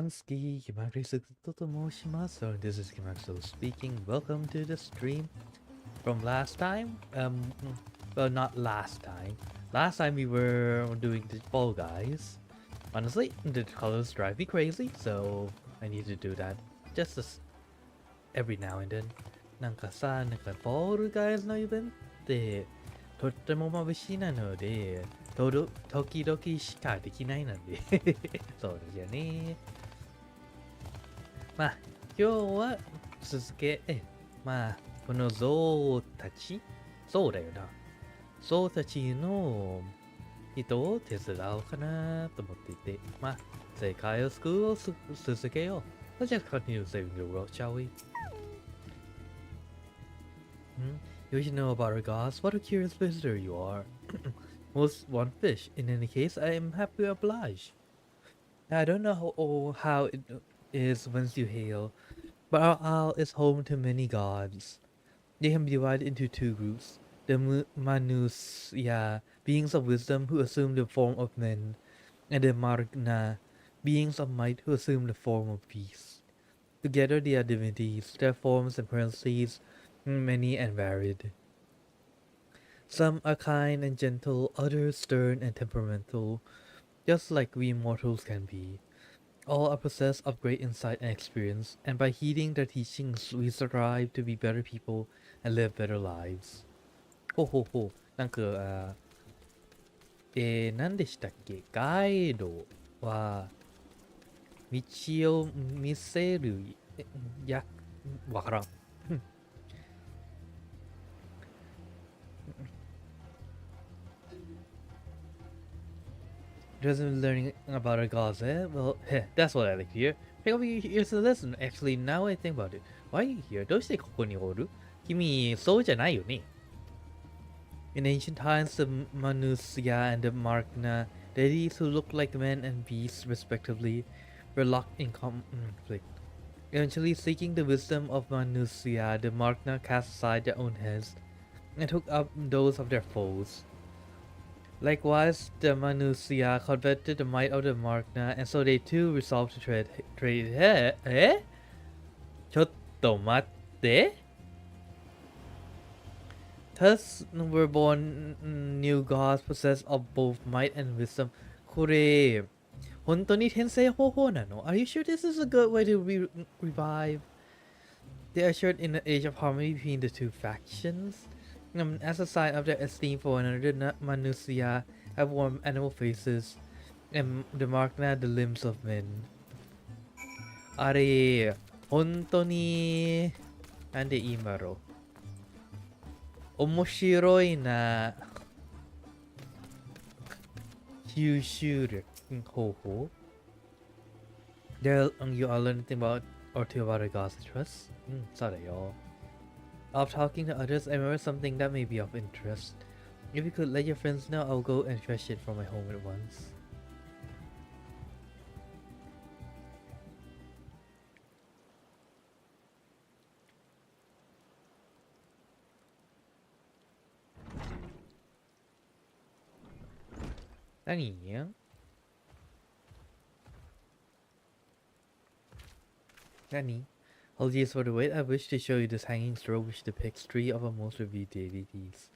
Kanski, Kimagure Tsukito to Moshimasu. So this is Kimagure speaking. Welcome to the stream from last time. Well, not last time. Last time we were doing the Fall Guys. Honestly, the colors drive me crazy, so I need to do that just every now and then. なんかさ、Fall Guys のイベントってとっても眩しいなので、時々しかできないのでそうですよね。まあ、今日は続け、まあ、この象たち、そうだよな。象たちの人を手伝おうかなと思っていて、まあ、世界を救うを続けよう。Let's just continue saving the world, shall we? You should know about our gods. What a curious visitor you are. Most one fish. In any case, I am happy to oblige. I don't know how it is once you hail, but our isle is home to many gods. They can be divided into two groups. The Manusya, beings of wisdom who assume the form of men, and the Margna, beings of might who assume the form of beasts. Together they are divinities, their forms and currencies many and varied. Some are kind and gentle, others stern and temperamental, just like we mortals can be. All are possessed of great insight and experience, and by heeding their teachings, we strive to be better people and live better lives. ほうほうほう。なんか、何でしたっけ？ガイドは、道を見せる、わからん。Doesn't learning about our gods, eh? Well, that's what I like to hear. Pick up your ears to listen. Actually, now I think about it. Why are you here? どうしてここにおる？君、そうじゃないよね。In ancient times, the Manusya and the Margna, deities who looked like men and beasts respectively, were locked in conflict. Eventually, seeking the wisdom of Manusya, the Margna cast aside their own heads and took up those of their foes. Likewise, the Manusya coveted the might of the Margna, and so they too resolved to trade. ちょっと待って。Thus were born new gods possessed of both might and wisdom. これ、本当に転生方法なの？ Are you sure this is a good way to revive? They assured in the age of harmony between the two factions. As a sign of their esteem for one another, the Manusya have worn animal faces, and the Margna the limbs of men. あれ、本当に、なんでいいんだろう。面白いな。吸収力方法。There, you all learn anything about or two about our gods and trust? そうだよ。Of talking to others, I remember something that may be of interest. If you could let your friends know, I'll go and fetch it from my home at once. Nani? Nani? Apologies for the wait. I wish to show you this hanging scroll which depicts 3 of our most revered deities.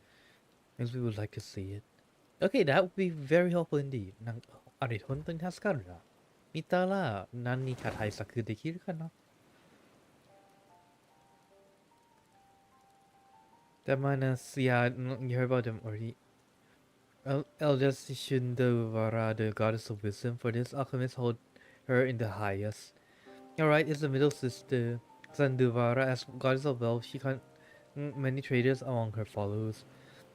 As we would like to see it. Okay, that would be very helpful indeed. あれ、本当に助かるな。見たら何か対策できるかな？ That minus, yeah, you heard about them already. Eldest Shundavara, the goddess of wisdom. For this, alchemists hold her in the highest. Alright, is the middle sister, Sanduvara, as goddess of wealth. She can many traders among her followers.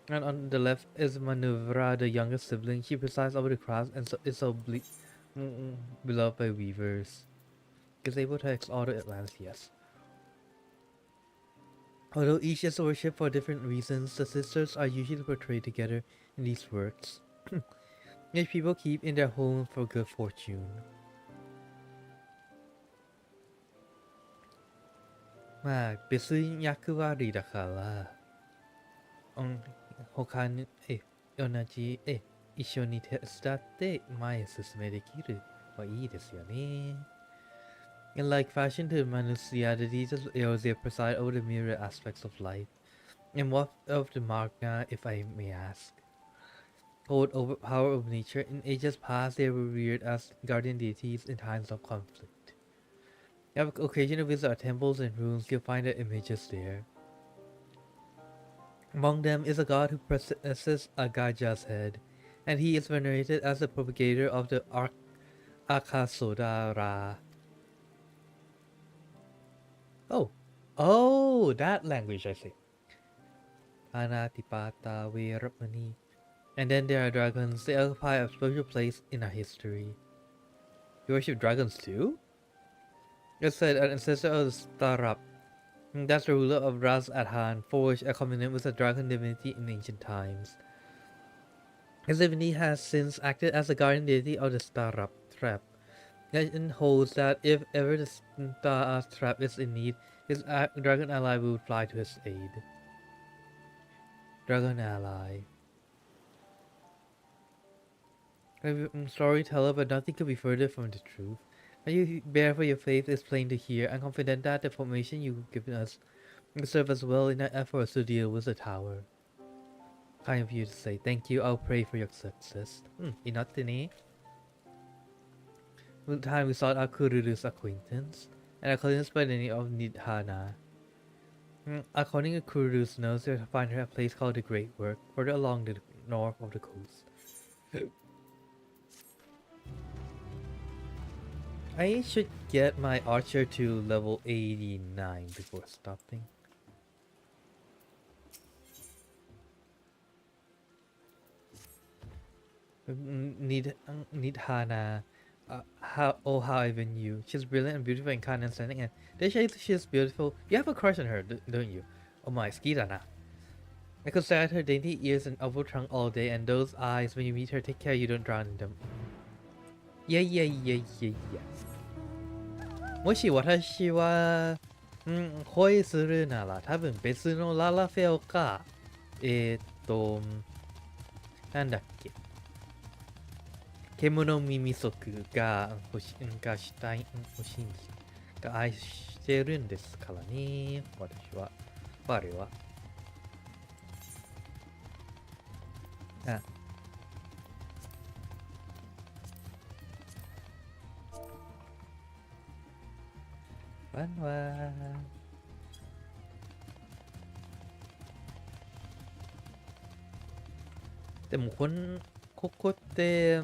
And on the left is Manuvra, the youngest sibling. She presides over the crafts and is so beloved by weavers. Is able to exalt the Atlantis, yes. Although each is worshipped for different reasons, the sisters are usually portrayed together in these works, which people keep in their home for good fortune. まあ、別に役割だから、他に、同じ、一緒に手伝って前へ進めできるはいいですよね。And like fashion to Manusia, the details of Eosia preside over the myriad aspects of life. And what of the Magna, if I may ask? Hold over power of nature, in ages past they were revered as guardian deities in times of conflict. You have occasion to visit our temples and ruins, you'll find their images there. Among them is a god who possesses Agaja's head, and he is venerated as the propagator of the Akasodara. Oh, that language I see. Anatipata Veramani. And then there are dragons. They occupy a special place in our history. You worship dragons too? It said an ancestor of the Starap. That's the ruler of Ras Adhan, forged a covenant with a dragon divinity in ancient times. His divinity has since acted as the guardian deity of the Starap trap. Legend holds that if ever the Star trap is in need, his dragon ally will fly to his aid. Dragon ally. Storyteller, but nothing could be further from the truth. What you bear for your faith is plain to hear. I'm confident that the information you've given us will serve us well in our efforts to deal with the tower. Kind of you to say thank you. I'll pray for your success. Inotini. One time we sought out Kururu's acquaintance, an acquaintance by the name of Nidhana. According to Kururu's notes, they'll find her at a place called the Great Work, further along the north of the coast. I should get my archer to level 89 before stopping. Need Hana. How even you. She's brilliant and beautiful and kind and understanding, and they say she's beautiful. You have a crush on her, don't you? Oh my, Skidana. I could stare at her dainty ears and oval trunk all day, and those eyes, when you meet her, take care you don't drown in them. Yeah. もし私は、恋するなら多分別のララフェオか、なんだっけ、獣耳足が欲しいんですが愛してるんですからね、私は。我は。あ。ワンワー。でもここって、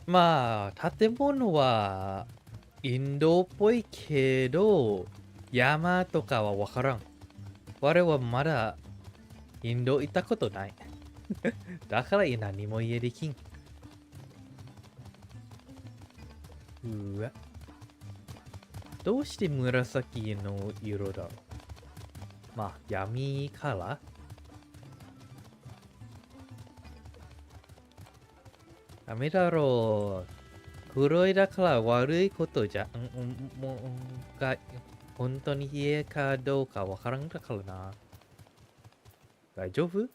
まあ建物はインドっぽいけど山とかはわからん。我はまだインド行ったことない。だから何も言えできん。うわ。どうして紫の色だろう。まあ闇からダメだろう。黒いだから悪いことじゃもうが本当に家かどうかわからんだからな。大丈夫？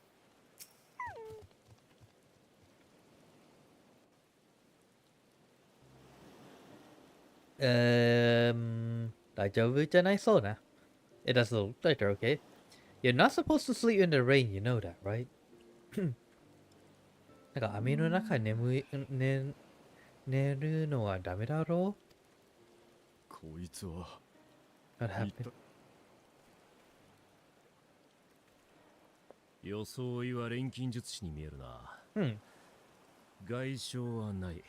大丈夫じゃないそうな。It doesn't look like they're okay. You're not supposed to sleep in the rain, you know that, right? なんか雨の中寝るのはダメだろう。こいつは。What happened? 装いは錬金術師に見えるな。外傷はない。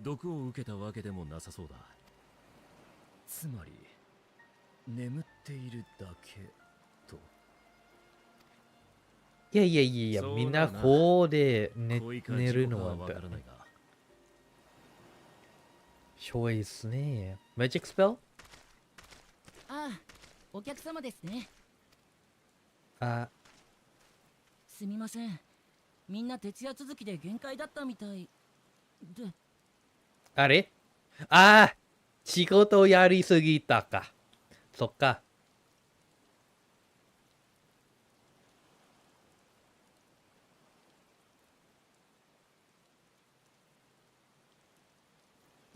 毒を受けたわけでもなさそうだ。つまり眠っているだけと。いや、みんなこうで寝るのはだ。しょいっすね。Magic spell？ ああ、お客様ですね。すみません。みんな徹夜続きで限界だったみたいで。あれ？仕事やりすぎたか。そっか。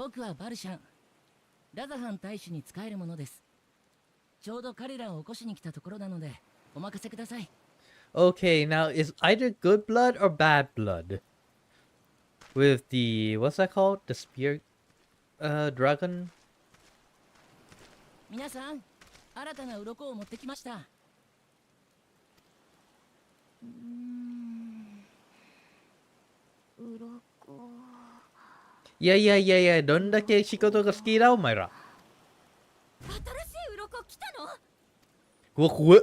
僕はバルシャン。ラザハン大使に仕えるものです。ちょうど彼らを起こしに来たところなのでお任せください。 Okay, now is either good blood or bad blood with the what's that called? The spear dragon? 皆さん、新たな鱗を持ってきました。いやいやいやいや、どんだけ仕事が好きだお前ら。新しい鱗来たの？うわ怖っ。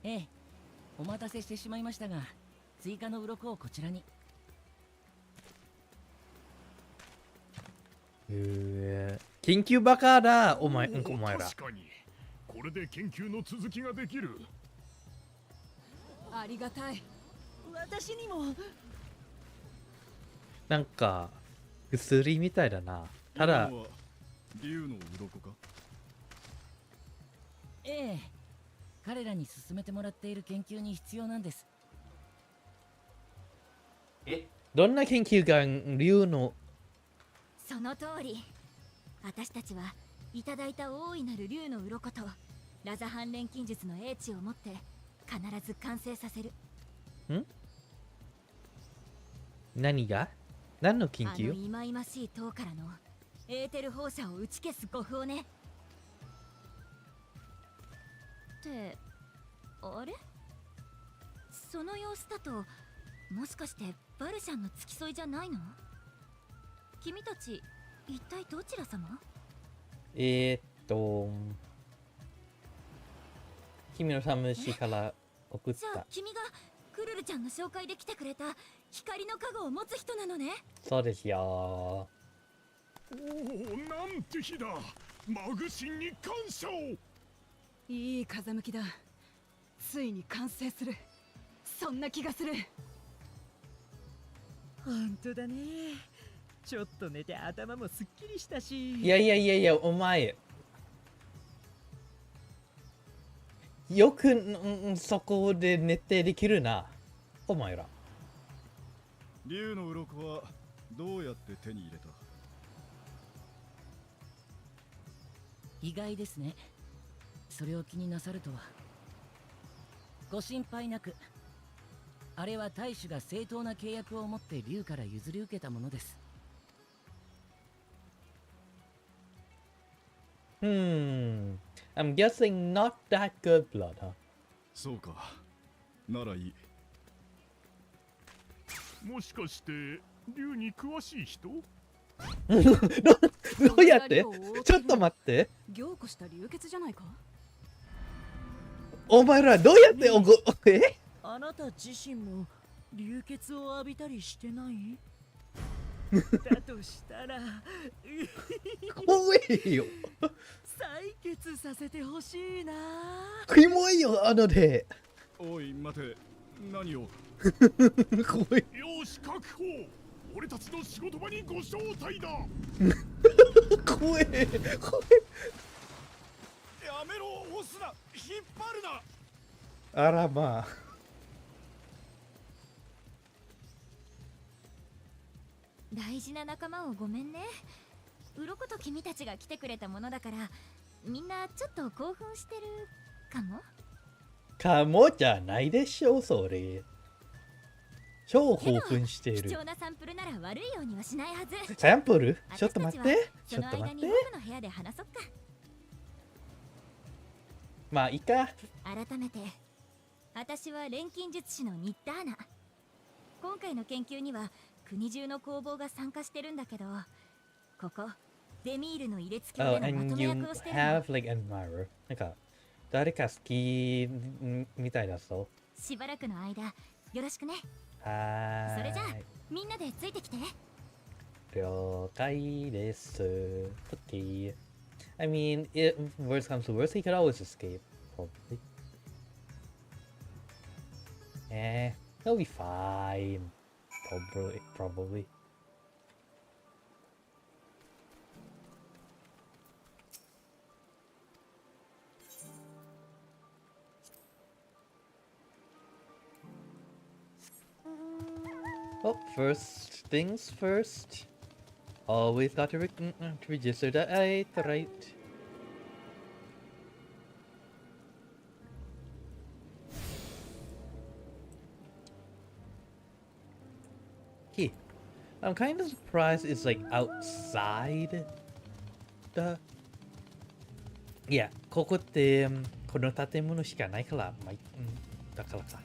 ええ、お待たせしてしまいましたが、追加の鱗をこちらに。緊急バカだお前ら。確かにこれで研究の続きができる。ありがたい。私にも。なんか薬みたいだな。ただ竜の鱗か？ええ、彼らに進めてもらっている研究に必要なんです。どんな研究が竜の？その通り。私たちはいただいた大いなる竜の鱗とラザハン錬金術の英知を持って必ず完成させる。ん？何が？何の研究？あの忌々しい塔からのエーテル放射を打ち消す護符をね。ってあれ？その様子だともしかしてバルシャンの付き添いじゃないの？君たち一体どちら様？君のサムシから送っじゃあた。君がクルルちゃんの紹介で来てくれた光の加護を持つ人なのね。そうですよ。おお、なんて日だ。マグシンに感謝を。いい風向きだ。ついに完成する。そんな気がする。本当だね。ちょっと寝て頭もすっきりしたし。いやいやいやいや、お前よくそこで寝てできるな、お前ら。竜の鱗はどうやって手に入れた？意外ですね。それを気になさるとは。ご心配なく。あれは大使が正当な契約を持って竜から譲り受けたものです。I'm guessing not that good blood, huh? そうか。ならいい。もしかして竜に詳しい人？どうやってちょっと待って。凝固した流血じゃないか。お前らどうやってあなた自身も流血を浴びたりしてないだとしたら怖いよ。採血させてほしいな。キモいよ、あので。おい待て、何を？怖い。よし確保。俺たちの仕事場にご招待だ。怖い。やめろ、押すな、引っ張るな。あらまあ。大事な仲間をごめんね。鱗と君たちが来てくれたものだからみんなちょっと興奮してるかも。かもじゃないでしょ、それ。超興奮している。貴重なサンプルなら悪いようにはしないはず。サンプル？ちょっと待って。ちょっと待って。僕の部屋で話そっか。まあいいか。改めて私は錬金術師のニッターナ。今回の研究には国中の工房が参加してるんだけど、ここデミールの入れ付けでのまと and め you 役をしてるの。 have like admirer。なんか誰か好きみたいだぞ。しばらくの間よろしくね。はーい。それじゃあみんなでついてきて。了解です。Okay. I mean, if worst comes to worst, he could always escape. Probably. He'll be fine. Probably. Well, first things first. Always got to register the ate, right? Okay. I'm kind of surprised it's like outside the... Yeah, ここってこの建物しかないから、だからか。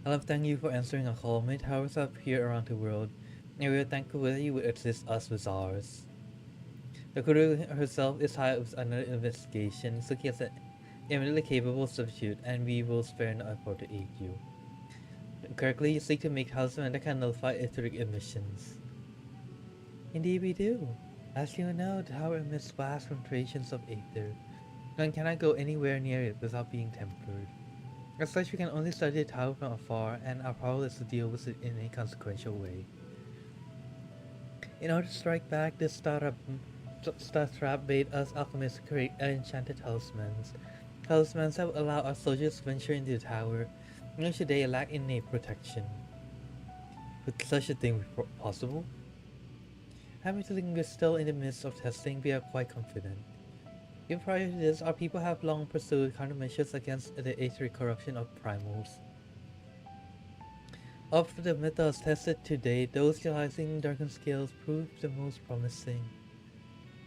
I love thank you for answering a call. Many towers up here around the world, and we are thankful that you would assist us with ours. The crew herself is hired under investigation, so she is an eminently capable substitute, and we will spare no effort to aid you. Correctly, you seek to make talisman that can nullify etheric emissions. Indeed we do. As you know, the tower emits vast concentrations of aether. One cannot go anywhere near it without being tempered. As such, we can only study the tower from afar, and are powerless to deal with it in a consequential way. In order to strike back, this trap bade us alchemists to create enchanted talismans. Talismans that will allow our soldiers to venture into the tower, nor should they lack innate protection. Would such a thing be possible? Having to think we're still in the midst of testing, we are quite confident. Even prior to this, our people have long pursued countermeasures against the etheric corruption of primals. Of the methods tested to date, those utilizing darkened scales proved the most promising.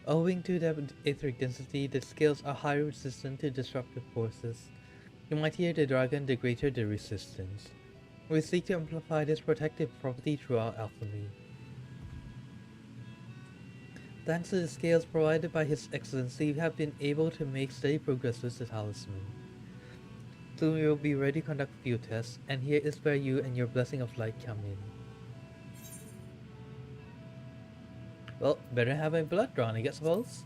Owing to their etheric density, the scales are highly resistant to disruptive forces. The mightier the dragon, the greater the resistance. We seek to amplify this protective property through our alchemy. Thanks to the scales provided by His Excellency, we have been able to make steady progress with the talisman. Soon we will be ready to conduct field tests, and here is where you and your blessing of light come in. Well, better have my blood drawn, I suppose.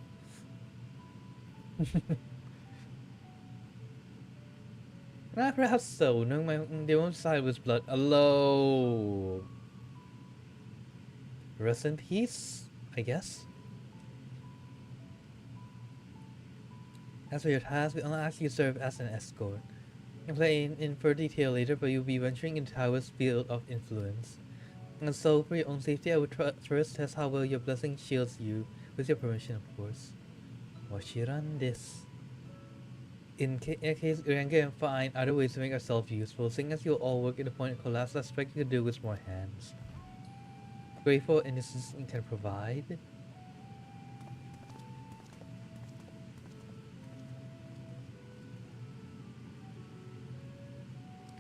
Perhaps so, knowing the one side was blood. Hello. Rest in peace, I guess. As for your task, we only ask you to serve as an escort. I'll explain in further detail later, but you'll be venturing into Tower's field of influence. And so, for your own safety, I would first test how well your blessing shields you, with your permission, of course. Washiran this. In case Uranga can find other ways to make ourselves useful, seeing as you'll all work in the point of collapse, I expect you to do with more hands. Grateful any assistance you can provide.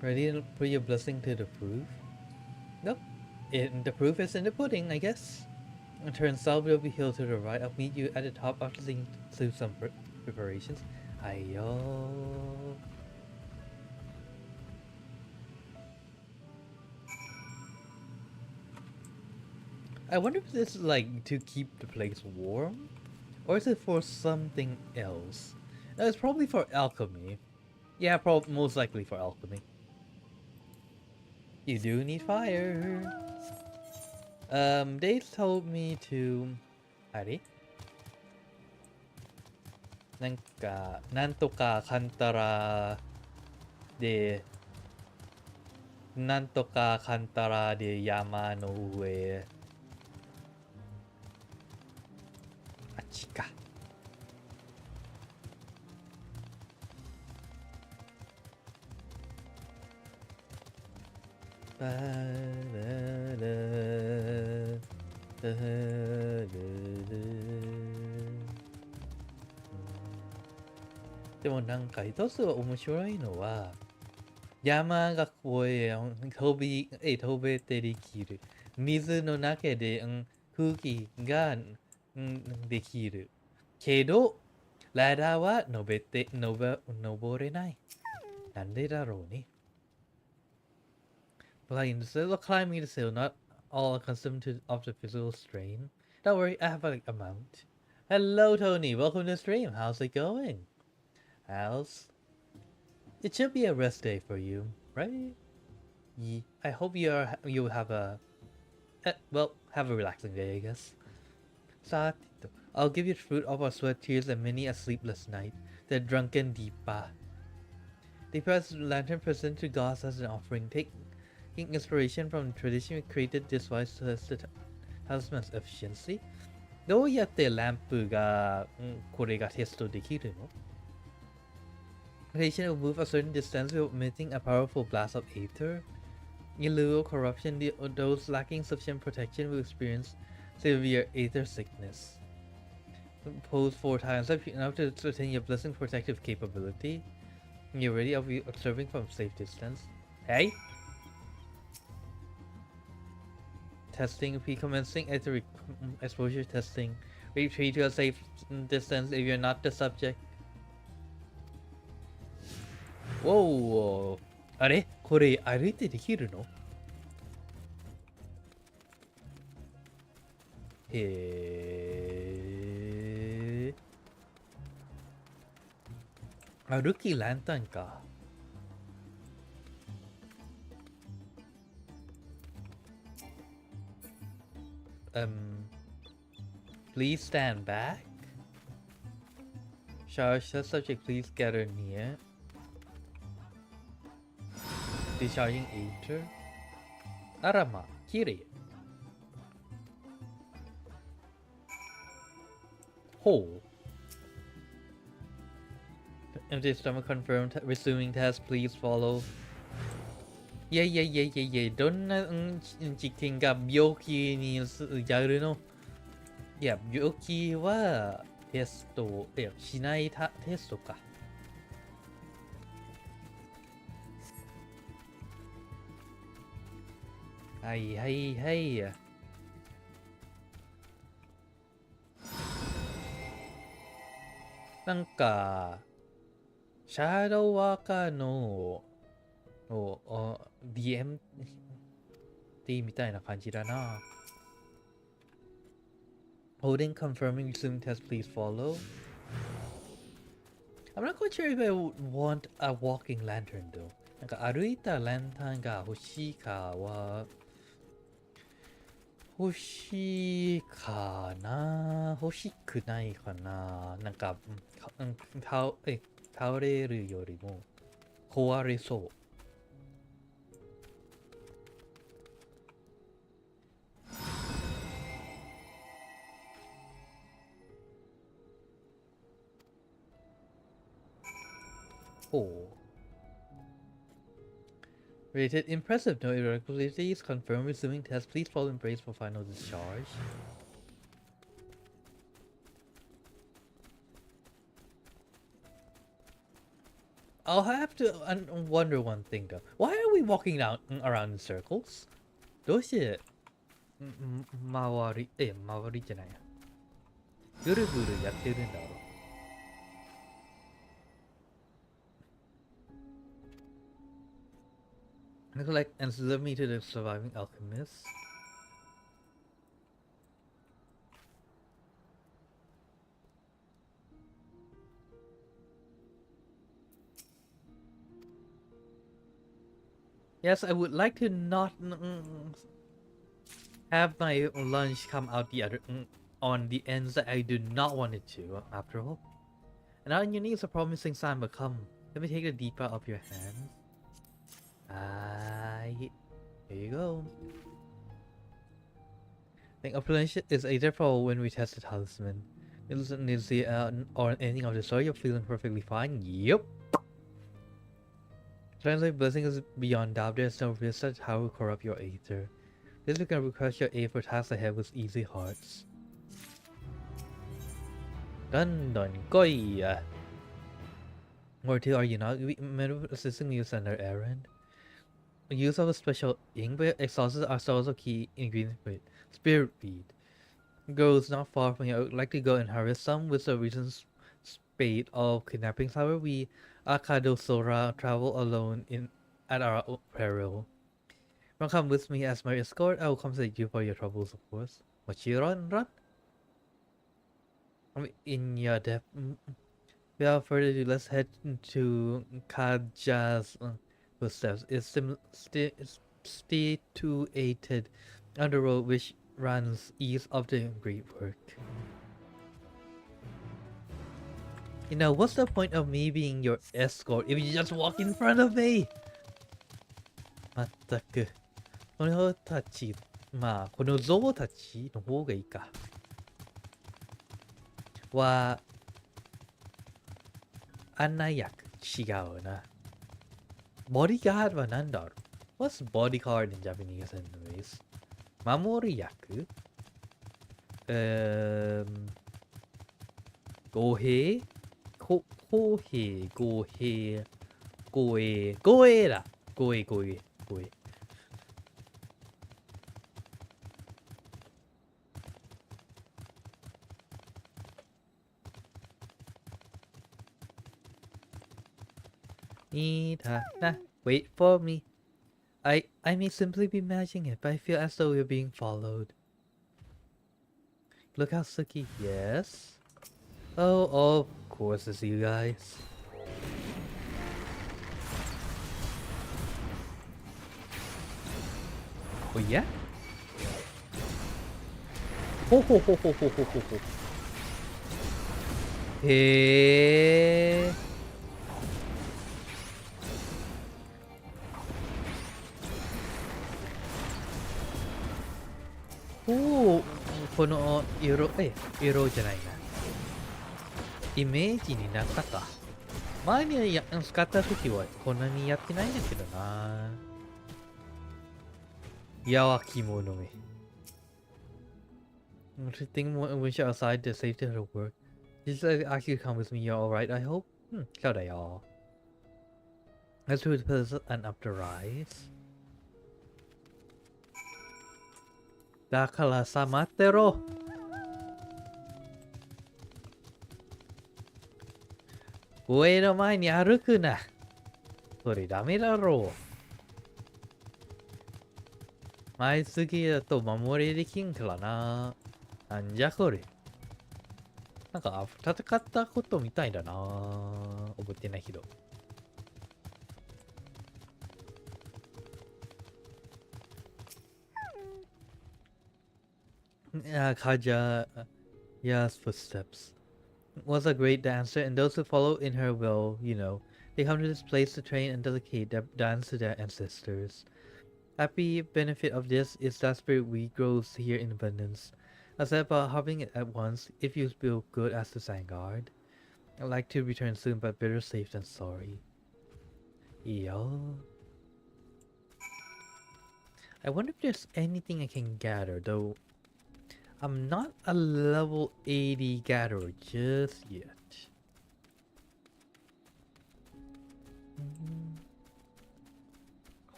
Ready to put your blessing to the proof? Nope. The proof is in the pudding, I guess. And turns out we'll be healed to the right. I'll meet you at the top after seeing through some preparations. Ayo. I wonder if this is like to keep the place warm? Or is it for something else? No, it's probably for alchemy. Yeah, most likely for alchemy. You do need fire. They told me to... Ari? なんとかかんたらで、なんとかかんたらで山の上。あっちか。バララララでもなんか一つ面白いのは山がこう飛べてできる水の中で、空気が、できるけどラダーは登れないなんでだろうね But instead of climbing the hill, not all accustomed to the physical strain. Don't worry, I have a mount. Hello, Tony. Welcome to the stream. How's it going? It should be a rest day for you, right? Yeah. I hope you have a have a relaxing day, I guess. さてと I'll give you the fruit of our sweat, tears, and many a sleepless night. The drunken Deepa. Deepa's lantern presented to gods as an offering, taking inspiration from the tradition we created this wise to test the talisman's efficiency. どうやってランプが、これがテストできるの? Creation will move a certain distance without emitting a powerful blast of aether. In lieu of corruption, those lacking sufficient protection will experience severe aether sickness. Pose 4 times enough to retain your blessing protective capability. You're ready, I'll be observing from safe distance. Hey? Testing, recommencing aether exposure testing. Retreat to a safe distance if you're not the subject. Whoa! あれこれ歩いてできるの? へー。歩きランタンか。Please stand back. Charge the subject, please gather near. Discharging aether. あらま、綺麗。ほう。Empty stomach confirmed. Resuming test, please follow. いやいやいやいやいや、どんな実験が病気にやるの? いや、病気はテスト、いや、しないテストか。はいはいはい。なんか、シャドウワーカーのDMT みたいな感じだな。Holding, confirming, resuming test, please follow. I'm not quite sure if I would want a walking lantern though. なんか歩いたランタンが欲しいかは欲しいかな欲しくないかななんか倒れるよりも壊れそう。Rated impressive, no irregularities, confirm resuming test, please follow embrace for final discharge. I'll have to wonder one thing though. Why are we walking down around in circles? どうして周りじゃないや。ぐるぐるやってるんだろう。Recollect and serve me to the surviving alchemist. Yes, I would like to not have my lunch come out the other on the ends that I do not want it to, after all. And on your knees a promising sign, but come, let me take the deeper of your hand. Here you go. I think opulence is a default when we test the talisman. It doesn't need to see or anything of the sort. You're feeling perfectly fine. Yep. Translate blessing is beyond doubt. There's no risk that how will corrupt your aether. This we can request your aid for tasks ahead with easy hearts. Dun dun koi. Or two, are you not assisting me with another errand? The use of a special ink exhausts our source of key ingredient with spirit weed. Grows not far from here. I would like to go and harvest some with the recent spate of kidnappings. However, we Akadosora travel alone at our own peril. Don't come with me as my escort. I will compensate you for your troubles, of course. Run? I'm in your depth. Without further ado, let's head to Kaja's footsteps. It's situated on the road which runs east of the great work. You know, what's the point of me being your escort if you just walk in front of me? まったく。このたち、まあ、この象たちの方がいいか。は、案内役違うな。ボディガードは何だろう？ What's bodyguard in Japanese anyways? 守り役？護衛？公平、護衛、護衛、護衛だ。護衛、護衛、護衛。Wait for me. I may simply be imagining it, but I feel as though we're being followed. Look how Suki. Yes. Oh, of course it's you guys. Oh yeah? Ho ho ho ho ho ho ho ho. Hey. この色じゃないな。イメージになったか。前に使った時はこんなにやってないんだけどな。やきものめ。I think when you're outside the safety of the work. Just actually come with me, you're alright, I hope? そうだよ。Let's do the person and up the rise. だからさ、待ってろ。上の前に歩くな。それダメだろう。前すぎだと守りできんからな。なんじゃこれ。なんか戦ったことみたいだな。覚えてないけど。Kaja's footsteps was a great dancer, and those who follow in her will, they come to this place to train and dedicate their dance to their ancestors. Happy benefit of this is that spirit weed grows here in abundance. I said about having it at once, if you feel good as the Vanguard. I'd like to return soon, but better safe than sorry. Yo. I wonder if there's anything I can gather, though. I'm not a level 80 gatherer just yet.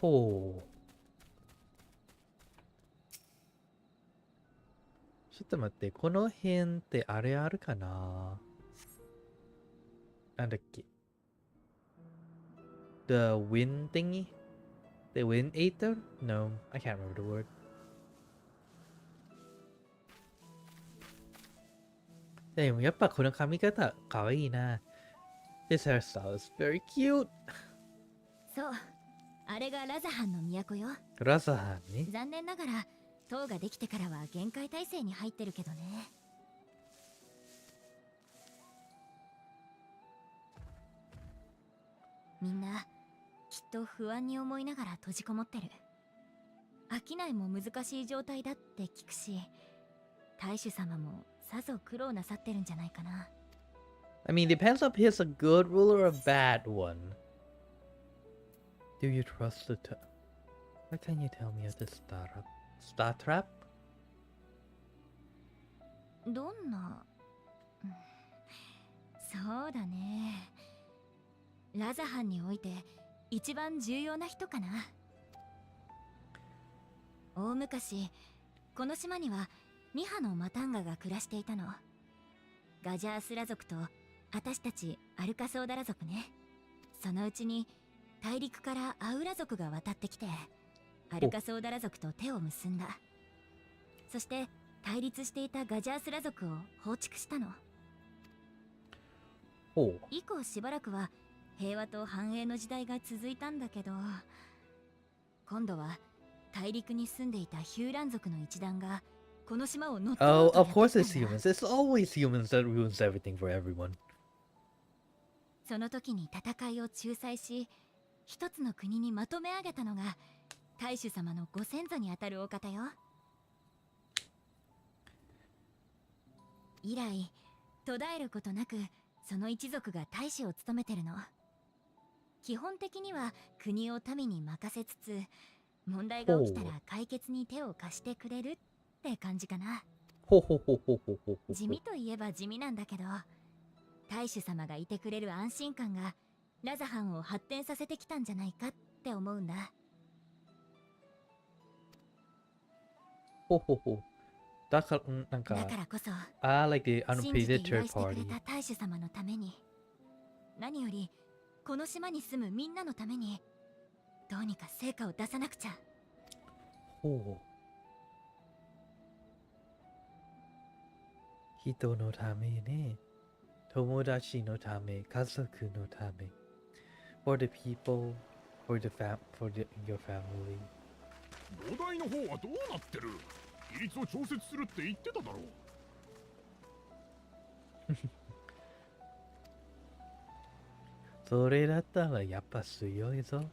Oh. ちょっと待って、この辺ってあれあるかな？なんだっけ？ The wind thingy? The wind aether? No, I can't remember the word. This hairstyle is very cute. そう、あれがラザハンの都よ。ラザハンね。残念ながら塔ができてからは限界態勢に入ってるけどね。みんなきっと不安に思いながら閉じこもってる。商いも難しい状態だって聞くし、大主様もさぞ苦労なさってるんじゃないかな。I mean, depends if he's a good ruler or a bad one. Do you trust the What can you tell me of the Star Trap? どんなそうだね。ラザハンにおいて一番重要な人かな。大昔、この島には2派のマタンガが暮らしていたの。ガジャースラ族と私たちアルカソーダラ族ね。そのうちに大陸からアウラ族が渡ってきて、アルカソーダラ族と手を結んだ。そして対立していたガジャースラ族を放逐したの。以降しばらくは平和と繁栄の時代が続いたんだけど、今度は大陸に住んでいたヒューラン族の一団がこの島を乗っ取ろうとやってきたんだ。Oh, of course it's humans. It's always humans that ruins everything for everyone. その時に戦いを仲裁し、一つの国にまとめ上げたのが大主様のご先祖にあたるお方よ。以来途絶えることなくその一族が大使を務めてるの。基本的には国を民に任せつつ、問題が起きたら解決に手を貸してくれるって感じかな。ほほほほほほほ。地味といえば地味なんだけど、大主様がいてくれる安心感がラザハンを発展させてきたんじゃないかって思うんだ。ほほほ。だから、なんか、だからこそ、like the 信じて unpaid 依頼 third してくれ party. た大主様のために、何よりこの島に住むみんなのためにどうにか成果を出さなくちゃ。ほう。人のためね。友達のため、家族のため。For the people, for your family. 土台の方はどうなってる？比率を調節するって言ってただろう。それだったらやっぱ強いぞ。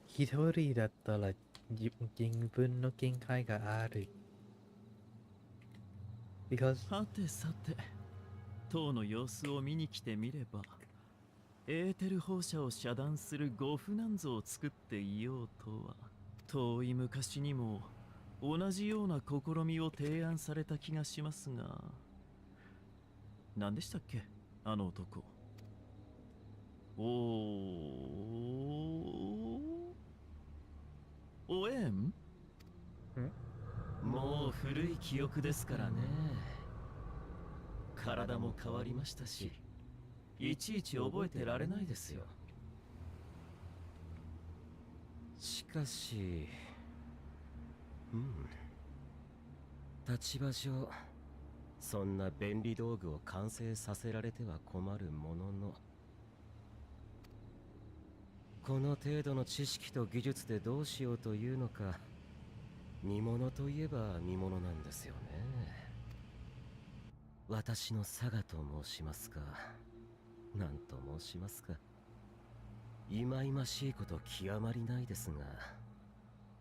一人だったら自分の限界がある。Because はてさて、塔の様子を見に来てみれば、エーテル放射を遮断するゴフナンゾを作っていようとは、遠い昔にも同じような試みを提案された気がしますが、何でしたっけ、あの男。おえん？もう古い記憶ですからね。体も変わりましたし、いちいち覚えてられないですよ。しかし、立場上そんな便利道具を完成させられては困るものの、この程度の知識と技術でどうしようというのか、見物といえば見物なんですよね。私の佐賀と申しますか、何と申しますか、忌々しいこと極まりないですが、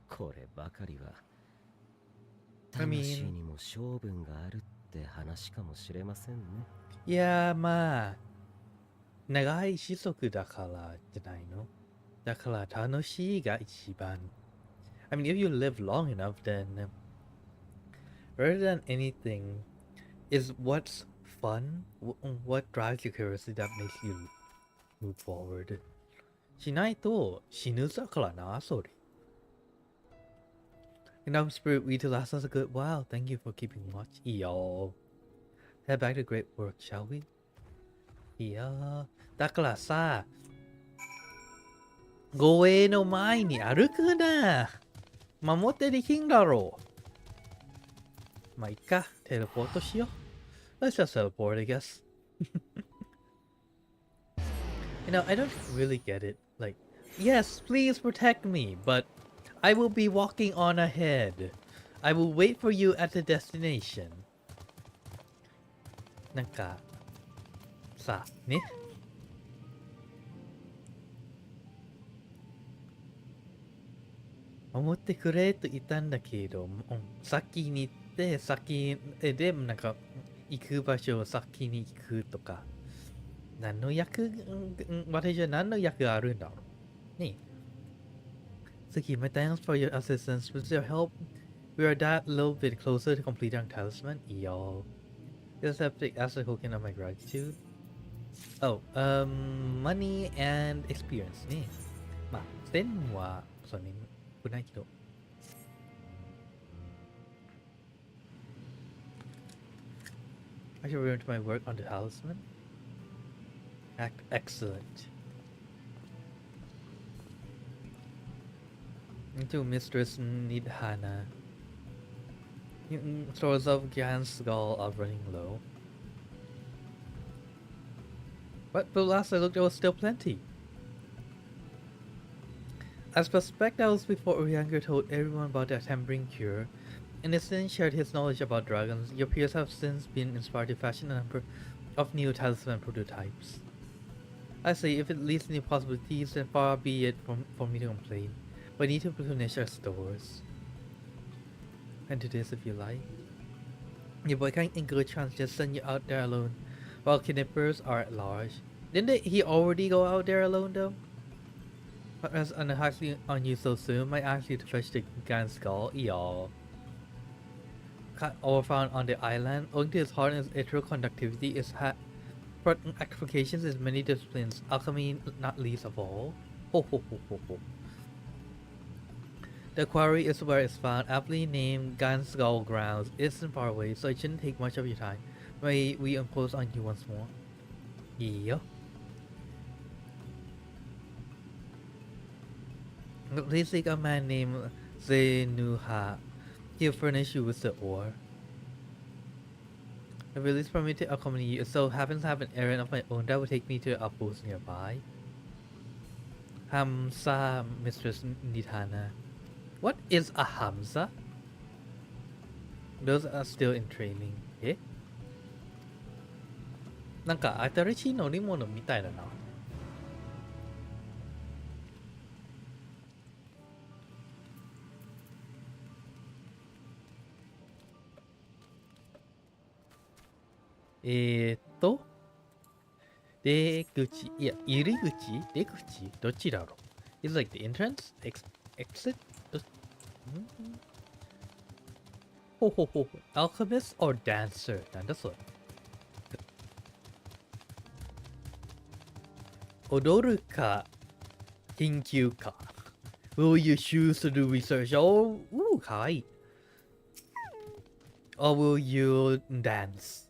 こればかりは魂にも性分があるって話かもしれませんね。いや、まあ、長い子息だからじゃないの。だから楽しいが一番。I mean, if you live long enough, then rather than anything, is what's fun, what drives your curiosity that makes you move forward. しないと死ぬさからな、それ。Enough spirit, we to last us a good while. Thank you for keeping watch. いいよ。Head back to great work, shall we? いいよ。だからさ、護衛の前に歩くな。守ってできんだろう。まあいっか、テレポートしよう。Let's just teleport, I guess. You know, I don't really get it. Like, yes, please protect me, but I will be walking on ahead. I will wait for you at the destination. なんか、さあ、ね。守ってくれと言ったんだけど、先に行って、で、なんか、行く場所を先に行くとか、何の役、私は何の役があるんだろう。ねえ。Tsukito, my thanks for your assistance. With your help, we are that little bit closer to completing our talisman. Yo. This epic asset token of my gratitude. Oh, money and experience ね。まあ、1000は、それに、少ないけど。I should return to my work on the talisman. Excellent. Into Mistress Nidhana. Stores of Gan's skull are running low. But last I looked, there was still plenty. As prospect I was before Urianger told everyone about their tampering cure, innocent shared his knowledge about dragons. Your peers have since been inspired to fashion a number of new talisman prototypes. I say, if it leads new possibilities, then far be it for me to complain. But I need to replenish our stores. And to this, if you like. Your boy can't in good chance just send you out there alone, while kidnappers are at large. Didn't he already go out there alone though? As unhappily on you so soon, might ask you to fetch the Gan skull, y'all. Cut or found on the island, owing to its hard and ethereal conductivity, is for applications in many disciplines, alchemy not least of all. Ho ho ho ho ho. The quarry is where it's found, aptly named Gansgull Grounds. It isn't far away, so it shouldn't take much of your time. May we impose on you once more? Yeah. Please seek a man named Zenuha. He'll furnish you with the ore. The release permit to accompany you. It so happens to have an errand of my own that will take me to a outpost nearby. Hamza, Mistress Nitana. What is a Hamza? Those are still in training. Eh? なんか新しい乗り物みたいだな。出口、いや、入り口出口どっちだろう Is like the entrance? Exit? ほうほうほう。Alchemist or dancer? なんだそれ。踊るか、研究か。Will you choose to do research? Oh, ooh, かわいい。Or will you dance?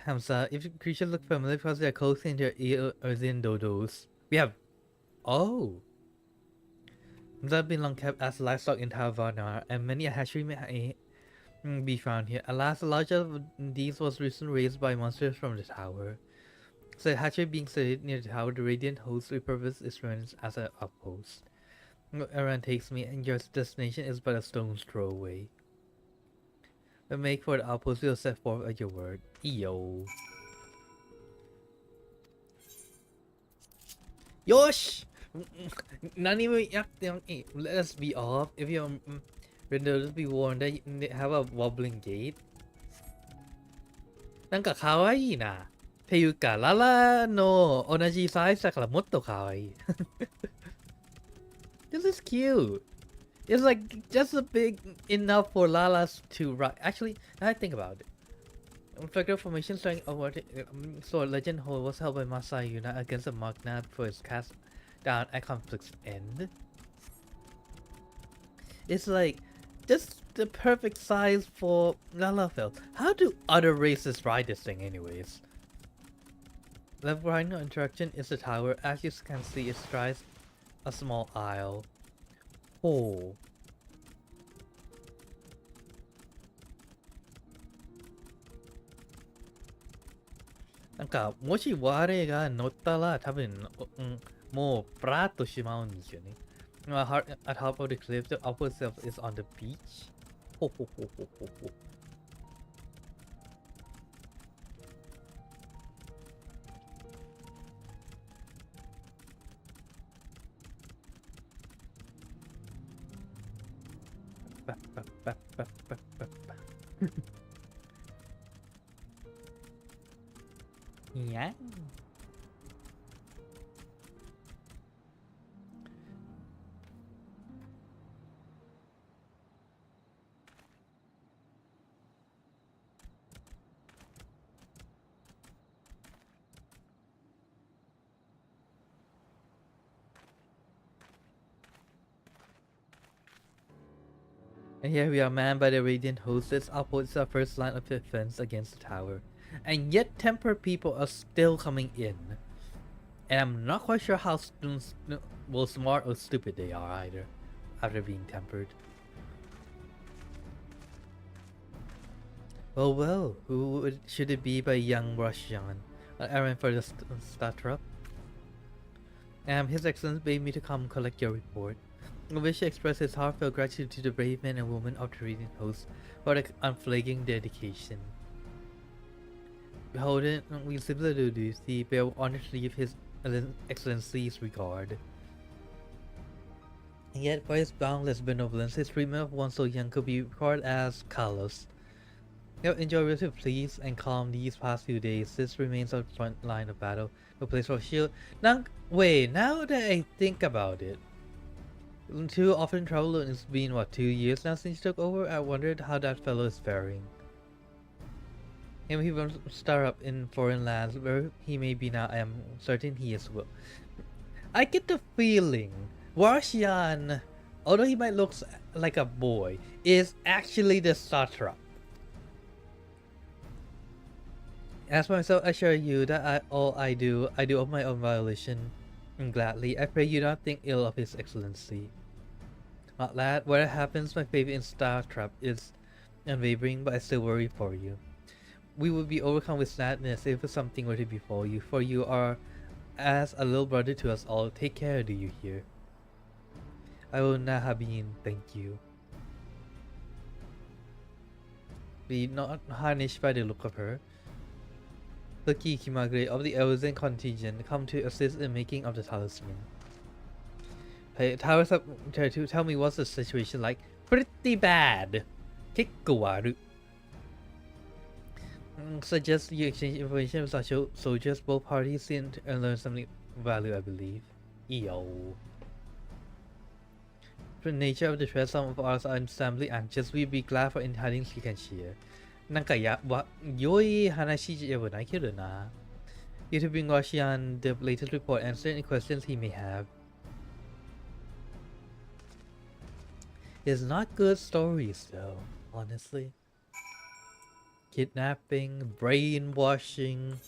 Hamza, if creatures look familiar because they're close in their ear or in dodos. We have. Oh! Hamza have been long kept as livestock in Tavanar, and many a hatchery may be found here. Alas, the largest of these was recently raised by monsters from the tower. So, the hatchery being situated near the tower, the Radiant host repurposed its ruins as an outpost. Wherever takes me, and your destination is but a stone's throw away. But make for the outpost, we'll set forth at your word. Yo. Yosh! Let us be off. If your windows be warned that they have a wobbling gate. なんか可愛いな。っていうか、ララの同じサイズだからもっと可愛い。This is cute. It's like just a big enough for Lala's to ride. Actually, now I think about it. Fractal formation starting over so Legend Hole was held by Masai Yuna against the Magna for its cast down at conflict's end. It's like just the perfect size for Lalafell. How do other races ride this thing anyways? Left behind no interaction is the tower. As you can see, it strides a small isle. Oh. なんかもし我が乗ったら多分、もうプラッとしまうんですよね。At top of the cliff, the upper self is on the beach. ほほほほほほ。Yeah. And here we are manned by the Radiant host. This outpost is our first line of defense against the tower. And yet tempered people are still coming in. And I'm not quite sure how smart or stupid they are either, after being tempered. Well, who should it be but young Russian? An errand for the Statrop? His Excellency bade me to come collect your report. Wish to express his heartfelt gratitude to the brave men and women of the Radiant Host for their unflagging dedication. Beholden, we simply do duty, bear honor to leave his excellency's regard. And yet, for his boundless benevolence, his treatment of one so young could be recorded as callous. Enjoy relative peace and calm these past few days. This remains our front line of battle, no place for shield. Now, wait, now that I think about it, too often travel alone. It's been what, 2 years now since you took over? I wondered how that fellow is faring. Him he won't star up in foreign lands, where he may be now. I am certain he is well. I get the feeling Warshian, although he might look like a boy, is actually the satrap. As for myself, I assure you that all I do of my own volition, and gladly. I pray you not think ill of His Excellency. Not lad, whatever happens, my faith in Startrap is unwavering, but I still worry for you. We would be overcome with sadness if something were to befall you, for you are as a little brother to us all. Take care, do you hear? I will Nahabin, thank you. Be not harnished by the look of her. Lucky Kimagure of the Elven contingent come to assist in making of the talisman. Hey, tell me what's the situation like? Pretty bad. Kikuwaru. Suggest you exchange information with our soldiers. Both parties seem to learn something of value, I believe. Yo. The nature of the threat, some of us are understandably anxious. We'd be glad for any tidings you can share. なんか良い話ではないけどな。You to bring Roshan the latest report, answer any questions he may have. It's not good stories though, honestly. Kidnapping, brainwashing.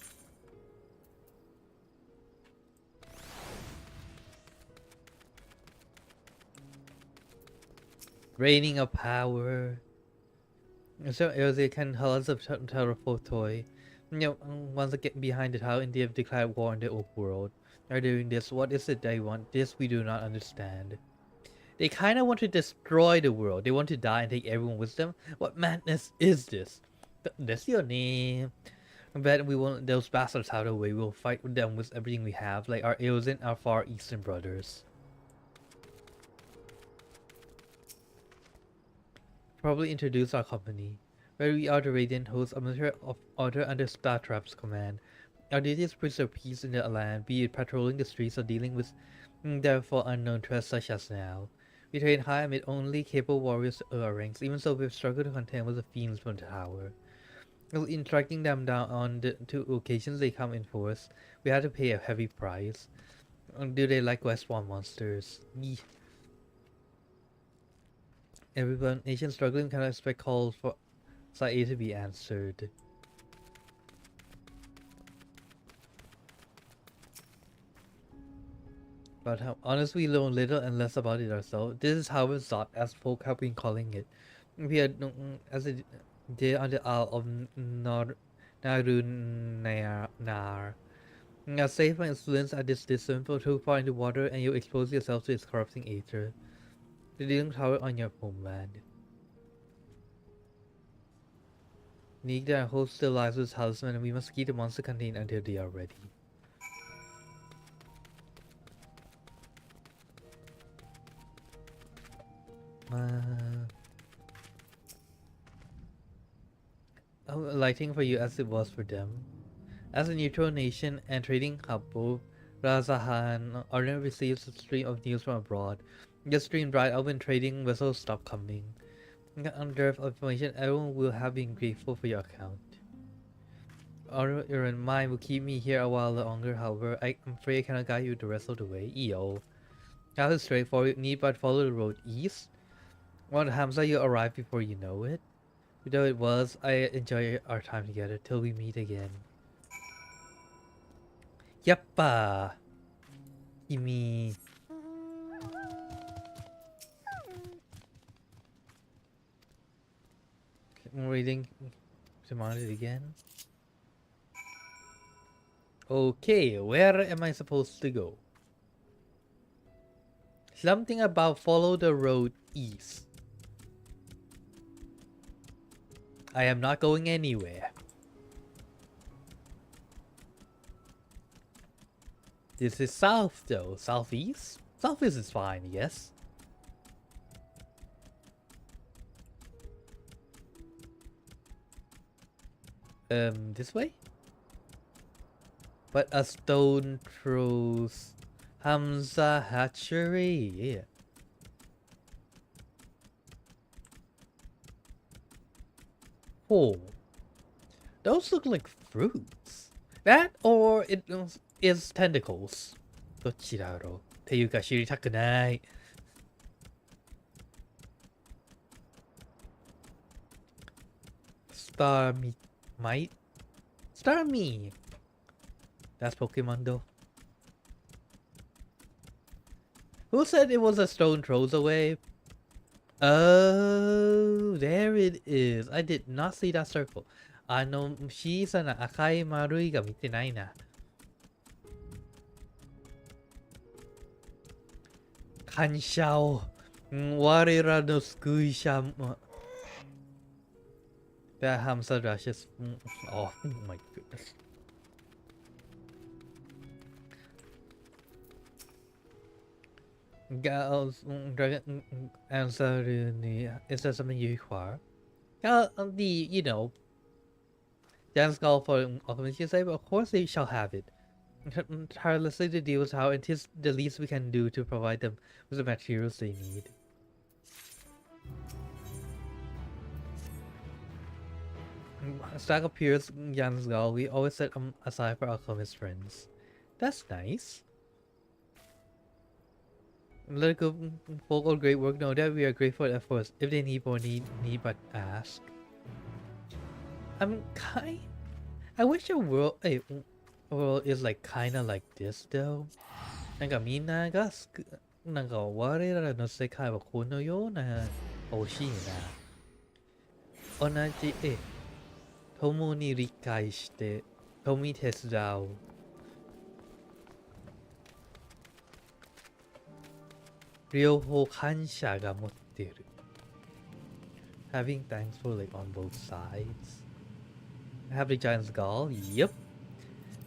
Draining of power. So they can tell us of terrible toy. Once they get behind the tower, India have declared war on the old world. They're doing this. What is it they want? This we do not understand. They kind of want to destroy the world. They want to die and take everyone with them. What madness is this? That's your name. I bet we won't those bastards out of the way. We'll fight with them with everything we have, like our Eosin, our Far Eastern brothers. Probably introduce our company. Where we are the Radiant Host, a military of order under Startrap's command. Our duty is to preserve peace in the land, be it patrolling the streets or dealing with therefore unknown threats such as now. We train high amid only capable warriors to our ranks, even so we've struggled to contend with the fiends from the tower. In tracking them down on the 2 occasions they come in force, we had to pay a heavy price. Do they like Westbound monsters? Everyone, nation struggling cannot expect calls for Side A to be answered. But honestly, we know little and less about it ourselves. This is how it's thought, as folk have been calling it. We are, as it did on the Isle of Narunar. Now, safe from influence at this distance, go too far into water and you'll expose yourself to its corrupting aether. The dealing tower on your homeland. Need their host still lies with talisman, and we must keep the monster contained until they are ready. Lighting for you as it was for them. As a neutral nation and trading hub, Razahan ordinarily receives a stream of news from abroad. Just stream dried out when trading vessels stop coming. Under information, everyone will have been grateful for your account. Your mind will keep me here a while longer, however, I'm afraid I cannot guide you the rest of the way. EO. That is straightforward, need but follow the road east. On Hamza, you'll arrive before you know it. Though it was, I enjoy our time together till we meet again. Yappa! Kimi. I'm reading it again. Okay, where am I supposed to go? Something about follow the road east. I am not going anywhere. This is south though. Southeast? Southeast is fine, yes. This way? But a stone throws Hamza hatchery. Yeah. Oh, those look like fruits. That or it is tentacles. どっちだろうっていうか知りたくない。Starmie might? Starmie! That's Pokemon though. Who said it was a stone throws away? Oh, there it is. I did not see that circle. 小さな赤い丸いが見てないな。感謝を、我らの救い者。That Hamza rushes. Oh my goodness. Girls, answer. Is there something you require? Dance call for Alchemist, you say, but of course they shall have it. Tirelessly to deal with how it is the least we can do to provide them with the materials they need. Stack appears Yansgal. We always set aside for Alchemist friends. That's nice. Let it go, folk all great work. No doubt we are grateful at first. If they need more, need but ask. I wish a world is like kinda like this though. なんかみんながなんか我らの世界はこのような欲しいな。同じ共に理解して共に手伝う。両方感謝が持ってる。Having thankful like on both sides. Have the giant's gall? Yep.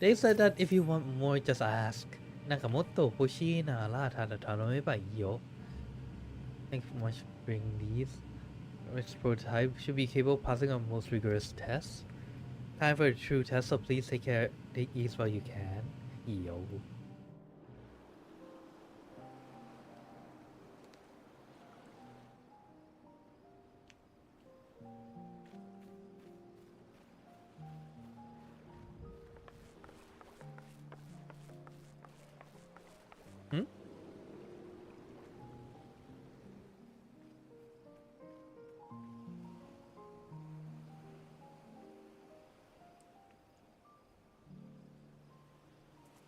They said that if you want more, just ask. なんかもっと欲しいならただ頼めばいいよ。Thank you so much for bringing these. Which prototype should be capable of passing a most rigorous test. Time for a true test, so please take ease while you can. Yo.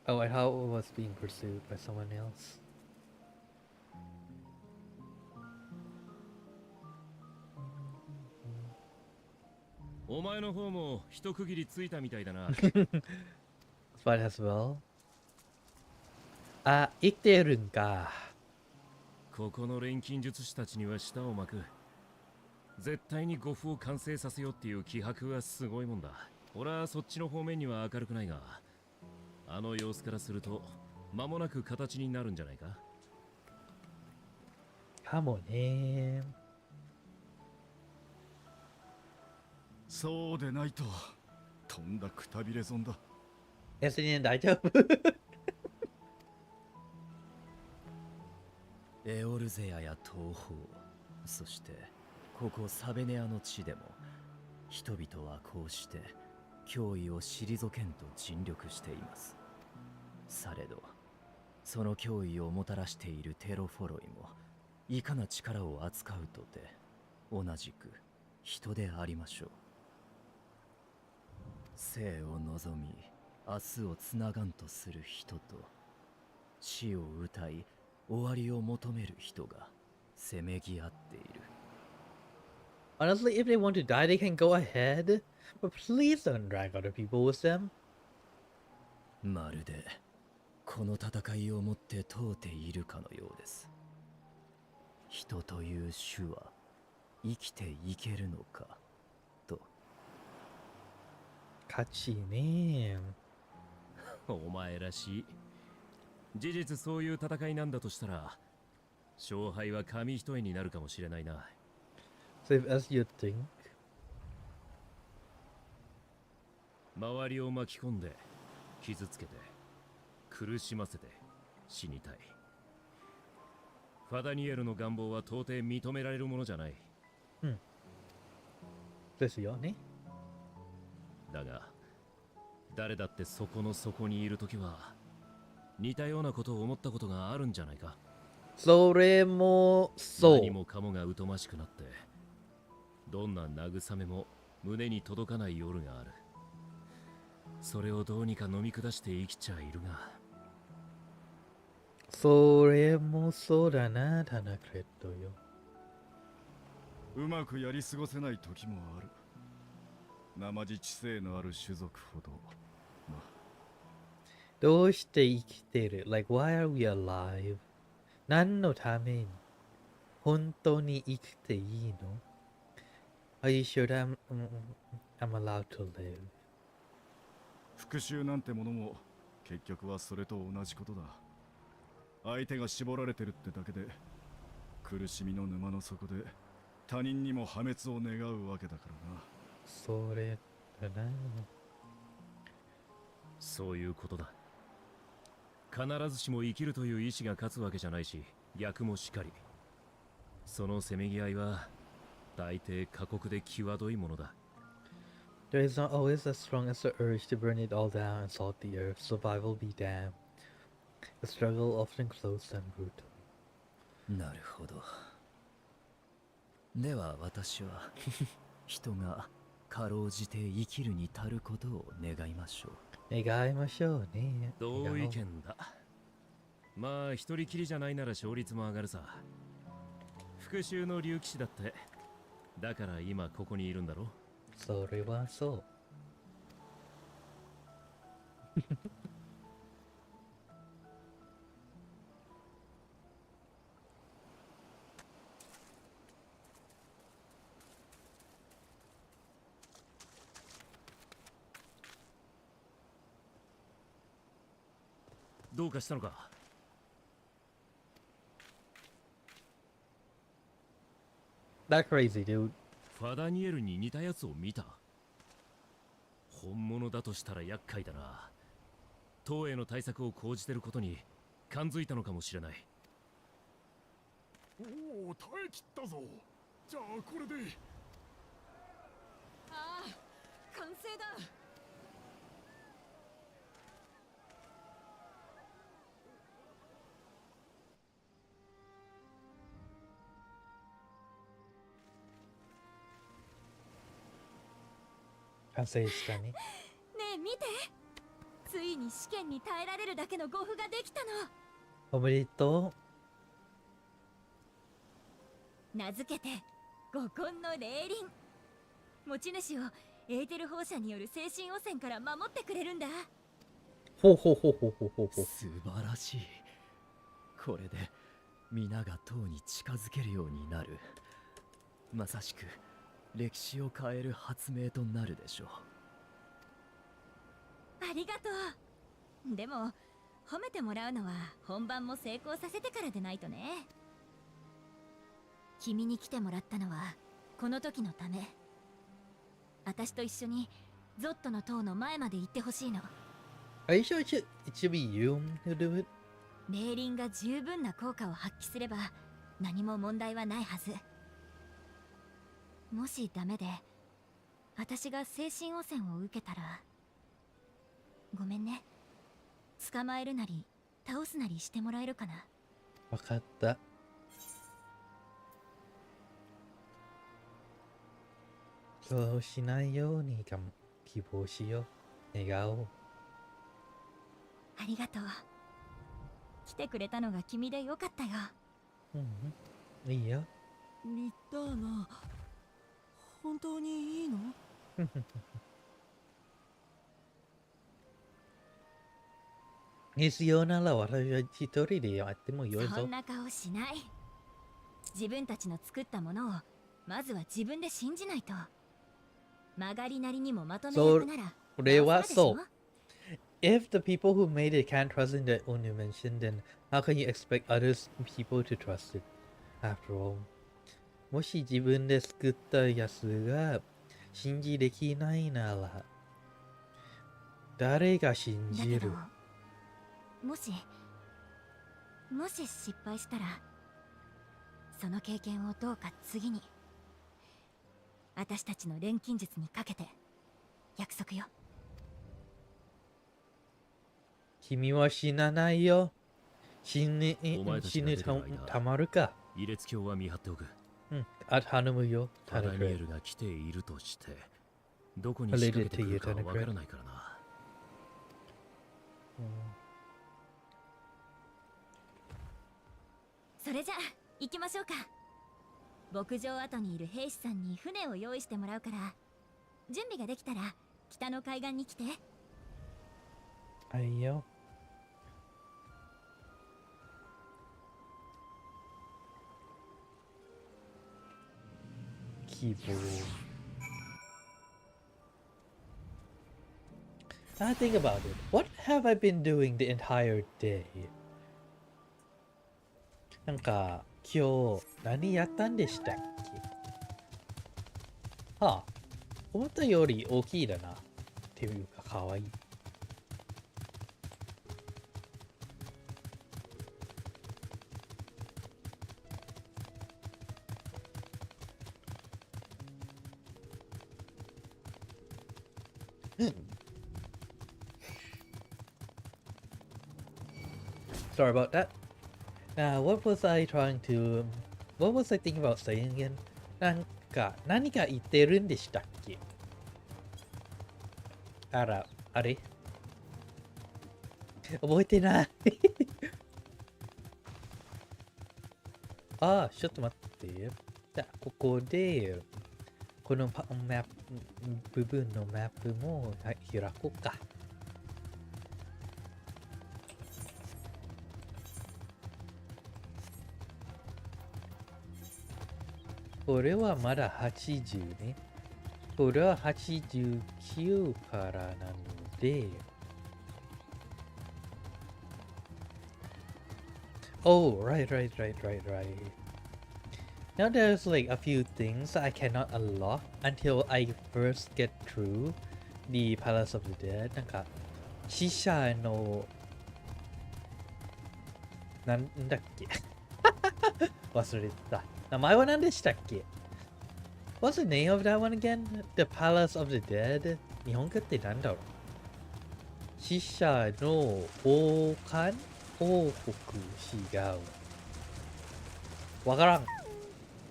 Oh, I thought it was being pursued by someone else. お前の方も一区切りついたみたいだな。Spot as well. あ、生きてるんか。ここの錬金術師たちには舌を巻く。絶対に呉服を完成させようっていう気迫はすごいもんだ。俺はそっちの方面には明るくないが、あの様子からすると間もなく形になるんじゃないか。かもね。そうでないととんだくたびれ損だ。別に大丈夫。エオルゼアや東方、そしてここサベネアの地でも人々はこうして脅威を退けんと尽力しています。されどその脅威をもたらしているテロフォロイもいかな力を扱うとて同じく人でありましょう。生を望み明日をつながんとする人と死を歌い終わりを求める人がせめぎ合っている。Honestly, if they want to die, they can go ahead. But please don't drag other people with them. まるでこの戦いをもって問うているかのようです。人という種は生きていけるのかと。勝ちね。お前らしい。事実そういう戦いなんだとしたら、勝敗は紙一重になるかもしれないな。So if as you think. 周りを巻き込んで、傷つけて、苦しませて、死にたい。ファダニエルの願望は到底認められるものじゃない。ですよね。だが、誰だってそこの底にいるときは、似たようなことを思ったことがあるんじゃないか。それもそう。何もかもが疎ましくなって、どんな慰めも胸に届かない夜がある。それをどうにか飲み下して生きちゃいるが。それもそうだな、タナクレットよ。うまくやり過ごせない時もある。生地知性のある種族ほど。どうして生きてる ?Like, why are we alive? 何のために本当に生きていいの ?Are you sure that I'm allowed to live? 復讐なんてものも結局はそれと同じことだ。相手が絞られてるってだけで苦しみの沼の底で他人にも破滅を願うわけだからな。それだな。そういうことだ。必ずしも生きるという意志が勝つわけじゃないし、逆もしかり。そのせめぎ合いは大抵過酷で際どいものだ。There is not always as strong as the urge to burn it all down and salt the earth. Survival be damned. The struggle often close and brutal. なるほど。では私は人がかろうじて生きるに足ることを願いましょう。願いましょうね。同意見だ。まあ一人きりじゃないなら勝率も上がるさ。復讐の竜騎士だって。だから今ここにいるんだろ。それはそう。どうかしたのか。That crazy dude. ファダニエルに似たやつを見た。本物だとしたら厄介だな。党への対策を講じてることに感づいたのかもしれない。おお、耐え切ったぞ。じゃあこれで。ああ、完成だ。完成したね。ねえ見て、ついに試験に耐えられるだけの護符ができたの。おめでと名付けて五根の霊輪。持ち主をエーテル放射による精神汚染から守ってくれるんだ。う。ほうほうほうほうほうほうほう。素晴らしい。これで皆が塔に近づけるようになる。まさしく歴史を変える発明となるでしょう。ありがとう。でも褒めてもらうのは本番も成功させてからでないとね。君に来てもらったのはこの時のため。私と一緒にゾットの塔の前まで行ってほしいの。Are you sure it should be you who do it? 霊輪が十分な効果を発揮すれば何も問題はないはず。もしダメで私が精神汚染を受けたらごめんね。捕まえるなり倒すなりしてもらえるかな。わかった。そうしないように希望しよう。願おう。ありがとう。来てくれたのが君でよかったよ。うん、いいよ。リッターナ、本当にいいの？必要なら私は一人でやってもよいぞ。そんな顔しない。自分たちの作ったものをまずは自分で信じないと。曲がりなりにもまとめ役なら。これはそう。If the people who made it can't trust in their own invention, then how can you expect other people to trust it? After all, もし自分で作ったやつが信じできないなら、誰が信じる？もし失敗したら、その経験をどうか次に、私たちの錬金術にかけて約束よ。君は死なないよ。死ぬたまるか。異列鏡は見張っておく。頼むよ。タダニエルが来ているとして、どこに仕掛けてくるかわからないからな。それじゃあ行きましょうか。牧場跡にいる兵士さんに船を用意してもらうから、準備ができたら北の海岸に来て。はいよ。I think about it. What have I been doing the entire day? なんか今日何やったんでしたっけ？はあ、思ったより大きいだな。っていうかかわいい。Sorry about that. Now, what was I trying to... What was I thinking about saying again? 何か言ってるんでしたっけ？あれ覚えてない。ああ、ちょっと待って。じゃあ、ここで、この部分のマップも開こうか。これはまだ80ね。これは89からなので。Oh, right. Now there's like a few things I cannot unlock until I first get through the Palace of the Dead. なんか、死者の、なんだっけ忘れた。名前は何でしたっけ？ What's the name of that one again? The Palace of the Dead? 日本語ってなんだろう？死者の王冠？王国違う。わからん。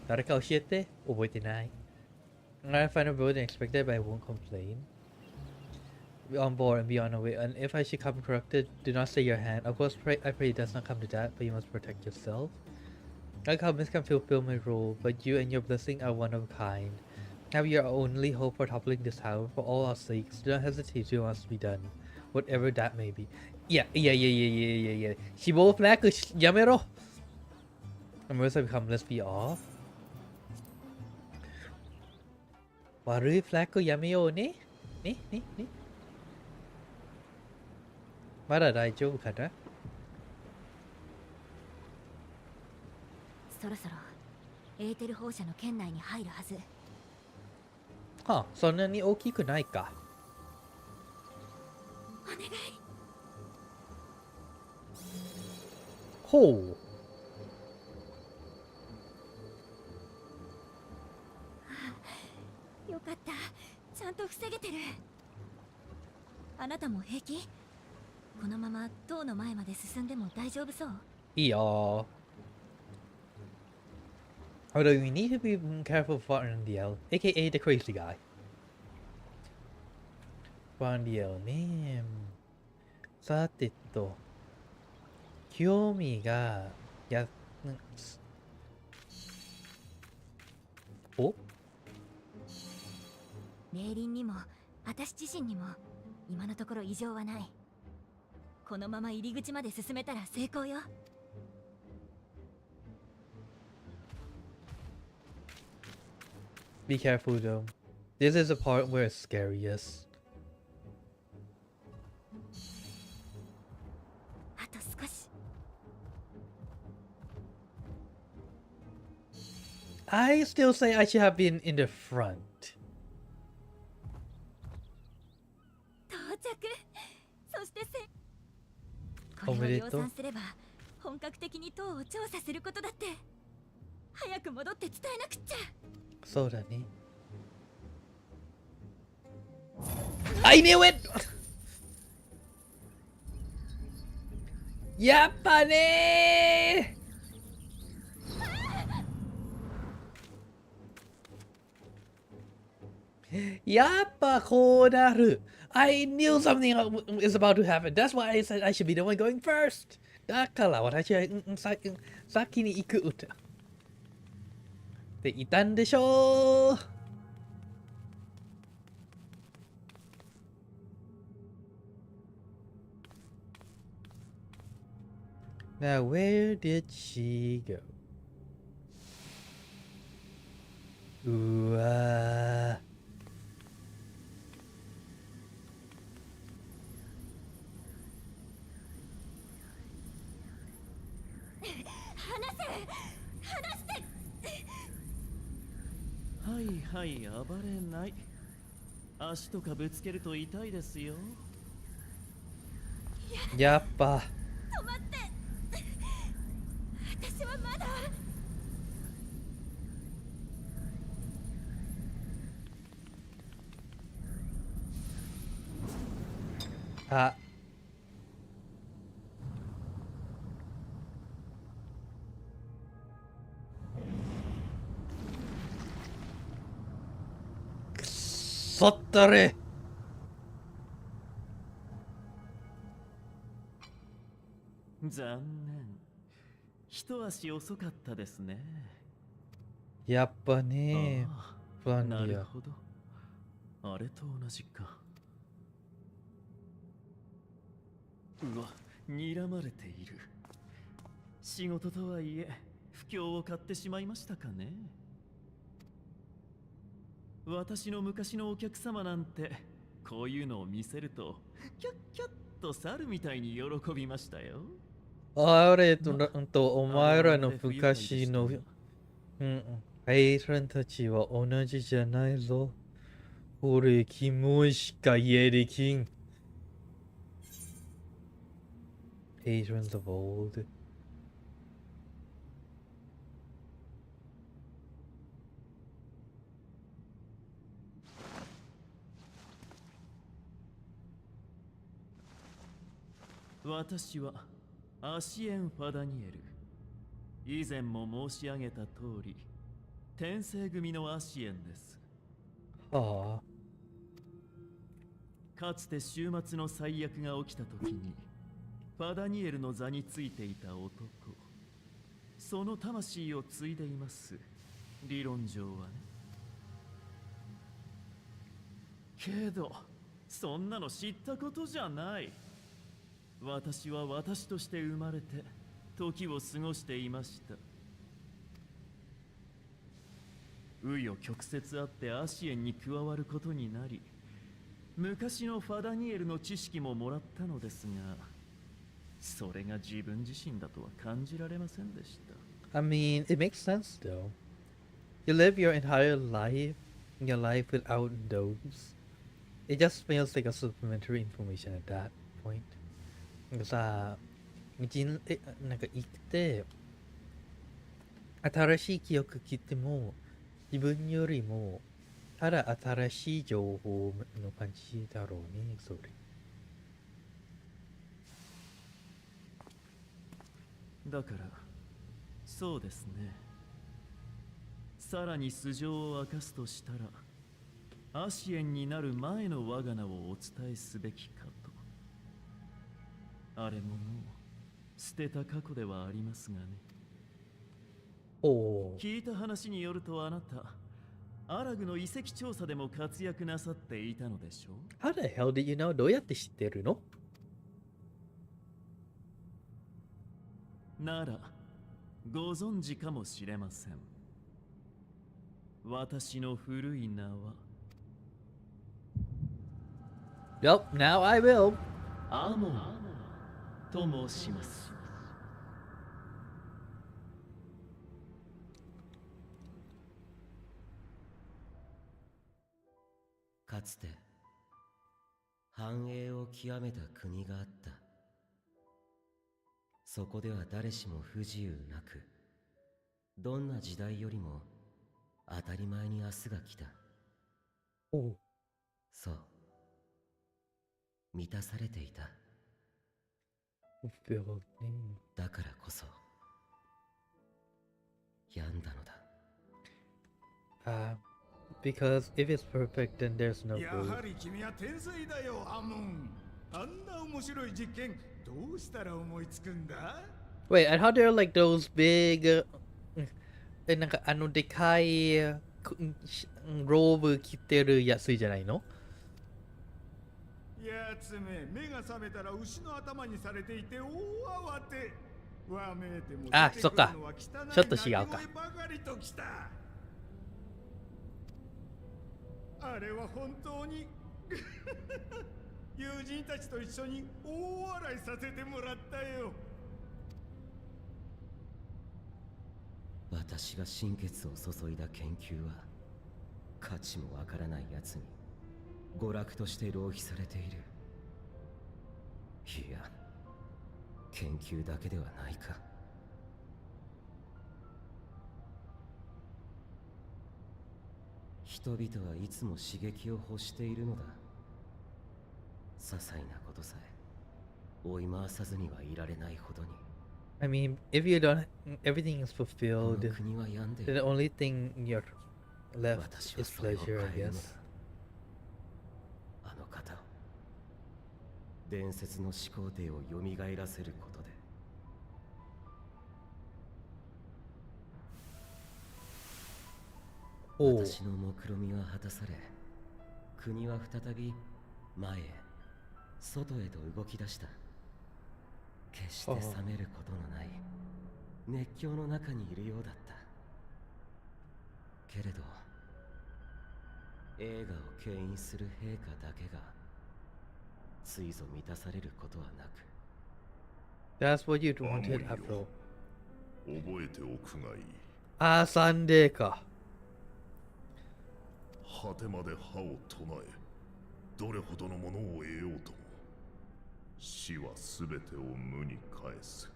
誰か教えて。覚えてない。I find a road unexpected, but I won't complain. Be on board and be on our way. And if I should come corrupted, do not stay your hand. Of course, I pray it does not come to that, but you must protect yourself. I can fulfill my role, but you and your blessing are one of a kind. Have your only hope for toppling this tower. For all our sakes, do not hesitate to do what must be done, whatever that may be. Yeah. 死亡フラッグやめろ。Unless I become, let's be off. 悪いフラッグやめようね。ね。まだ大丈夫かな？そろそろエーテル放射の圏内に入るはず。はあ、そんなに大きくないか。お願い。ほう。よかった。ちゃんと防げてる。あなたも平気？このまま塔の前まで進んでも大丈夫そう？いいよ。Although we need to be careful for Randiel, aka the crazy guy. Randiel ね。さてと、興味がお？霊輪にも私自身にも今のところ異常はない。このまま入り口まで進めたら成功よ。Be careful though. This is the part where it's scariest. あと少し。 I still say I should have been in the front. 到着。そしてこれを量産すれば本格的に塔を調査することだって。早く戻って伝えなくっちゃ。そうだね。I knew it! やっぱねー。やっぱこうなる。I knew something is about to happen. That's why I said I should be the one going first. だから私は先に行くって言ったんでしょう。Now where did she go? うわー。はいはい暴れない。足とかぶつけると痛いですよ。やっぱ。止まって。私はまだ。あ。そったれ。残念。一足遅かったですね。やっぱねー。不安なにるほど。あれと同じか。うわ、睨まれている。仕事とはいえ、不況を買ってしまいましたかね。私の昔のお客様なんてこういうのを見せるとキャッキャッと猿みたいに喜びましたよ。あれとお前らの昔のペイトンたちは同じじゃないぞ。俺キモいしか言えできん。Patrons of old. 私はアシエン・ファダニエル。以前も申し上げた通り、天聖組のアシエンです。はあ。かつて週末の最悪が起きた時に、ファダニエルの座についていた男、その魂を継いでいます。理論上はね。けど、そんなの知ったことじゃない。私は私として生まれて時を過ごしていました。紆余曲折あってアシエンに加わることになり、昔のファダニエルの知識ももらったのですが、それが自分自身だとは感じられませんでした。I mean, it makes sense though. You live your entire life without those. It just feels like a supplementary information at that point. さ、なんか生きて、新しい記憶聞いても、自分よりも、ただ新しい情報の感じだろうね、それ。だから、そうですね。さらに素性を明かすとしたら、アシエンになる前の我が名をお伝えすべきかと。あれももう捨てた過去ではありますがね。聞いた話によるとあなた、アラグの遺跡調査でも活躍なさっていたのでしょう。 How the hell did you know? どうやって知ってるの？ならご存知かもしれません。私の古い名は Yup, now I will. アモンと申します。かつて繁栄を極めた国があった。そこでは誰しも不自由なく、どんな時代よりも当たり前に明日が来た。Oh. そう、満たされていた。Fulfilled. だからこそ病んだのだ。Because if it's perfect, then there's no や good. はり君は天才だよ、アモン。あんな面白い実験、どうしたら思いつくんだ？ Wait, I thought they were like those big, なんかでかいローブ着てるやつじゃないの？やつめ、目が覚めたら牛の頭にされていて大慌て。わめいてもあ、出てそっかくるのは汚いちょっと違うか鳴き声ばかりときた。あれは本当に友人たちと一緒に大笑いさせてもらったよ。私が心血を注いだ研究は価値もわからないやつに娯楽として浪費されている。いや、研究だけではないか。人々はいつも刺激を欲しているのだ。些細なことさえ追い回さずにはいられないほどに。I mean, if you don't, everything is こ fulfilled, の国は病んでい the る。 only thing you're left 私は is それを pleasure, 変 I えるの guess. だ。あの方を、伝説の始皇帝を蘇らせることで。Oh, 私の目論みは果たされ、国は再び前へ、外へと動き出した。決して冷めることのない熱狂の中にいるようだった。けれど、映画を牽引する陛下だけがついぞ満たされることはなく。 that's what you'd wanted after all. 覚えておくがいい。サンデーか。果てまで歯を唱え、どれほどのものを得ようとも、死はすべてを無に返す。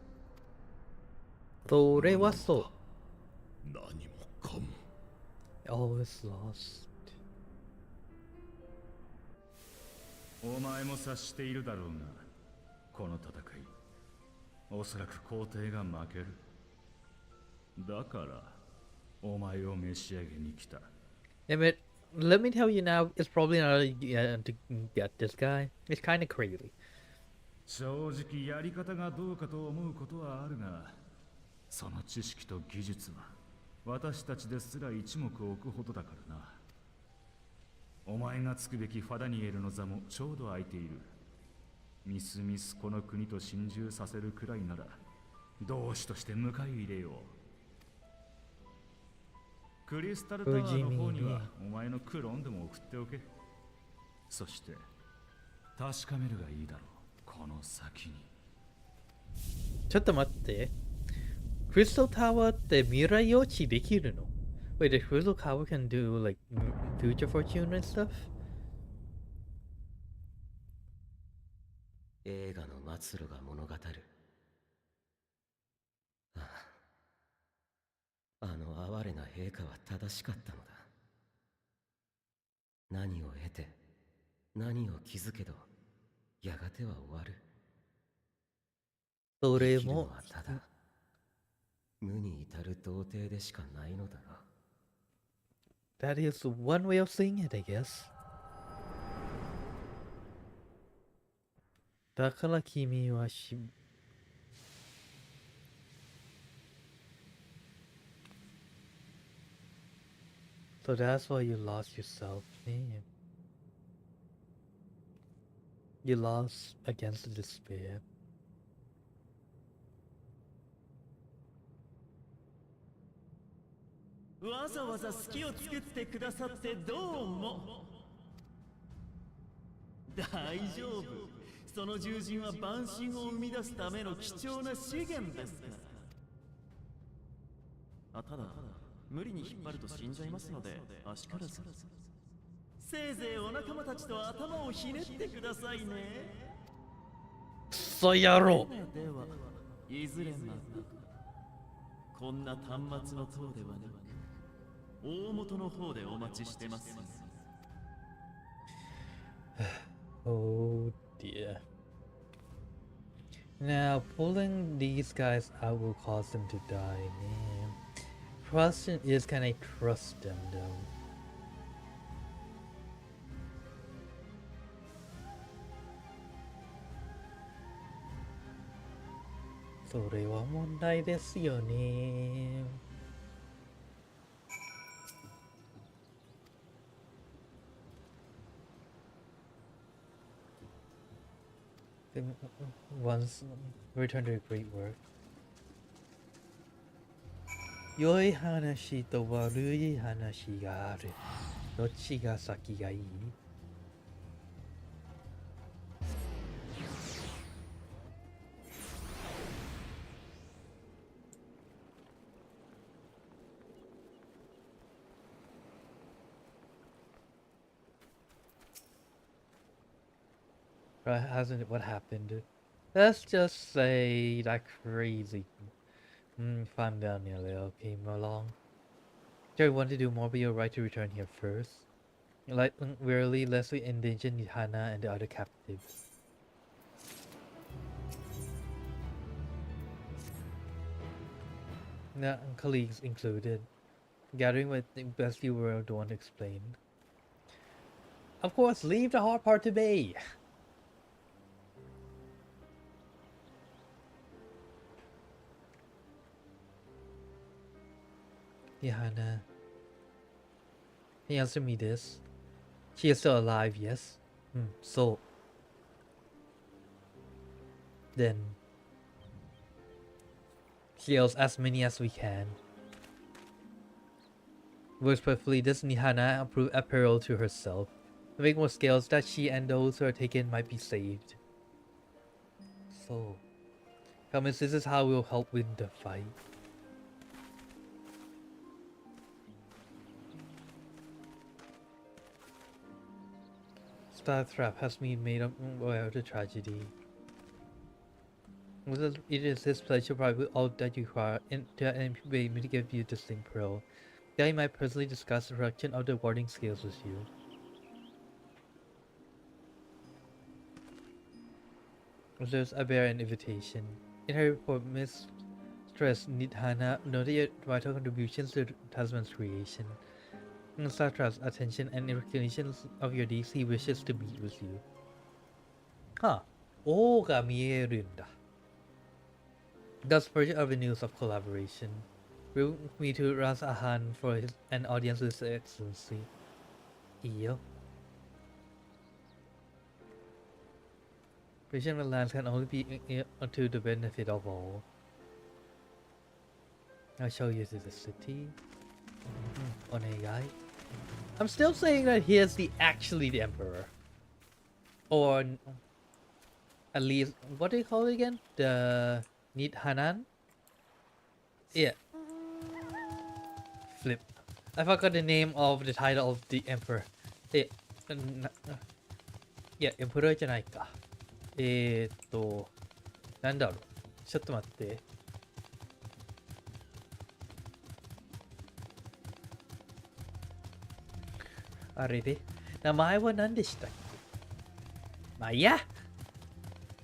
それはそ何もかも。う。All is lost. お前も察しているだろうが、この戦い、おそらく皇帝が負ける。だから、お前を召し上げに来た。Damn it. Let me tell you now, it's probably not to get this guy. It's kind of crazy. 正直やり方がどうかと思うことはあるが、その知識と技術は私たちですら一目置くほどだからな。お前がつくべきファダニエルの座もちょうど空いている。みすみすこの国と心中させるくらいなら、同志として迎え入れよう。クリスタルタワーの方にはお前のクローンでも送っておけ。そして確かめるがいいだろう、この先に。ちょっと待って。クリスタルタワーって未来予知できるの？ Wait, the Crystal Tower can do like future fortune and stuff? 映画の末路が物語る。ああ、あの哀れな陛下は正しかったのだ。何を得て、何を築けど、やがては終わる。それ生きるのもはただ、無に至る童貞でしかないのだろう。That is one way of seeing it, I guess. だから君はSo that's why you lost yourself. Damn. You lost against the despair. うわざわざ好きを作ってくださってどうも。大丈夫、その獣人は万神を生み出すための貴重な資源ですから。ただ無理に引っ張ると死んじゃいますので、あしからずせいぜいお仲間たちと頭をひねってくださいね。クソ野郎。ではいずれまたこんな端末の塔ではなく大元の方でお待ちしてます。Oh dear. Now pulling these guys out will cause them to die, man. Question is, can I trust them though? それは問題ですよね。Once return to great work. 良い話と悪い話がある。どっちが先がいい？Hasn't it? What happened? Let's just say that crazy. Fun down there, came along. Jerry wanted to do more, but you're right to return here first. Like wearily, Leslie endangered Hannah and the other captives. The colleagues included. Gathering with the best you were the one to explain. Of course, leave the hard part to me. Hannah. Can you answer me this? She is still alive, yes? So. Then. Scales as many as we can. Works perfectly, doesn't Hannah approve apparel to herself? To make more scales that she and those who are taken might be saved. So. Promise this is how we'll help win the fight. That trap has been made up of the tragedy. It is his pleasure to provide all that you require to mitigate you distinct pearl. That he might personally discuss the correction of the warding scales with you. There's a bear an invitation. In her report, Mistress Hannah noted your vital contributions to Tasman's creation. Satrap's attention and recognition of your deeds, he wishes to meet with you. Huh. Oh, ga mieru nda. Thus, further avenues of collaboration. Bring me to Ras Ahan for an audience with His Excellency. Iyo. Vision of lands can only be to the benefit of all. I'll show you to the city. Onegai. I'm still saying that he is actually the emperor. Or at least, what do you call it again? The Hanan? Yeah. Flip. I forgot the name of the title of the emperor. Yeah, emperor じゃないか。なんだろう。ちょっと待って。あれで名前は何でしたっけ？まあいいや。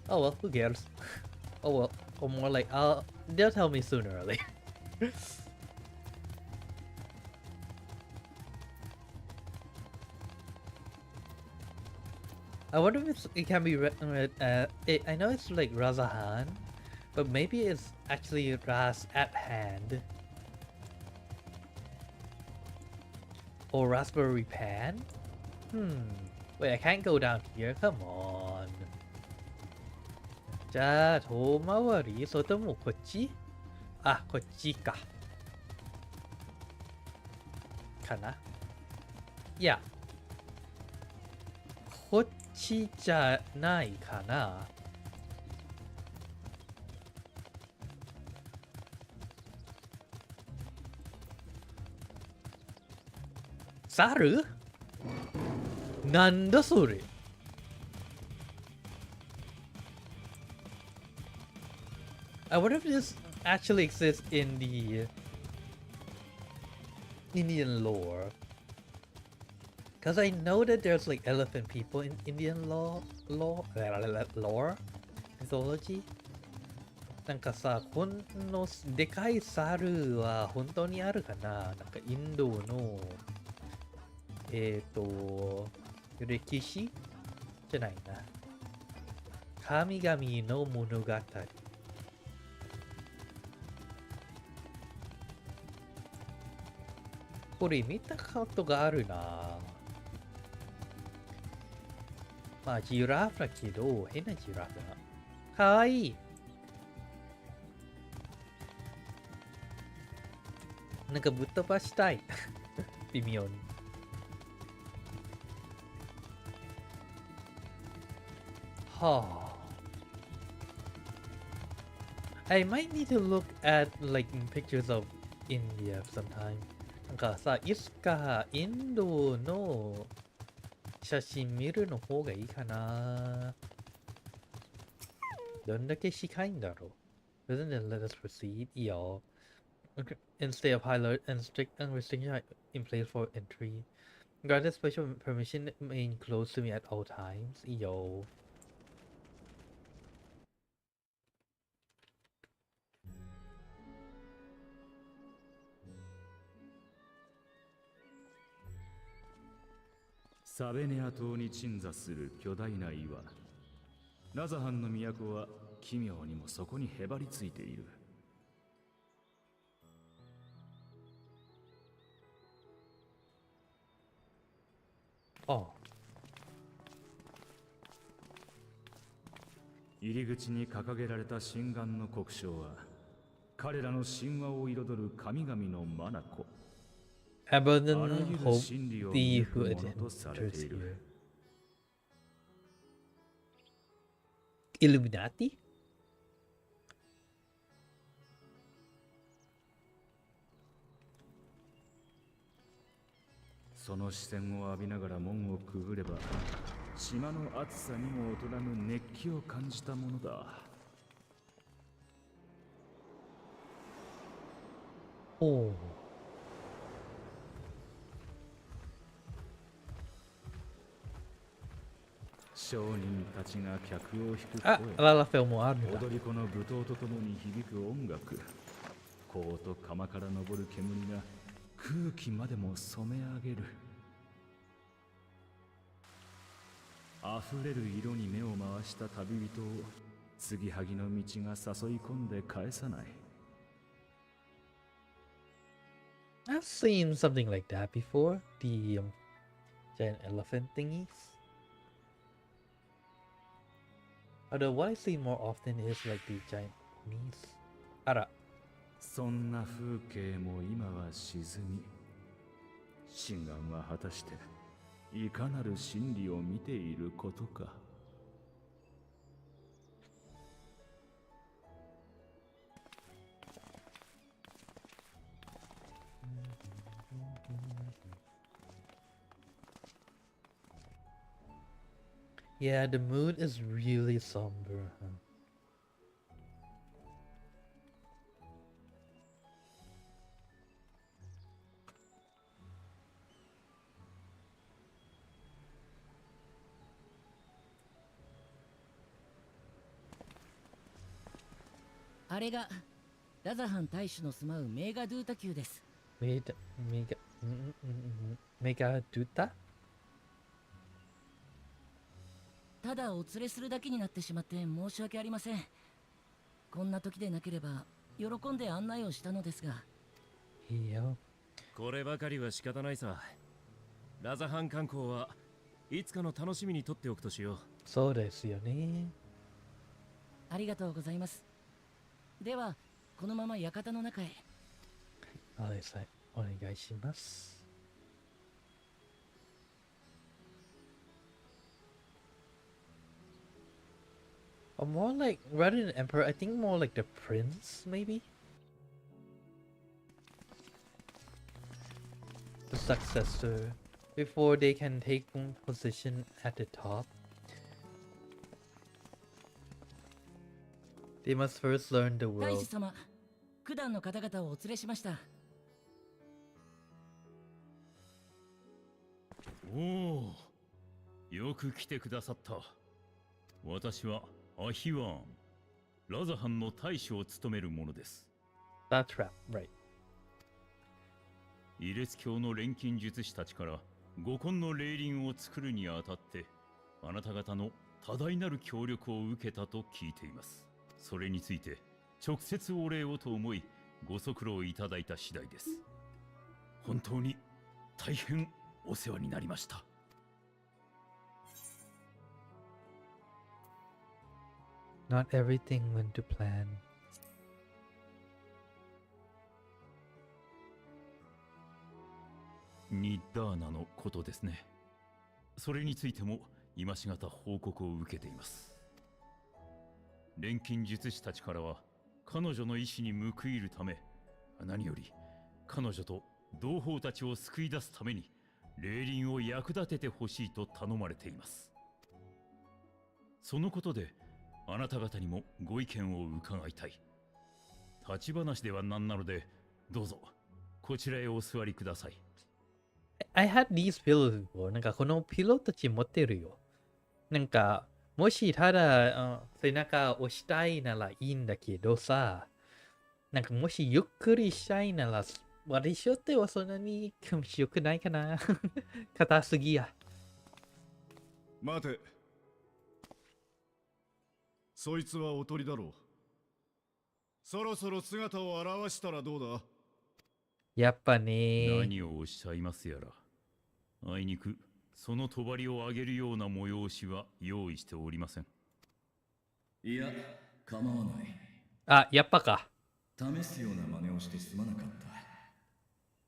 Oh well, who cares? Oh well, or more like, they'll tell me sooner or later. I wonder if it can be read, I know it's like Razahan, but maybe it's actually Ras at hand. Or Raspberry Pan? Wait, I can't go down here, come on. じゃあ、遠回り？それともこっち？あ、こっちか。かな。いや、こっちじゃないかな。猿？なんだそれ。I wonder if this actually exists in the Indian lore. Because I know that there's like elephant people in Indian lore, mythology. なんかさ、このでかい猿は本当にあるかな。なんかインドの歴史じゃないな。神々の物語。これ見たことがあるな。まあジラフだけど、変なジラフだな。かわいい。なんかぶっ飛ばしたい。微妙に。はあ。I might need to look at like pictures of India sometime. なんかさ、いつかインドの写真見るの方がいいかな。どんだけ近いんだろう。Doesn't it let us proceed? いいよ。Instead of high alert and strict restriction in place for entry. Granted special permission remain close to me at all times. いいよ。サベネア島に鎮座する巨大な岩。ラザハンの都は奇妙にもそこにへばりついている。入り口に掲げられた神願の国章は、彼らの神話を彩る神々の眼。Abandon hope the who enters here. Illuminati? その視線を浴びながら門をくぐれば、島の暑さにも劣らぬ熱気を感じたものだ。おお。商人たちが客を引くあ、ララフェルもあるんだ。踊り子の舞踏とともに響く音楽。香と釜から昇る煙が空気までも染め上げる。溢れる色に目を回した旅人を継ぎはぎの道が誘い込んで返さない。I've seen something like that before. The giant elephant thingies. Although what I see more often is like the giant knees. あら。そんな風景も今は沈み、真眼は果たしていかなる真理を見ていることか。Yeah, the mood is really somber, huh?あれがラザハン大使の住まうメガドゥータ宮です。メガドゥタ？ただお連れするだけになってしまって申し訳ありません。こんな時でなければ喜んで案内をしたのですが。いいよ。こればかりは仕方ないさ。ラザハン観光はいつかの楽しみにとっておくとしよう。そうですよね。ありがとうございます。ではこのまま館の中へ。はい、お願いします。more like rather than emperor, I think more like the prince, maybe. The successor, before they can take position at the top. They must first learn the 大 world. 使様、九段の方々をお連れしました。おお、よく来てくださった。私はアヒワーン、ラザハンの大使を務める者です。That trap, right. イレツ教の錬金術師たちから五根の霊輪を作るにあたって、あなた方の多大なる協力を受けたと聞いています。それについて直接お礼をと思い、ご足労いただいた次第です。本当に大変お世話になりました。Not everything went to plan. ニッダーナのことですね。それについても今しがた報告を受けています。錬金術師たちからは彼女の意志に報いるため、何より彼女と同胞たちを救い出すために霊輪を役立ててほしいと頼まれています。そのことであなた方にもご意見を伺いたい。立ち話ではなんなので、どうぞこちらへお座りください。I had these pillows before. なんかこのピローたち持ってるよ。なんかもしただ背中を押したいならいいんだけどさ、なんかもしゆっくりしたいなら私とってはそんなに気持ちよくないかな。硬すぎや。待て。そいつはおとりだろう。そろそろ姿を現したらどうだ。やっぱね。何をおっしゃいますやら。あいにくその帳を上げるような催しは用意しておりません。いや、構わない。あ、やっぱか。試すような真似をしてすまなかった。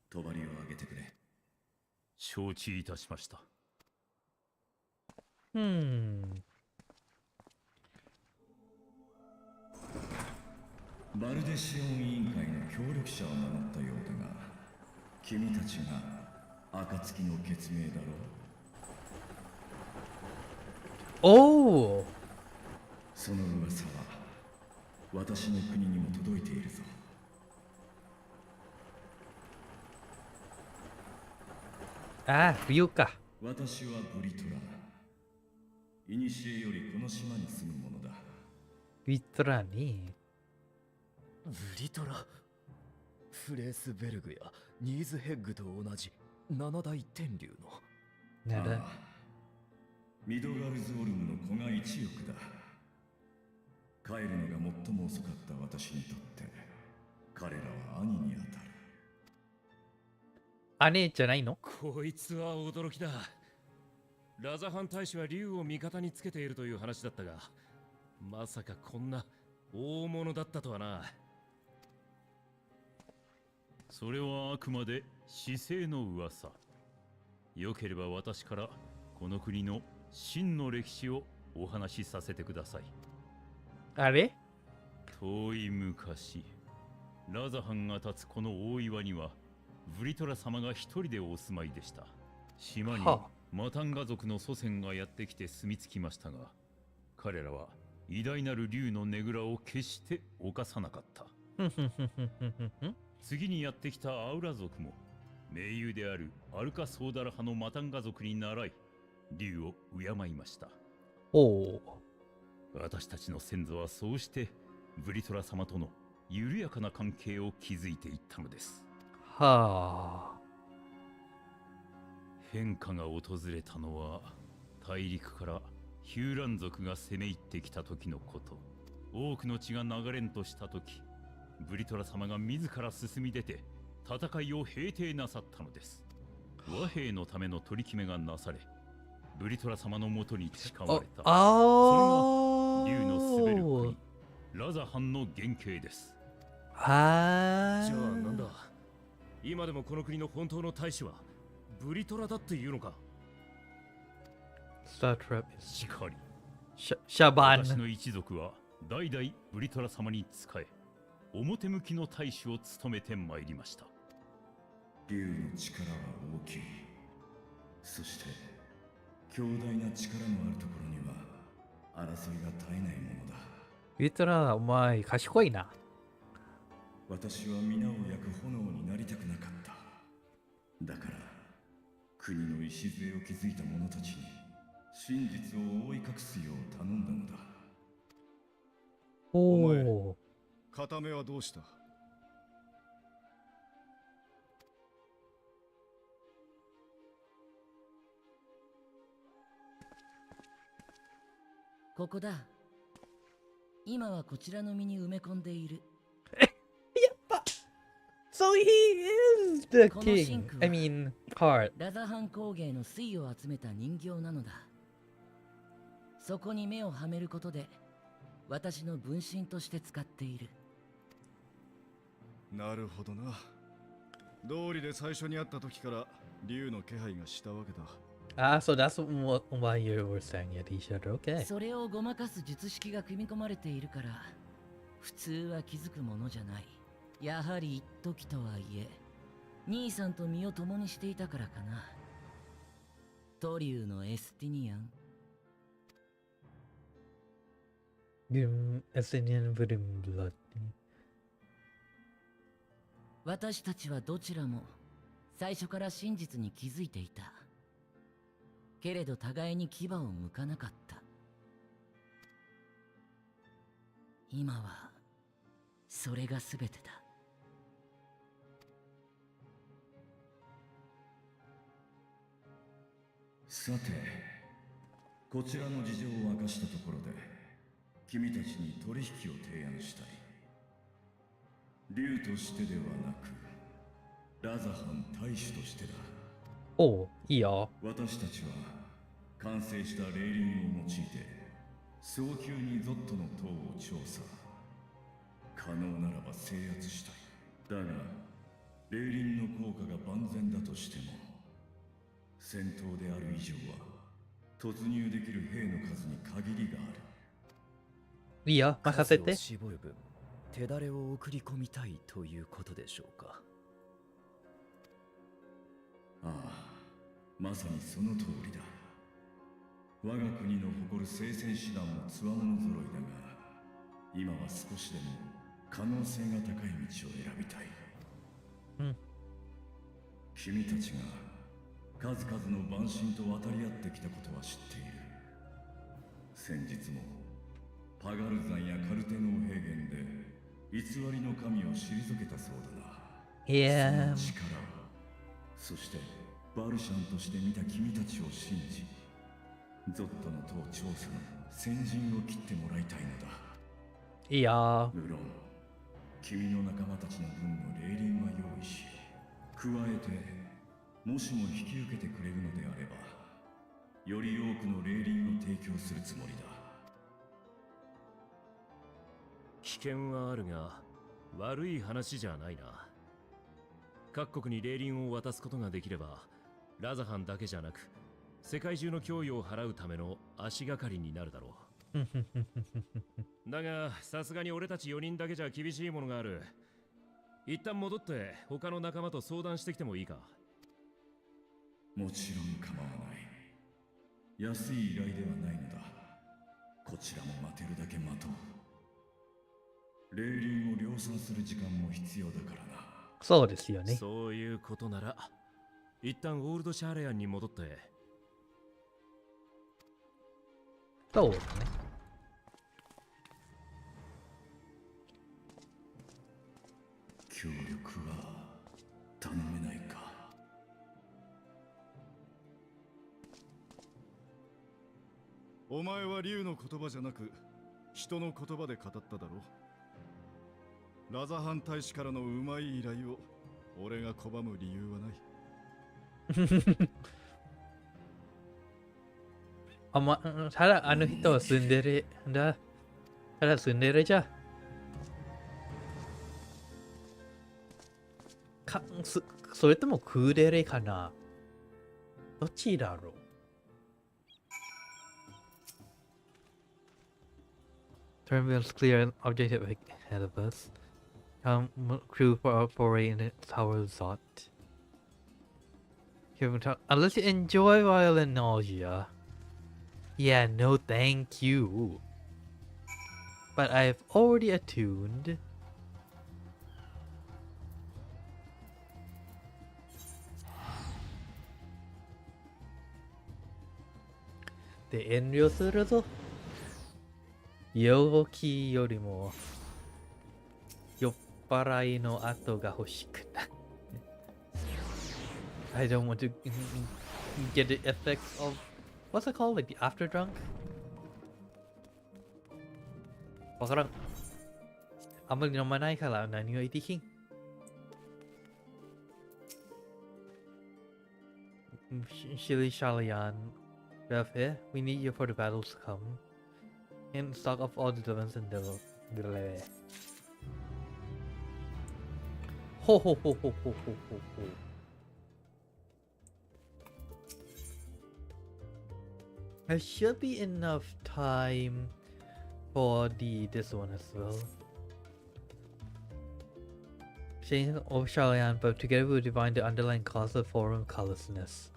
帳を上げてくれ。承知いたしました。バルデシオン委員会の協力者を名乗ったようだが、君たちが暁の決命だろう。おお。その噂は私の国にも届いているぞ。ああ、冬か。私はブリトラ。いにしえよりこの島に住む者だ。ブリトラね。ブリトラ、フレースベルグやニーズヘッグと同じ七大天竜の。ああ、ミドガルズオルムの子が一翼だ。帰るのが最も遅かった私にとって彼らは兄にあたる。姉じゃないの？こいつは驚きだ。ラザハン大使は竜を味方につけているという話だったが、まさかこんな大物だったとはな。それはあくまで市政の噂。よければ私からこの国の真の歴史をお話しさせてください。あれ？遠い昔、ラザハンが立つこの大岩にはブリトラ様が一人でお住まいでした。島にマタンガ族の祖先がやってきて住み着きましたが、彼らは偉大なる竜のねぐらを決して犯さなかった。次にやってきたアウラ族も盟友であるアルカソーダラ派のマタンガ族に倣い竜を敬いました。私たちの先祖はそうしてブリトラ様との緩やかな関係を築いていったのです。はあ。変化が訪れたのは大陸からヒューラン族が攻め入ってきた時のこと。多くの血が流れんとした時、ブリトラ様が自ら進み出て戦いを平定なさったのです。和平のための取り決めがなされ、ブリトラ様のもとに誓われた。それが竜の滑る国ラザハンの原型です。はあ。じゃあなんだ、今でもこの国の本当の大使はブリトラだっていうのか。スタートラップ。しかり、シャバン。私の一族は代々ブリトラ様に仕え、表向きの大使を務めてまいりました。竜の力は大きい。そして強大な力のあるところには争いが絶えないものだ。ブリトラ、お前賢いな。私は皆を焼く炎になりたくなかった。だから国の礎を築いた者たちに真実を覆い隠すよう頼んだのだ。おお前お。片目はどうした？ここだ。今はこちらの身に埋め込んでいる。So he is the このシ king. ンク I は mean, heart. ラザハン工芸の粋を集めた人形なのだ。そこに目をはめることで私の分身として使っている。なるほどな。道理で最初に会った時から竜の気配がしたわけだ。Ah, so that's why you were saying it, he said, okay. それをごまかす術式が組み込まれているから普通は気づくものじゃない。やはり一時とはいえ兄さんと身を共にしていたからかな。トリューのエスティニアン。Estinian Blood. 私たちはどちらも最初から真実に気づいていた。けれど互いに牙を向かなかった。今はそれが全てだ。さて、こちらの事情を明かしたところで君たちに取引を提案したい。竜としてではなくラザハン大使としてだ。おう、いいよ。私たちは完成した霊輪を用いて早急にゾットの塔を調査。可能ならば制圧したい。だが霊輪の効果が万全だとしても戦闘である以上は突入できる兵の数に限りがある。いいよ、任せて。数を絞る分手だれを送り込みたいということでしょうか。ああ、まさにその通りだ。我が国の誇る聖戦士団もつわもの揃いだが、今は少しでも可能性が高い道を選びたい。うん。君たちが数々の蛮神と渡り合ってきたことは知っている。先日もパガル山やカルテノー平原で偽りの神を退けたそうだな。いやその力を、そしてバルシャンとして見た君たちを信じ、ゾットの塔調査の先陣を切ってもらいたいのだ。いいよ。無論君の仲間たちの分の霊輪は用意し、加えてもしも引き受けてくれるのであればより多くの霊輪を提供するつもりだ。危険はあるが悪い話じゃないな。各国に霊輪を渡すことができればラザハンだけじゃなく世界中の脅威を払うための足がかりになるだろう。だがさすがに俺たち4人だけじゃ厳しいものがある。一旦戻って他の仲間と相談してきてもいいか。もちろん構わない。安い依頼ではないのだ。こちらも待てるだけ待とう。霊輪を量産する時間も必要だからな。そうですよね。そういうことなら一旦オールドシャーレアンに戻って。そうだね。協力は頼めないか。お前は竜の言葉じゃなく人の言葉で語っただろう。ラザハン大使からのうまい依頼を俺が拒む理由はない。ただあの人は住んでるんだ。ただ住んでるじゃん。それともクーデレかな。どっちだろう。Terminals clear and objective ahead of us. Crew for our foray in the tower resort. Unless you enjoy violent nausea. Yeah, no thank you. But I've already attuned. The Enryo suru zo. Yoki yorimo yopparai no ato ga hoshiku. I don't want to get the effects of what's it called, like the after drunk. わからん。あんまり飲まないから何を言ってきん。Shili Shalayan, Rev here, we need you for the battles to come. In stock of all the demons and devil. Ho ho ho ho ho ho ho ho. There should be enough time for this one as well. Changing of Shalayan, but together we'll divine the underlying cause of forum callousness.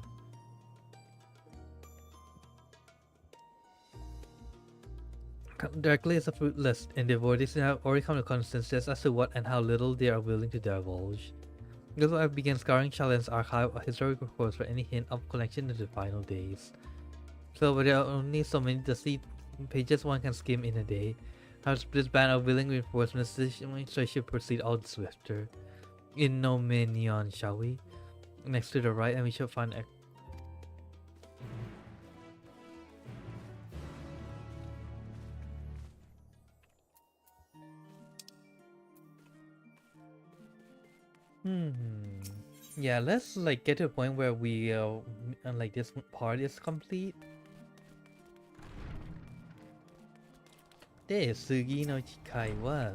Directly is a fruitless, and devotees have already come to consensus as to what and how little they are willing to divulge. This I began scouring Shalayan's archive of historic reports for any hint of connection to the final days. So, but there are only so many dusty pages one can skim in a day. However, this band of willing reinforcements, so I should proceed all the swifter. In no minion, shall we? Next to the right, and we shall find yeah, let's like get to a point where we like this part is complete. で、次の機会は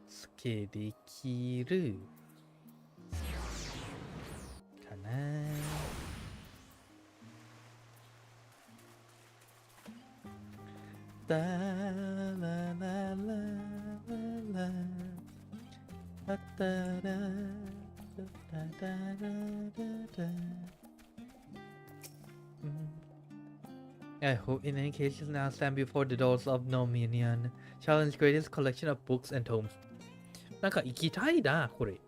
スケできるかな。ダラララララ。I hope in any case you now stand before the doors of Dominion, Challenge greatest collection of books and tomes. なんか行きたいな、これ。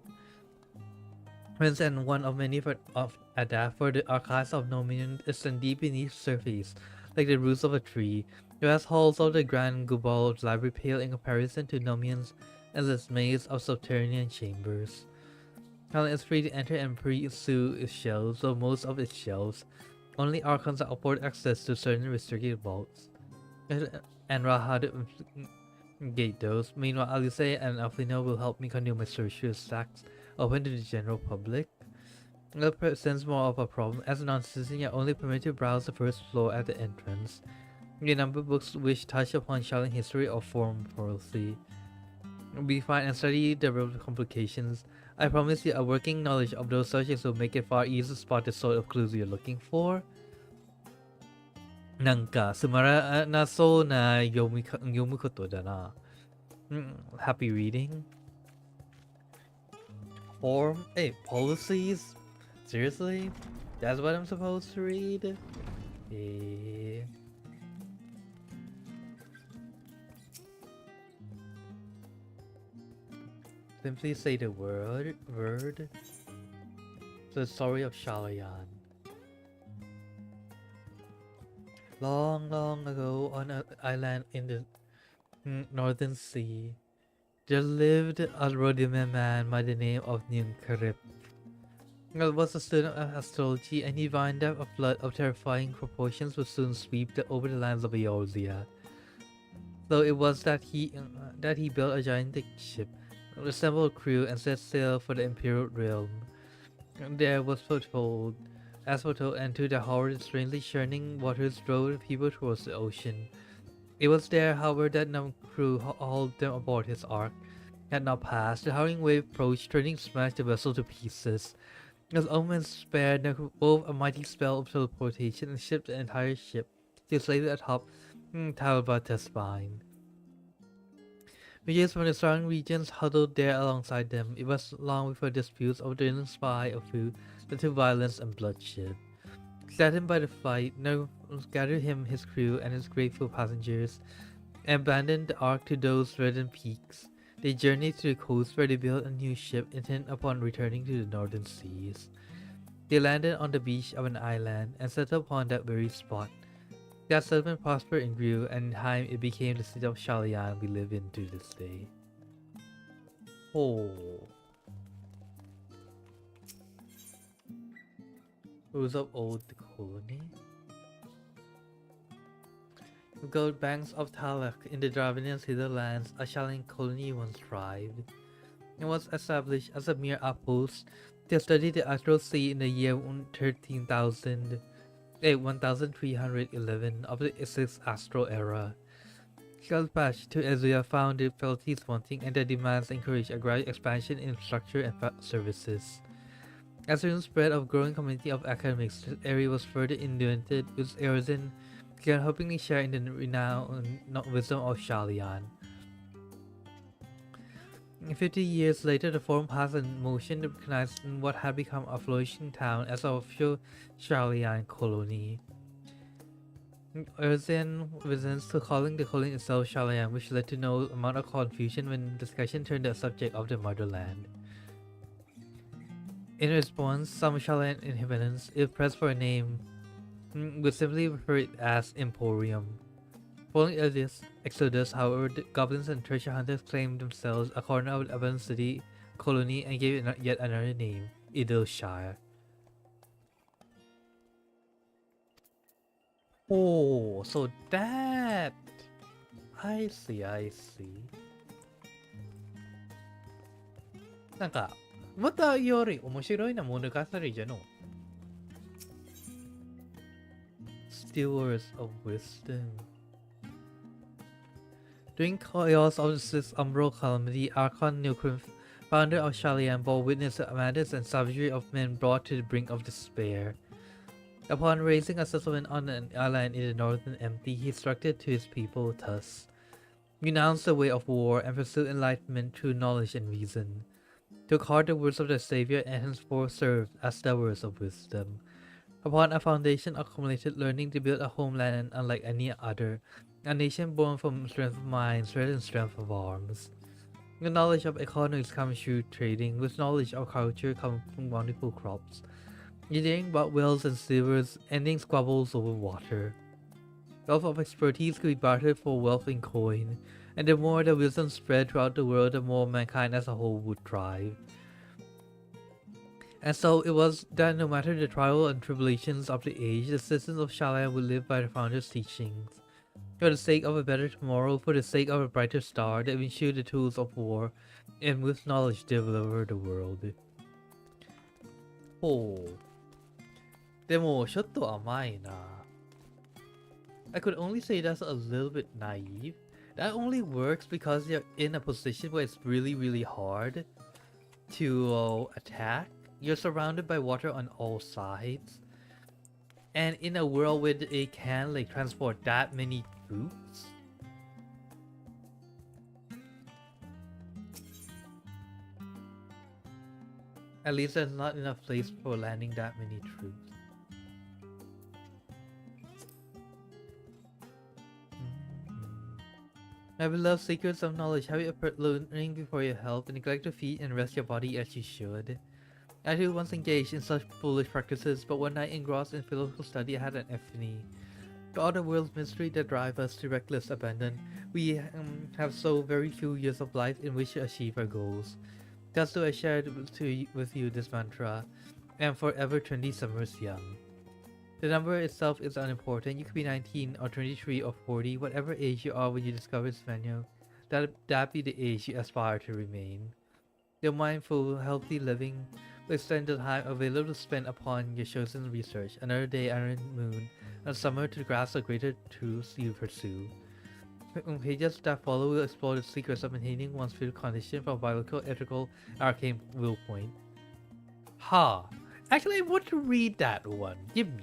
Friends and one of many of Ada for the archives of Dominion is deep beneath surface, like the roots of a tree. The vast halls of the Grand Gubal library pale in comparison to Dominion's endless maze of subterranean chambers. Talent is free to enter and pursue its shelves, though most of its shelves only archons afford access to certain restricted vaults. And Raha to gate those. Meanwhile, Alice and Alfino will help me continue my searches stacks open to the general public. That presents more of a problem, as non-citizens are only permitted to browse the first floor at the entrance. The number of books which touch upon Shaolin history or foreign policy. We find and study the real complications. I promise you a working knowledge of those subjects will make it far easier to spot the sort of clues you're looking for. なんかつまらなそうな読むことだな。Happy reading. Form, hey, policies? Seriously? That's what I'm supposed to read? Simply say the word. The story of Shalayan. Long, long ago, on an island in the northern sea, there lived a Rodiman man by the name of Nimkarip. He was a student of astrology, and he divined that a flood of terrifying proportions would soon sweep over the lands of Eorzea. So it was that he built a gigantic ship, assembled a crew, and set sail for the Imperial Realm. There was foretold, and to the horror, strangely churning waters drove people towards the ocean. It was there, however, that the crew hauled them aboard his ark. Had not passed, the howling wave approached, turning to smash the vessel to pieces. As Omen spared, they wove a mighty spell of teleportation and shipped the entire ship, displated atop Talbot spine. Villages from the surrounding regions huddled there alongside them. It was long before disputes over the supply of food led to violence and bloodshed. Saddened by the fight, Nerv gathered him, his crew, and his grateful passengers, and abandoned the ark to those reddened peaks. They journeyed to the coast where they built a new ship intent upon returning to the northern seas. They landed on the beach of an island and settled upon that very spot. That settlement prospered and grew, and in time it became the city of Shalian we live in to this day. Oh. Rules of Old Colony. The gold banks of Talak in the Dravinian Hitherlands, a Shalian colony once thrived. It was established as a mere outpost to study the Astral Sea in the year 1311 of the 6th Astral Era. Dispatch to Ezria found the faculties wanting, and their demands encouraged a gradual expansion in structure and services. As the spread of growing community of academics, this area was further indented, with Erzin hoping to share in the renowned wisdom of Shalian. 50 years later, the forum passed a motion to recognize what had become a flourishing town as an official Shalian colony. Erzin resents to calling the colony itself Shalian, which led to no amount of confusion when discussion turned to the subject of the motherland. In response, some Shalian inhabitants, if pressed for a name, would simply refer it as Emporium. Following this exodus, however, the goblins and treasure hunters claimed themselves a corner of the abandoned city colony and gave it yet another name, Idleshire. Oh, so that... I see. なんか、またより面白いな物語じゃの。Stewards of Wisdom. During chaos of the Sixth Umbral Calamity, Archon Nilkrim, founder of Shalian, bore witness to the madness and savagery of men brought to the brink of despair. Upon raising a settlement on an island in the northern empty, he instructed to his people thus: renounce the way of war and pursue enlightenment through knowledge and reason. Took heart the words of their savior and henceforth served as the words of wisdom. Upon a foundation of accumulated learning, to build a homeland unlike any other, a nation born from strength of mind, strength and strength of arms. The knowledge of economics comes through trading, with knowledge of culture comes from bountiful crops. Engineering bought wells and sewers, ending squabbles over water. Wealth of expertise could be bartered for wealth in coin, and the more the wisdom spread throughout the world, the more mankind as a whole would thrive. And so it was that no matter the trials and tribulations of the age, the citizens of Shalian would live by the founder's teachings. For the sake of a better tomorrow, for the sake of a brighter star, they eschew the tools of war, and with knowledge deliver the world. Oh. でもちょっと甘いな。I could only say that's a little bit naive. That only works because you're in a position where it's really hard to attack. You're surrounded by water on all sides. And in a world where they can like transport that many troops. At least there's not enough place for landing that many troops. My beloved seekers of knowledge, have you learning before your help, and neglect to feed and rest your body as you should? I too once engaged in such foolish practices, but one night engrossed in philosophical study I had an epiphany. To all the world's mystery that drive us to reckless abandon, we have so very few years of life in which to achieve our goals. Thus do I share with you this mantra, and forever 20 summers young. The number itself is unimportant. You could be 19 or 23 or 40, whatever age you are when you discover this manual, that be the age you aspire to remain. Your mindful, healthy living will extend the time available to spend upon your chosen research, another day, another moon, and summer to grasp the greater truths you pursue. Pages that follow will explore the secrets of maintaining one's physical condition from a biological, ethical, arcane viewpoint. Ha! Actually, I want to read that one. Give me.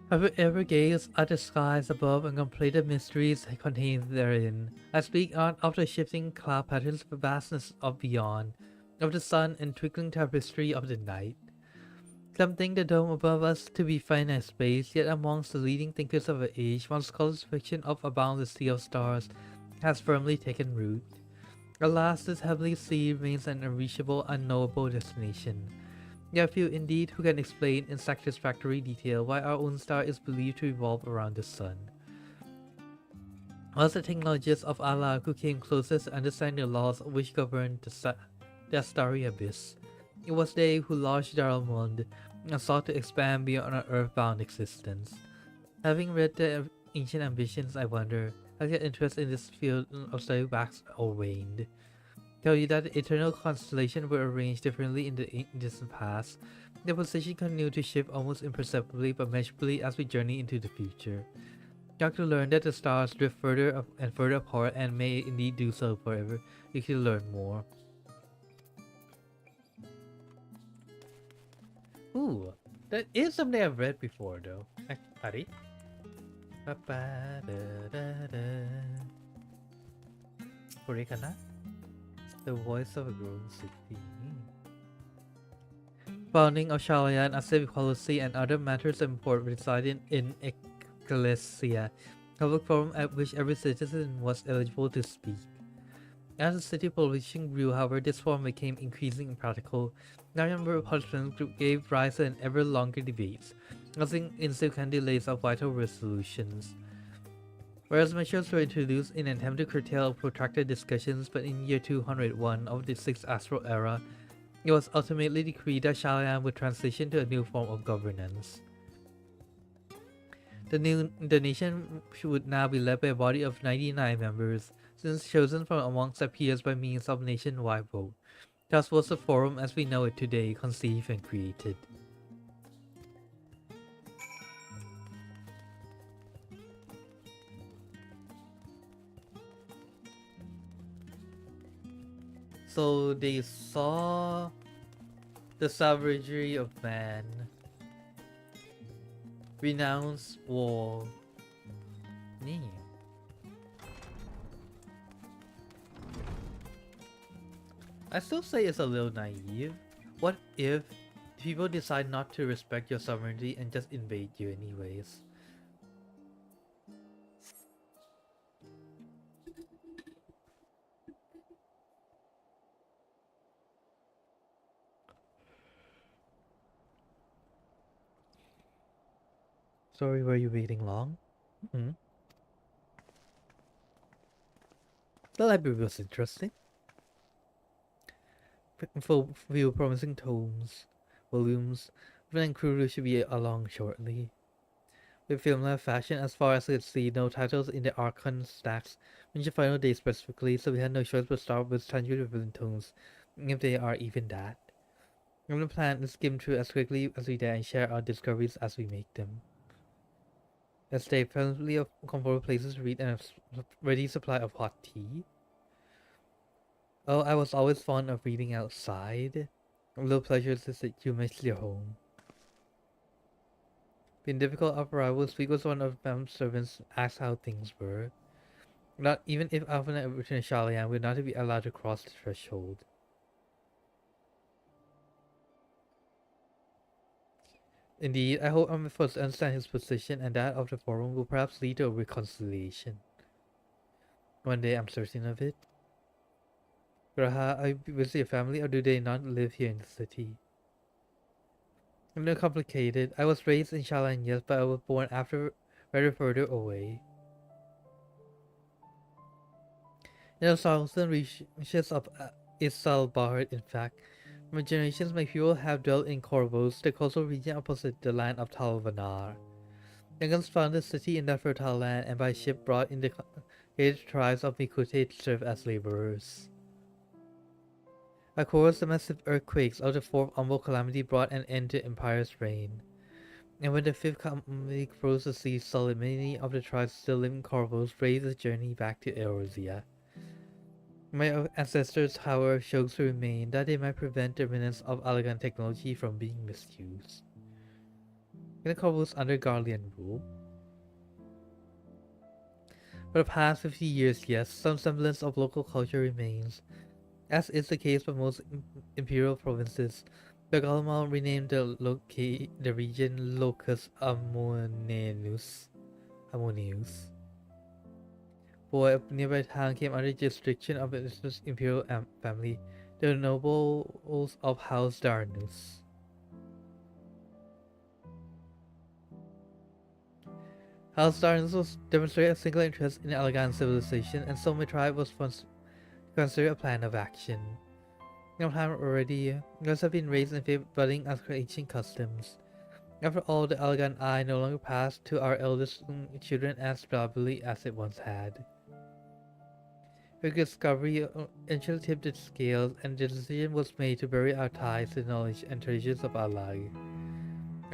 Have you ever gazed at the skies above and completed the mysteries contained therein? I speak not of the shifting cloud patterns, the vastness of beyond, of the sun and twinkling tapestry of the night. Some think the dome above us to be finite space, yet amongst the leading thinkers of the age, one scholar's fiction of a boundless sea of stars has firmly taken root. Alas, this heavenly sea remains an unreachable, unknowable destination. There are few indeed who can explain in satisfactory detail why our own star is believed to revolve around the sun. Whilst the technologists of Allah who came closest to understand the laws which govern the starry abyss, it was they who launched Daralmond and sought to expand beyond our earthbound existence. Having read their ancient ambitions, I wonder, has your interest in this field of study waxed or waned? Tell you that the eternal constellations were arranged differently in the distant past. Their position continued to shift almost imperceptibly but measurably as we journey into the future. You to learn that the stars drift further and further apart and may indeed do so forever. You can learn more. Ooh, that is something I've read before though. Buddy. The Voice of a Growing City. Founding of Shalayan, a civic policy, and other matters of import residing in Ecclesia, public forum at which every citizen was eligible to speak. As the city population grew, however, this forum became increasingly impractical. The number of participants gave rise to an ever longer debates, causing insignificant delays of vital resolutions. Whereas measures were introduced in an attempt to curtail protracted discussions, but in year 201 of the 6th Astral Era, it was ultimately decreed that Shalayan would transition to a new form of governance. The nation would now be led by a body of 99 members, since chosen from amongst their peers by means of nationwide vote. Thus was the forum as we know it today conceived and created. So they saw the savagery of man, renounce war. I still say it's a little naive. What if people decide not to respect your sovereignty and just invade you anyways? Sorry, were you waiting long? The library was interesting. Full few promising volumes. Even Kuru should be along shortly. With film fashion, as far as I could see, no titles in the Archon stacks mention final day specifically, so we had no choice but start with tangible villain tones, if they are even that. I'm gonna plan to skim through as quickly as we dare and share our discoveries as we make them. Let's stay plenty of comfortable places to read and a ready supply of hot tea. Oh, I was always fond of reading outside. A little pleasure is that you miss your home. Being difficult of arrival, Speak was one of Mam's servants asked how things were. Not even if Alpha and returned to Shalayan, we're not to be allowed to cross the threshold. Indeed, I hope I'm first to understand his position and that of the forum will perhaps lead to a reconciliation. One day I'm certain of it. Graha, are you with your family or do they not live here in the city? I'm not complicated. I was raised in Shalayan, yes, but I was born after rather further away. In the southern reaches of Isalbahar, in fact, for generations my people have dwelt in Corvos, the coastal region opposite the land of Talvanar. Yagans found the city in that fertile land and by ship brought in the created tribes of Mikute to serve as laborers. Of course, the massive earthquakes of the fourth Umbo calamity brought an end to Empire's reign. And when the fifth calamity froze the sea solid, many of the tribes still living in Corvos braved the journey back to Eorzea. My ancestors, however, chose to remain that they might prevent the remnants of elegant technology from being misused. Clinical rules under Guardian rule. For the past 50 years, yes, some semblance of local culture remains. As is the case for most imperial provinces, the Galmal renamed the region Locus Amoneus. For a nearby town came under jurisdiction of the imperial family, the nobles of House Darnus. House Darnus was demonstrated a single interest in elegant civilization, and so my tribe was considered a plan of action. No time already, girls have been raised in favor of budding as ancient customs. After all, the elegant eye no longer passed to our eldest children as reliably as it once had. Her discovery eventually tipped the scales, and the decision was made to bury our ties to the knowledge and traditions of our lag.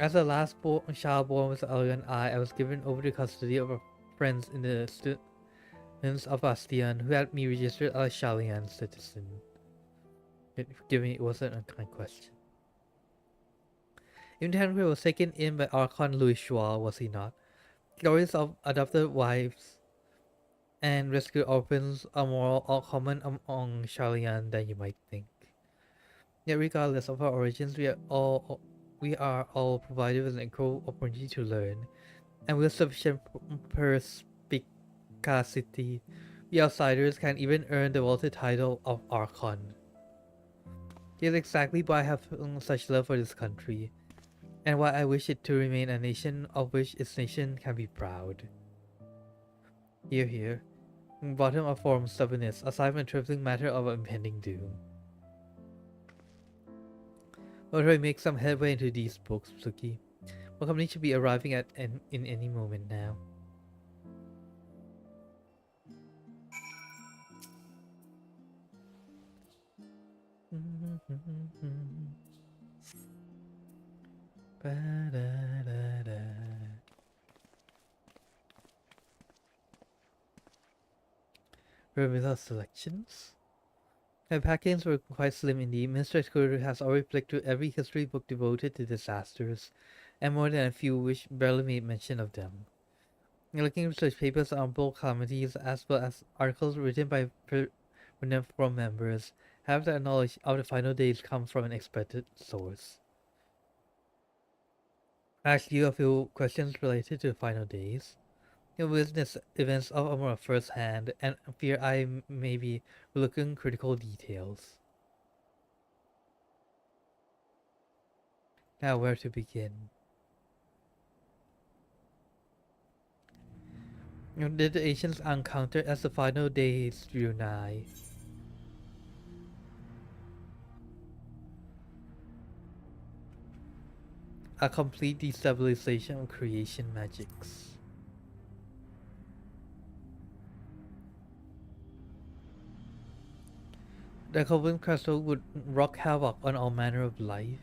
As the last child born with the elegant eye, I was given over to custody of our friends in the students of Bastion, who had me registered as a Shalian citizen. Forgive me, it wasn't a kind question. Even was taken in by Archon Louis Schwa, was he not? Stories of adopted wives and rescued orphans are more common among Shalian than you might think. Yet regardless of our origins, we are all provided with an equal opportunity to learn, and with sufficient perspicacity, we outsiders can even earn the vaulted title of Archon. It is exactly why I have such love for this country, and why I wish it to remain a nation of which its nation can be proud. Here. Bottom of form stubbornness, aside from a trifling matter of impending doom. Or do I make some headway into these books, Suki? What company should be arriving at in any moment now? Without selections? My packings were quite slim indeed. Mr. Tsukito has already flicked through every history book devoted to disasters, and more than a few which barely made mention of them. Looking at such papers on both calamities as well as articles written by from members, have the knowledge of the final days come from an expected source. I asked you a few questions related to the final days. You witness events of a more first hand, and fear I may be overlooking critical details. Now where to begin? Did the ancients encounter as the final days drew nigh? A complete destabilization of creation magics. The Coven Crystal would wreak havoc on all manner of life.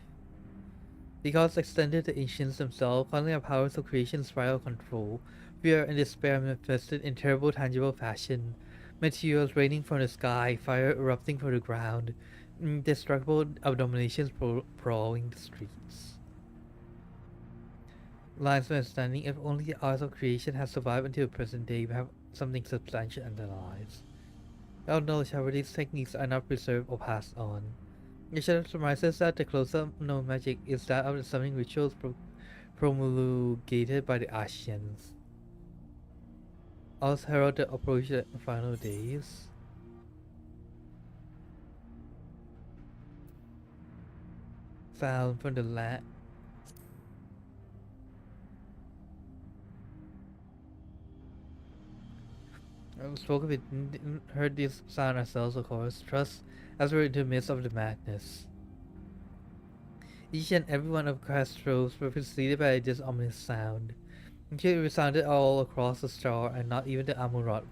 The gods extended the ancients themselves, calling their powers of creation spiral control. Fear and despair manifested in terrible tangible fashion. Materials raining from the sky, fire erupting from the ground, indestructible abominations prowling the streets. Lines of understanding, if only the art of creation has survived until the present day, we have something substantial in their lives. Our knowledge, however, these techniques are not preserved or passed on. It should surmises that the closer known magic is that of the summoning rituals promulgated by the Asians. Also herald the approach of the final days. Found from the land. I spoke of it, didn't heard this sound ourselves, of course. Trust, as we're in the midst of the madness. Each and every one of Castro's were preceded by this ominous sound. Until it resounded all across the star, and not even Amurat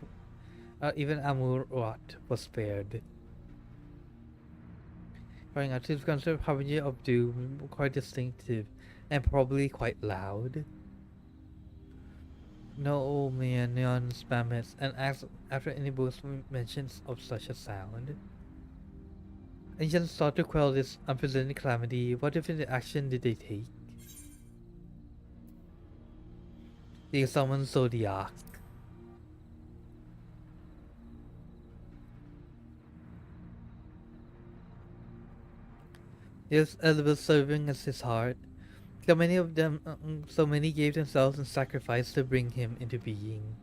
was spared. Crying out to the concept harbinger of doom, quite distinctive, and probably quite loud. No old man neon spammets and asks after any books mentions of such a sound. Ancients sought to quell this unprecedented calamity. What definitive action did they take? They summon Zodiac. Yes, Elizabeth serving as his heart. So many of them, so many gave themselves in sacrifice to bring him into being.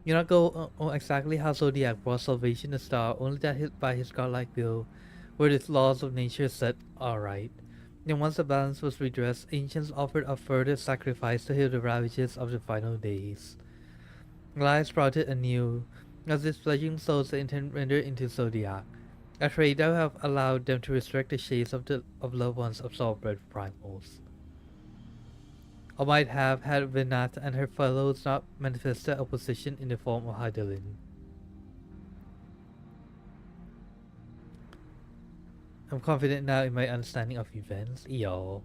You not go exactly how Zodiac brought salvation to Star, only that by his godlike will, where the laws of nature set alright. And once the balance was redressed, ancients offered a further sacrifice to heal the ravages of the final days. Life sprouted anew, as this fledgling souls the intent rendered into Zodiac. A trade that would have allowed them to resurrect the shades of loved ones of soul-bred primals. Or might have had Vinat and her fellows not manifested opposition in the form of Hydaelyn. I'm confident now in my understanding of events. Yo.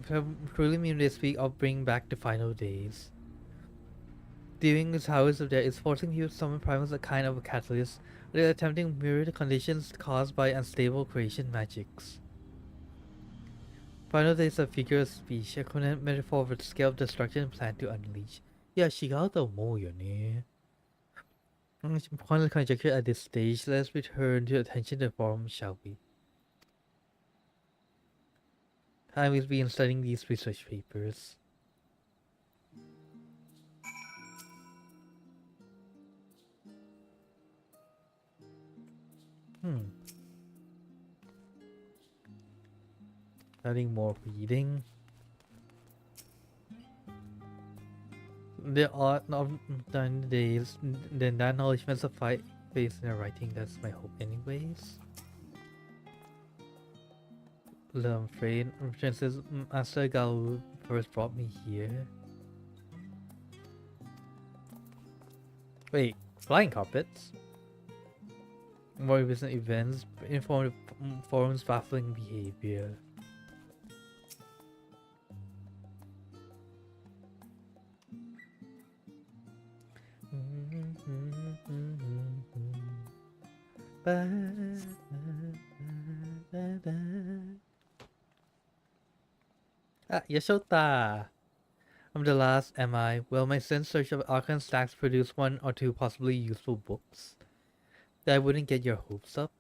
If I truly mean they speak of bringing back the final days. Dealing with powers of there is forcing people to summon primals a kind of a catalyst. They're attempting to mirror the conditions caused by unstable creation magics. Final days of figure of speech, a coherent metaphor for the scale of destruction planned to unleash. Yeah, she got the more, Pointless conjecture at this stage. Let's return to attention to the forum, shall we? Time will be in studying these research papers. Adding more reading. There are not done days, then that knowledge must suffice in their writing. That's my hope, anyways. I'm afraid Princess Master Galu first brought me here. Wait, flying carpets? More recent events, informed forums baffling behavior. Ah, Yashota! I'm the last, am I? Well, my sense search of Archon stacks produced one or two possibly useful books. That I wouldn't get your hopes up.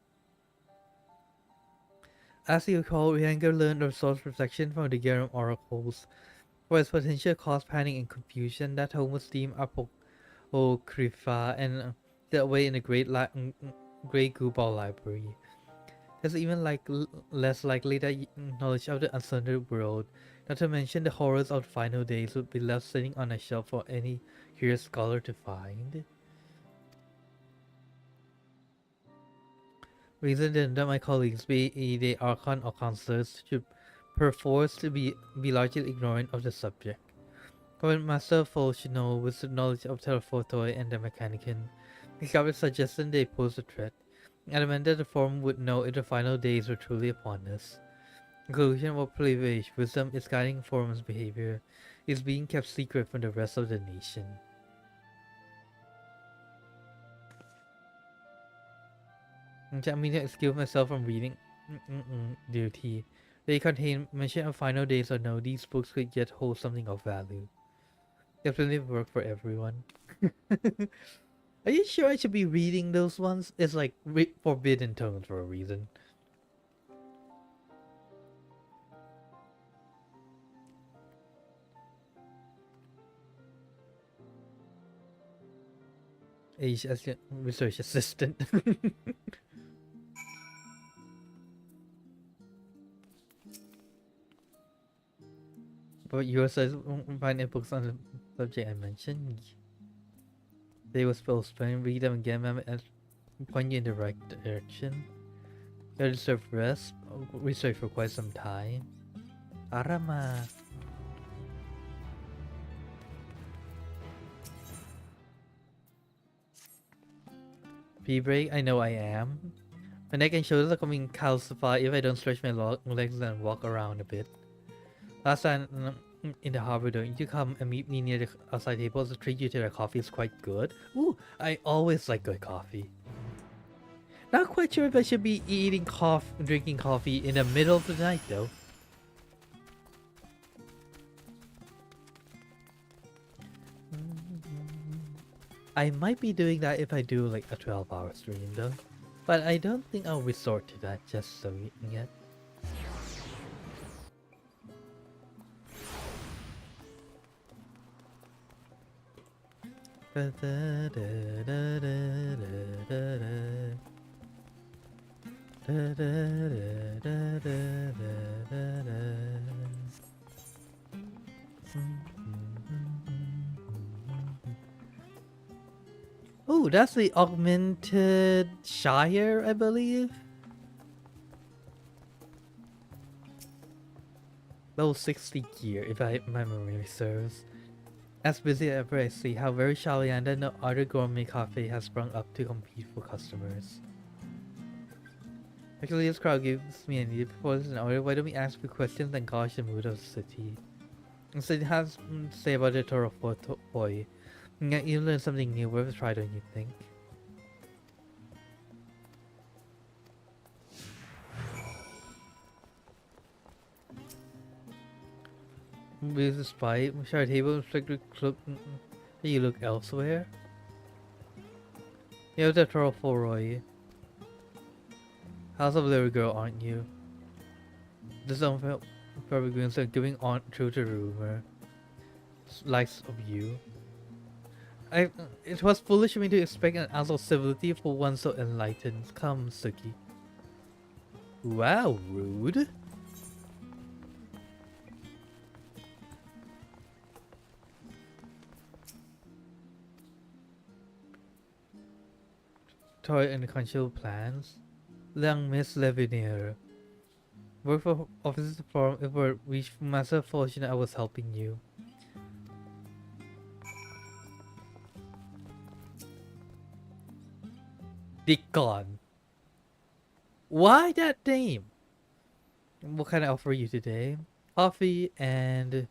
As you recall, Rianga learned of source reflection from the Garum oracles. For its potential cause panic and confusion, that home was deemed Apocrypha and set away in the Great Gubal Library. There's even less likely that knowledge of the uncertain world, not to mention the horrors of the final days, would be left sitting on a shelf for any curious scholar to find. Reason then that my colleagues, be they Archon or counselors, should perforce to be largely ignorant of the subject. Command Master Foal should know with the knowledge of Telephotoi and the Mechanican. His government suggested they pose a threat, adamant that the forum would know if the final days were truly upon us. Conclusion of privilege, wisdom is guiding forum's behavior, is being kept secret from the rest of the nation. I mean to excuse myself from reading duty. They contain mention of final days or no, these books could yet hold something of value. Definitely work for everyone. Are you sure I should be reading those ones? It's like forbidden tones for a reason. Age as your research assistant. But yours says find books on the subject I mentioned. They were supposed to read them again and point you in the right direction. You deserve rest. Research for quite some time. Arama. Pee break? I know I am. My neck and shoulders are coming calcified if I don't stretch my legs and walk around a bit. Last time in the harbor, don't you come and meet me near the outside table to treat you to their coffee is quite good? Ooh, I always like good coffee. Not quite sure if I should be drinking coffee in the middle of the night though. I might be doing that if I do like a 12-hour stream though. But I don't think I'll resort to that just so yet. Oh, that's the augmented Shire, I believe. Level 60 gear, if my memory serves. As busy as ever, I see how very Shalian that no other gourmet cafe has sprung up to compete for customers. Actually, this crowd gives me a needed proposal in order. Why don't we ask for questions and gauge the mood of the city? Instead, it has to say about the Toro boy. You learn something new, worth a try, don't you think? With the spy, share a table, you look elsewhere. You're the Toro Roy. House of Little Girl, aren't you? The song probably going to giving on through the rumor. Likes of you. It was foolish of me to expect an ounce of civility for one so enlightened. Come, Suki. Wow, rude. Toy and concealed plans. Young Miss Levinier. Work for offices forum if we reach massive fortune. I was helping you. Deacon. Why that name? What can I offer you today? Coffee and...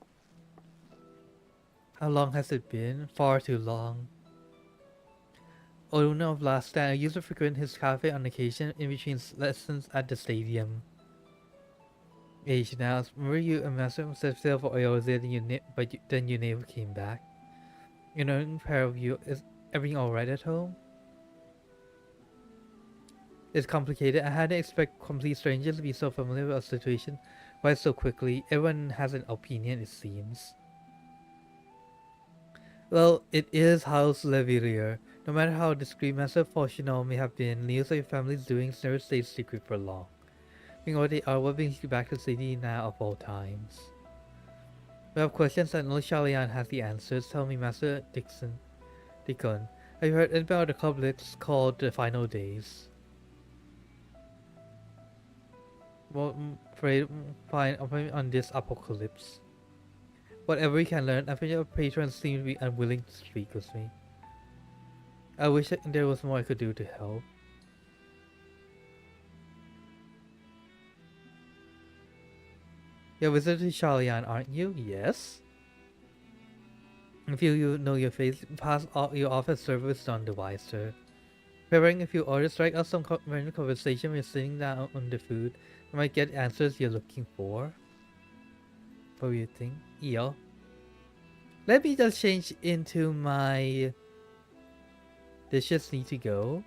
How long has it been? Far too long. Owner of Last Stand, I used to frequent his cafe on occasion in between lessons at the stadium. Age now. Remember you a master set sail for oil there, then you never came back. You know, pair of you, is everything alright at home? It's complicated. I hadn't expected complete strangers to be so familiar with a situation quite so quickly. Everyone has an opinion, it seems. Well, it is House Levillier. No matter how discreet Master Fortunal may have been, news of your family's doings never stayed secret for long. Being what they are, what brings you back to the city now of all times? We have questions and only Shalian has the answers. Tell me, Master Deacon, have you heard anything about the complex called the Final Days? Well, fine on this apocalypse. Whatever we can learn, I think your patrons seem to be unwilling to speak with me. I wish there was more I could do to help. You're a visitor to Shalian, aren't you? Yes. If you know your face, pass your office service on the wiser. Preparing a few orders, strike out some random conversation when you're sitting down on the food. You might get answers you're looking for. What do you think? Eel. Let me just change into my... Dishes need to go.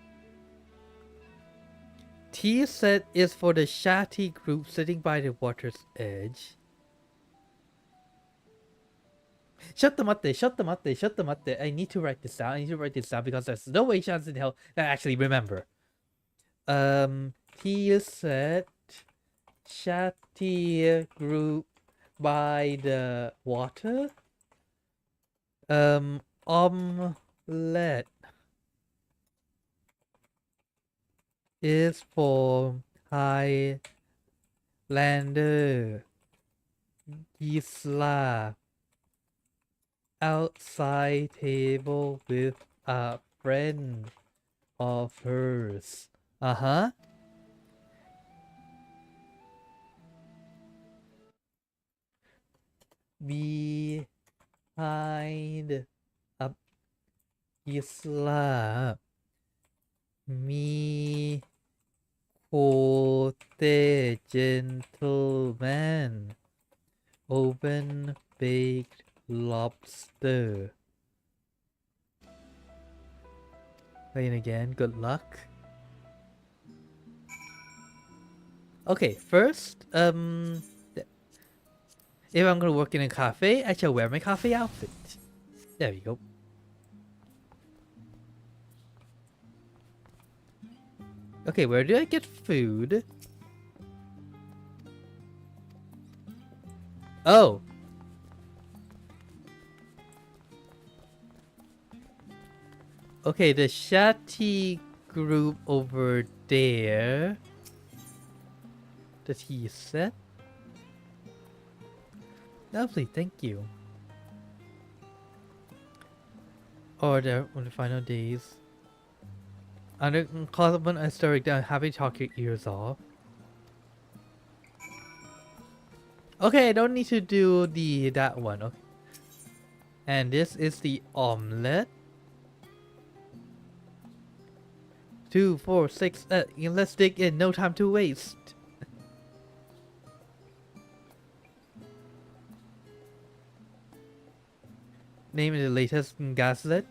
Tea set is for the Shati group sitting by the water's edge. Shut them up there, shut them up there, shut them up there. I need to write this down. Because there's no way chance in hell that I actually remember. Tea set Shati group by the water. Omelette is for Highlander Gisla outside table with a friend of hers. Behind a Isla me quote gentleman open baked lobster. Playing again. Good luck. Okay, first, if I'm gonna work in a cafe, I shall wear my cafe outfit. There we go. Okay, where do I get food? Oh. Okay, the Shati group over there. That he said. Lovely, thank you. Order on the final days. Under cause of an historic down, happy to talk your ears off. Okay, I don't need to do that one. Okay. And this is the omelette. 2, 4, 6. Let's dig in. No time to waste. Name the latest gaslit.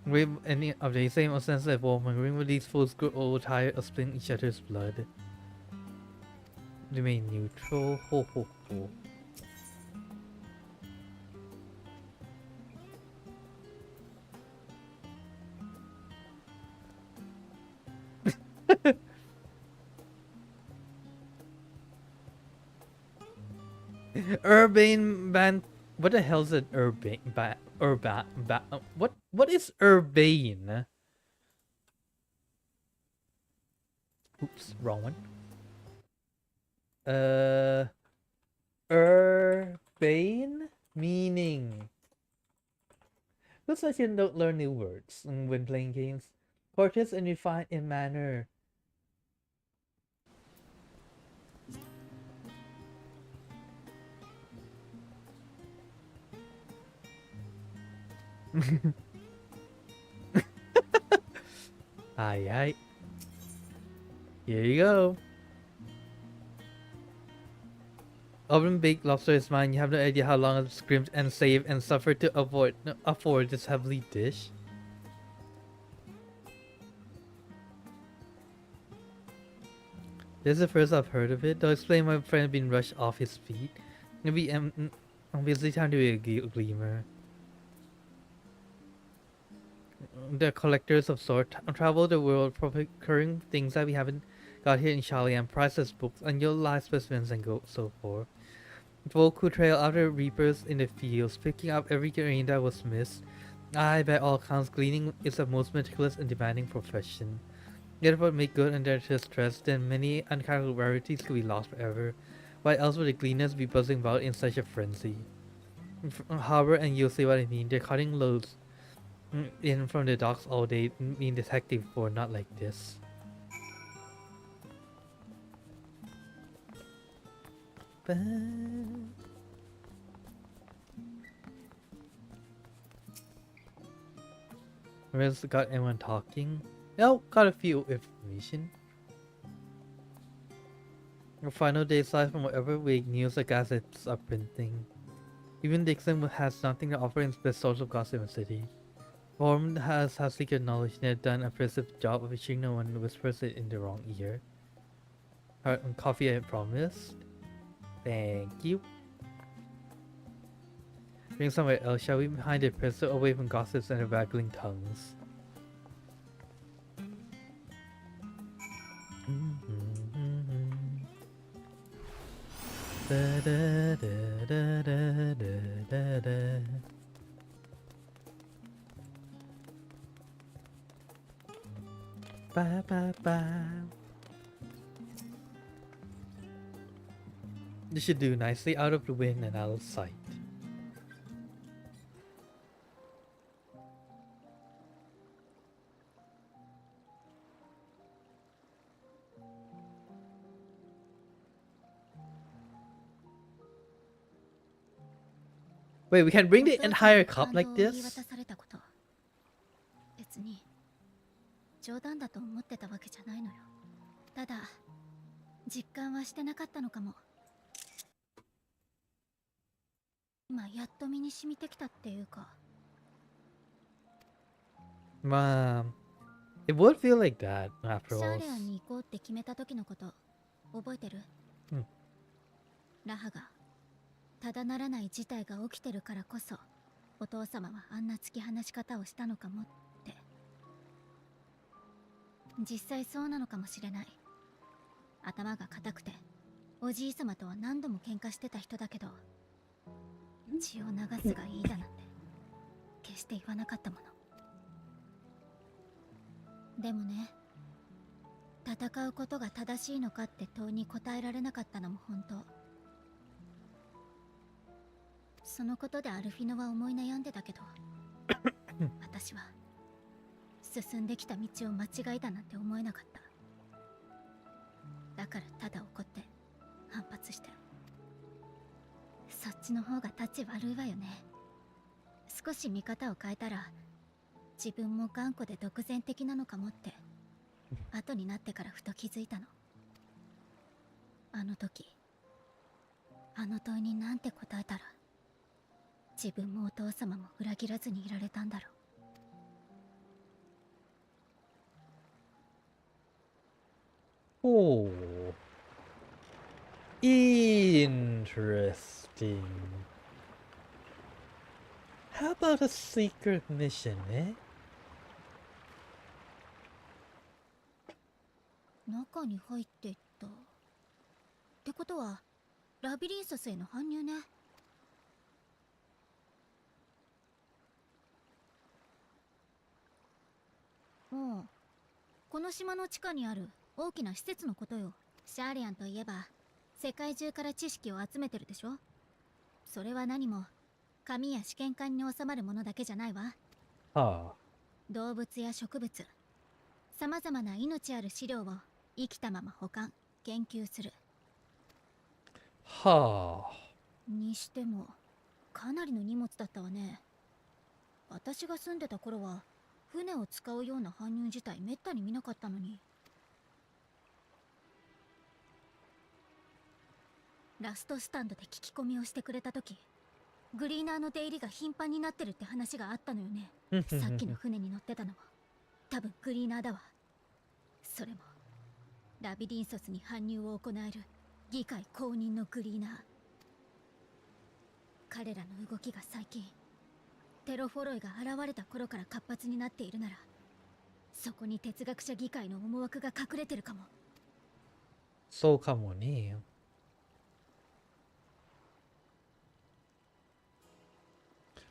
With any of the same offensive woman, ring with these fools grow old, tired of spilling each other's blood. Remain neutral. Ho ho ho. Urbane ban. What the hell is an urbane what is urbane? Oops, wrong one. Urbane meaning. Looks like you don't learn new words when playing games. Courteous and refined in manner. Aye. Here you go. Oven baked lobster is mine. You have no idea how long I've scrimmed and saved and suffered to afford this heavenly dish. This is the first I've heard of it. Don't explain my friend being rushed off his feet. Maybe obviously time to be a gleamer. The collectors of sort travel the world procuring things that we haven't got here in Shalian, priceless books, unusual live specimens, and so forth. Folk who trail after reapers in the fields, picking up every grain that was missed. I, by all accounts, gleaning is a most meticulous and demanding profession. Yet what make good under stress, then many uncounted rarities could be lost forever. Why else would the gleaners be buzzing about in such a frenzy? Harbor, and you'll see what I mean. They're cutting loads in from the docks all day, being detective for not like this. Where's got anyone talking? No, got a few information. The final day's life from whatever vague news the gazettes are printing. Even Dixon has nothing to offer in the best source of gossip in the city. Form has secret knowledge and had done a impressive job of ensuring no one whispers it in the wrong ear. Coffee I promised. Thank you. Bring somewhere else, shall we? Behind the presser, away from gossips and the waggling tongues. Da, da, da, da, da, da, da. Ba, ba, ba. You should do nicely out of the wind and out of sight. Wait, we can bring the entire cup like this? 別に冗談だと思ってたわけじゃないのよ。ただ実感はしてなかったのかも。今やっと身に染みてきたっていうか。It would feel like that シ after ャ all. ーレアンに行こうって決めた時のこと覚えてる？ラハがただならない事態が起きてるからこそお父様はあんな突き放し方をしたのかもって。実際そうなのかもしれない。頭が固くておじい様とは何度も喧嘩してた人だけど、血を流すがいいだなんて決して言わなかったもの。でもね、戦うことが正しいのかって問いに答えられなかったのも本当。そのことでアルフィノは思い悩んでたけど私は進んできた道を間違えたなんて思えなかった。だからただ怒って反発して。そっちの方が立ち悪いわよね。少し見方を変えたら自分も頑固で独善的なのかもって後になってからふと気づいたの。あの時あの問いになんて答えたら自分もお父様も裏切らずにいられたんだろう。Oh, interesting. How about a secret mission, eh? 中に入っていったってことはラビリンソスへの搬入ね。うん、この島の地下にある大きな施設のことよ。シャーリアンといえば世界中から知識を集めてるでしょ。それは何も紙や試験管に収まるものだけじゃないわ。はあ。動物や植物、さまざまな命ある資料を生きたまま保管研究する。はあ。にしてもかなりの荷物だったわね。私が住んでた頃は船を使うような搬入自体めったに見なかったのに。ラストスタンドで聞き込みをしてくれた時、グリーナーの出入りが頻繁になってるって話があったのよね。さっきの船に乗ってたのは多分グリーナーだわ。それもラビリンソスに搬入を行える議会公認のグリーナー。彼らの動きが最近テロフォロイが現れた頃から活発になっているなら、そこに哲学者議会の思惑が隠れてるかも。そうかもね。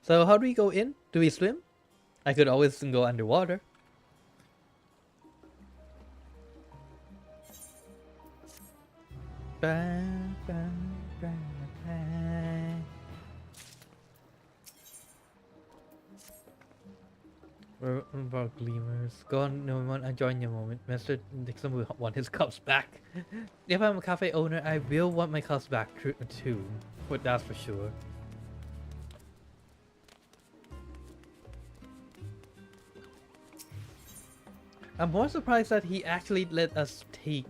So how do we go in? Do we swim? I could always go underwater. We're about gleamers. Go on, no one. Enjoy your moment. Mr. Dixon will want his cups back. If I'm a cafe owner, I will want my cups back too. But that's for sure. I'm more surprised that he actually let us take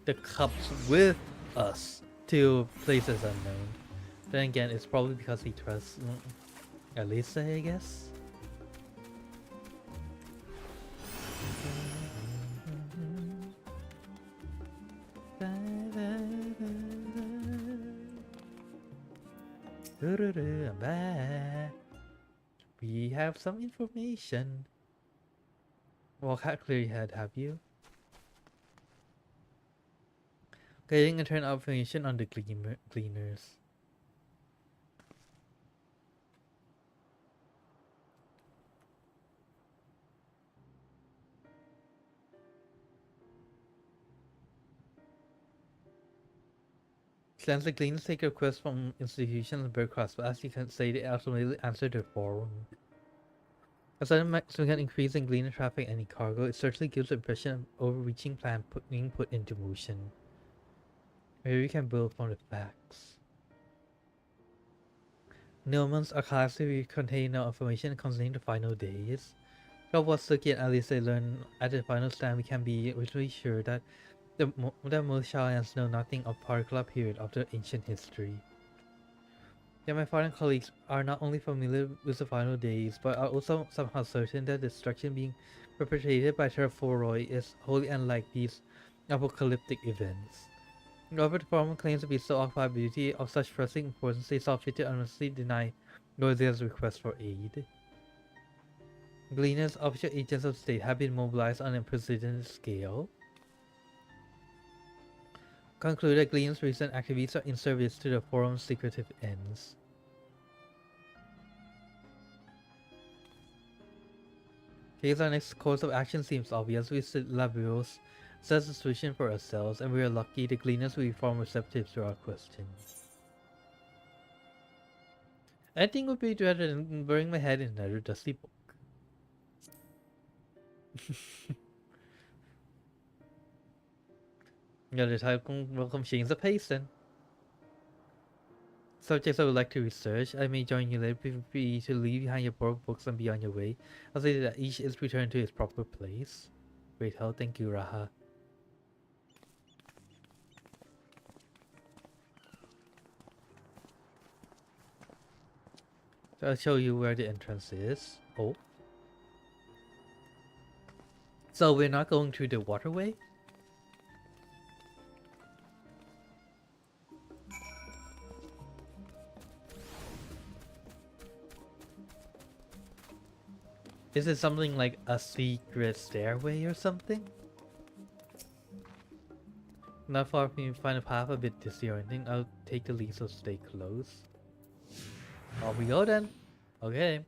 the cups with us to places unknown. Then again, it's probably because he trusts Elisa, I guess. I'm back. We have some information. Well, can't clear your head, have you? Getting a turn information on the gleaners. Since the gleaners take requests from institutions and bureaucrats, but as you can say, they ultimately answer their forum. A sudden significant increase in gleaner traffic and cargo, it certainly gives the impression of overreaching plan being put into motion. Maybe we can build from the facts. Nilman's archives will contain no information concerning the final days. From what Suki and Alice learned at the final stand, we can be reasonably sure that most Shalians know nothing of particular period of the ancient history. Yeah, my foreign colleagues are not only familiar with the final days, but are also somehow certain that destruction being perpetrated by Terraforoi is wholly unlike these apocalyptic events. However, the foreman claims to be so occupied by beauty of such pressing importance they saw fit to honestly deny Norzia's request for aid. Gleaners, official agents of state, have been mobilized on an unprecedented scale. Conclude that Glean's recent activities are in service to the forum's secretive ends. Case our next course of action seems obvious. We sit laborious, set a solution for ourselves, and we are lucky the Gleaners will be far more receptive to our questions. I think it would be better than burying my head in another dusty book. Another type welcome change the pace then. Subjects I would like to research. I may join you later. Feel free to leave behind your borrowed books and be on your way. I'll say that each is returned to its proper place. Great help, thank you, Raha. So I'll show you where the entrance is. Oh. So we're not going through the waterway? Is it something like a secret stairway or something? Not far from me, find a path a bit disorienting. I'll take the lead, so stay close. Off we go then. Okay.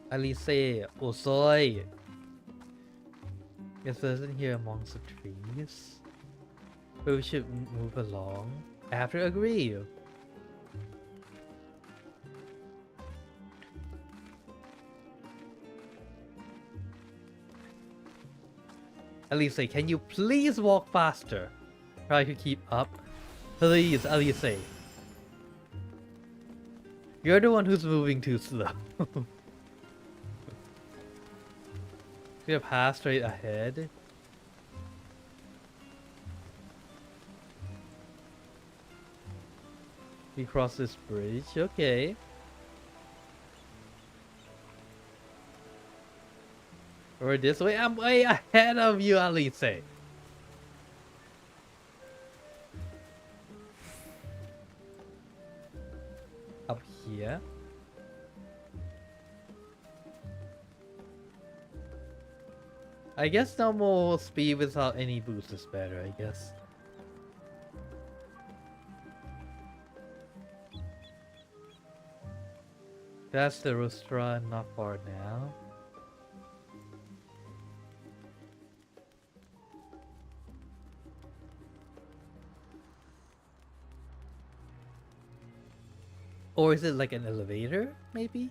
Alice, Osoy. Yes, person here amongst the trees. But we should move along. I have to agree. Alice, can you please walk faster? Try to keep up. Please, Alice. You're the one who's moving too slow. Gonna pass straight ahead. We cross this bridge, okay. Or this way, I'm way ahead of you, Alice. Up here. I guess normal speed without any boost is better, I guess. That's the restaurant, not far now. Or is it like an elevator, maybe?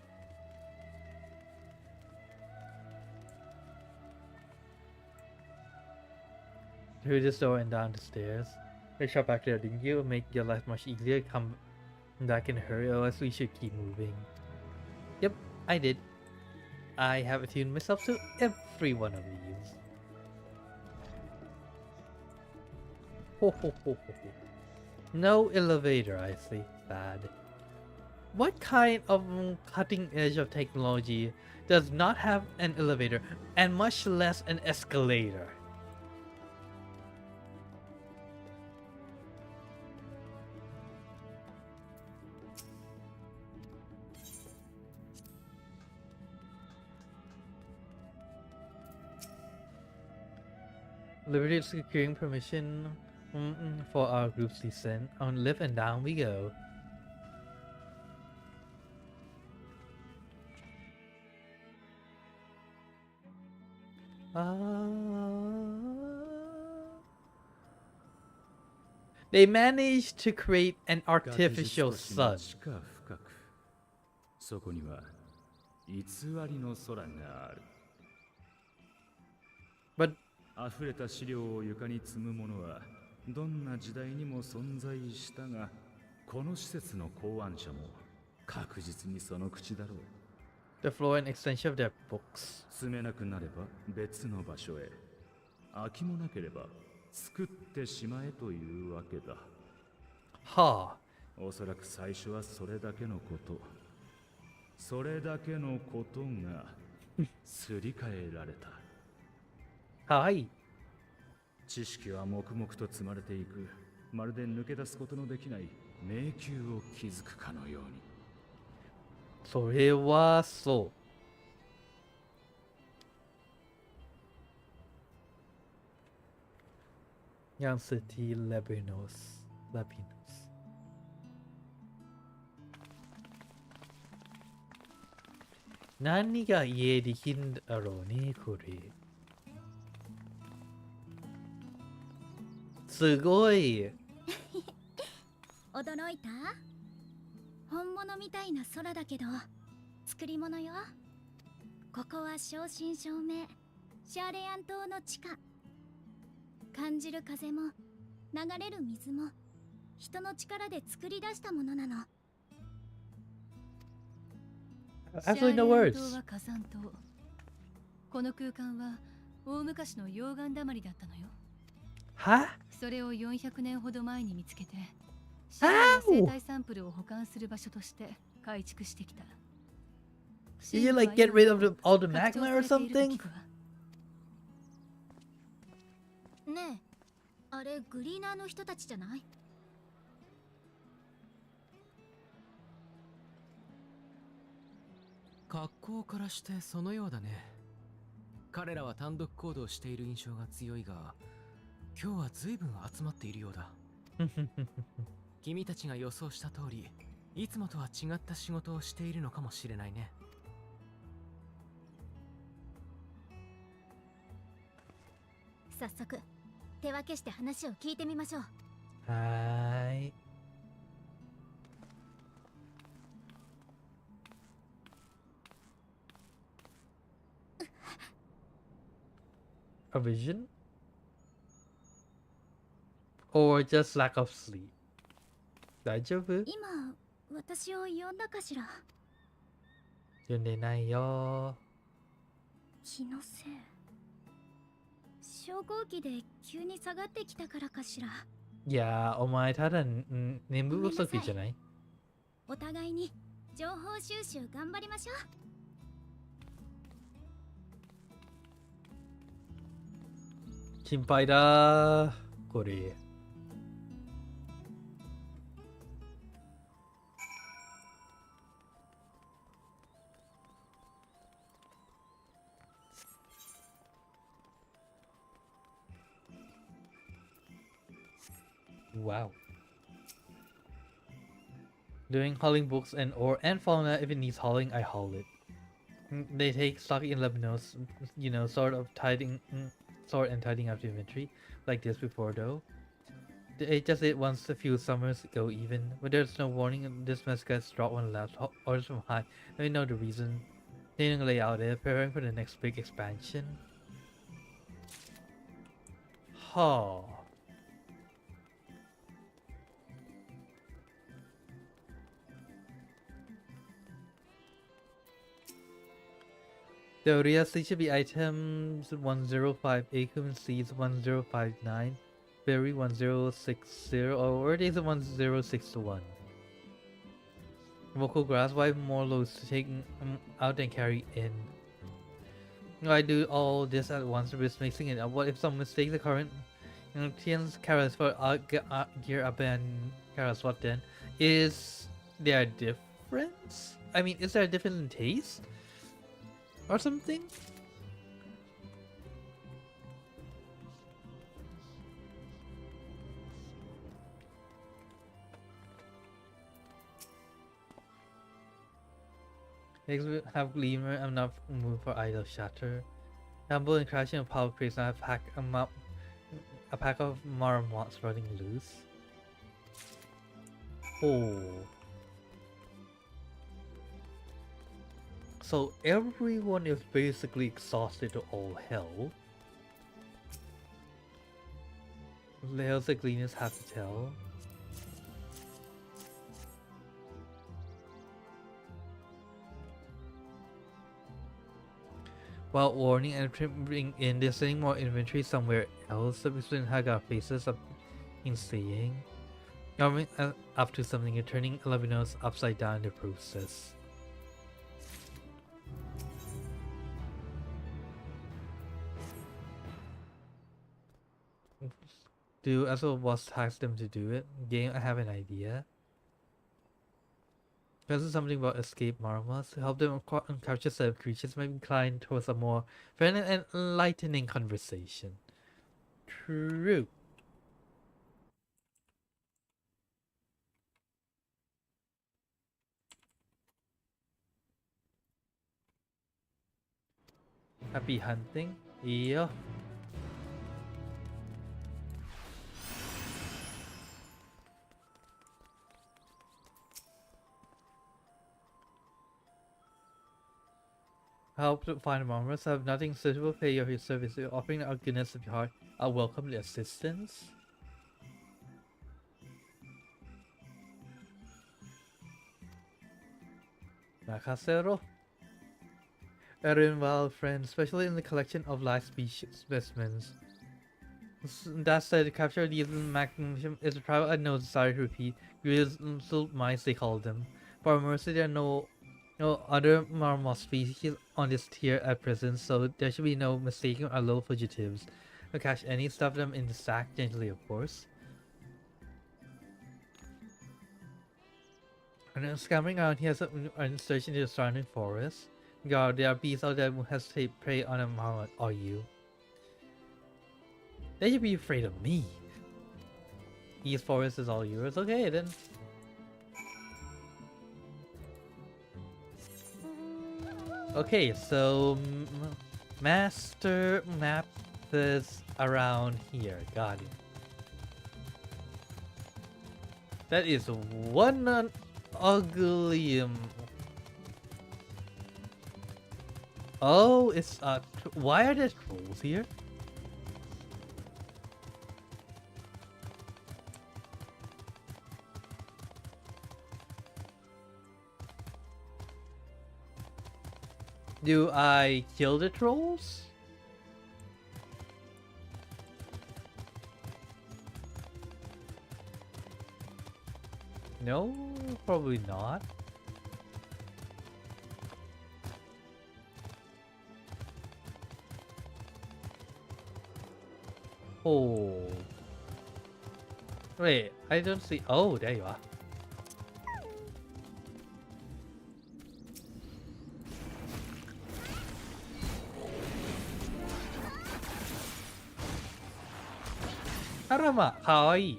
Through this door and down the stairs. Let's shop back there, didn't you? Make your life much easier. Come back in a hurry, otherwise we should keep moving. Yep, I did. I have attuned myself to every one of these. Ho ho ho ho ho. No elevator, I see. Bad. What kind of cutting edge of technology does not have an elevator and much less an escalator? Liberty securing permission for our group's descent. On lift and down we go. They managed to create an artificial sun. そこには偽りの空がある。But 溢れた資料を床に積むものはどんな時代にも存在したが、この施設の考案者も確実にその口だろう。 The floor and extension of their books. 住めなくなれば別の場所へ。空きもなければ作ってしまえというわけだ。はあ。おそらく最初はそれだけのこと。それだけのことがすり替えられた。はい。知識は黙々と積まれていく。まるで抜け出すことのできない迷宮を築くかのように。それはそう。ヤンシティ・レビノス。何が家できんだろうね、これ。すごい。驚いた？本物みたいな空だけど作り物よ。ここは正真正銘シャーレアン島の地下。感じる風も流れる水も人の力で作り出したものなの。Absolutely no words. シャーレアン島は火山島。この空間は大昔の溶岩だまりだったのよ。は？それを400年ほど前に見つけてシャーレの生態サンプルを保管する場所として改築してきた。Did you like get rid of all the magma or something? ねえ、あれグリーナーの人たちじゃない？格好からしてそのようだね。彼らは単独行動している印象が強いが、今日は随分集まっているようだ。君たちが予想した通り、いつもとは違った仕事をしているのかもしれないね。早速手分けして話を聞いてみましょう。はい。A vision? Or just lack of sleep? 大丈夫？今私を呼んだかしら？呼んでないよ。気のせい。昇降機で急に下がってきたからかしら。いや、お前ただ眠不足じゃない？お互いに情報収集頑張りましょう。心配だこれ。Wow. Doing hauling books and ore and fauna. If it needs hauling, I haul it. They take stock in Lebanos, you know, sort and tidying up the inventory, like this before though. They just did once a few summers ago even, but there's no warning this mess gets dropped on left orders from high. They know the reason. They don't lay out it, preparing for the next big expansion. Huh. The Oriasi should be items 105, Akum Seeds 1059, Berry 1060, or it is 1061. Vocal Grass, why more loads to take out and carry in? I do all this at once, risk mixing it up. What if some mistake the current Tian's carrots for gear up and carrots? What then? Is there a difference? I mean, is there a difference in taste? Or something? Eggs will have gleamer. I'm not moved for idle shatter. Tumble and crashing of power crates. I pack a pack of marmots running loose. Oh. So everyone is basically exhausted to all hell. Layers the gleaners have to tell. while warning and bring in they're sending more inventory somewhere else. The student had got faces of in seeing. Going up to something and turning Levinos upside down in the process. Do as well was task them to do it. Game, I have an idea. There's something about escape marmos to help them capture certain creatures might be inclined towards a more friendly and enlightening conversation. True. Happy hunting. Yeah. Help to find marmos. Have nothing suitable. Pay your service. Offering our goodness of your heart. I'll welcome the assistance. Nakasero. Erinval friend, especially in the collection of live species specimens. That said, to capture these magnum is a travel I know sorry to repeat. Grizzled mice they call them. For our mercy, there are no other marmot species on this tier at present, so there should be no mistaking our little fugitives. To catch any, stuff them in the sack gently, of course. And then scampering around here, and searching the surrounding forest. God, there are beasts out there who hesitate prey on a marmot or you. They should be afraid of me. East forest is all yours. Okay then. Okay, so master map is around here. Got it. That is one ugly. Oh, it's why are there trolls here? Do I kill the trolls? No, probably not. Oh. Wait, I don't see. Oh, there you are. Arama, kawaii.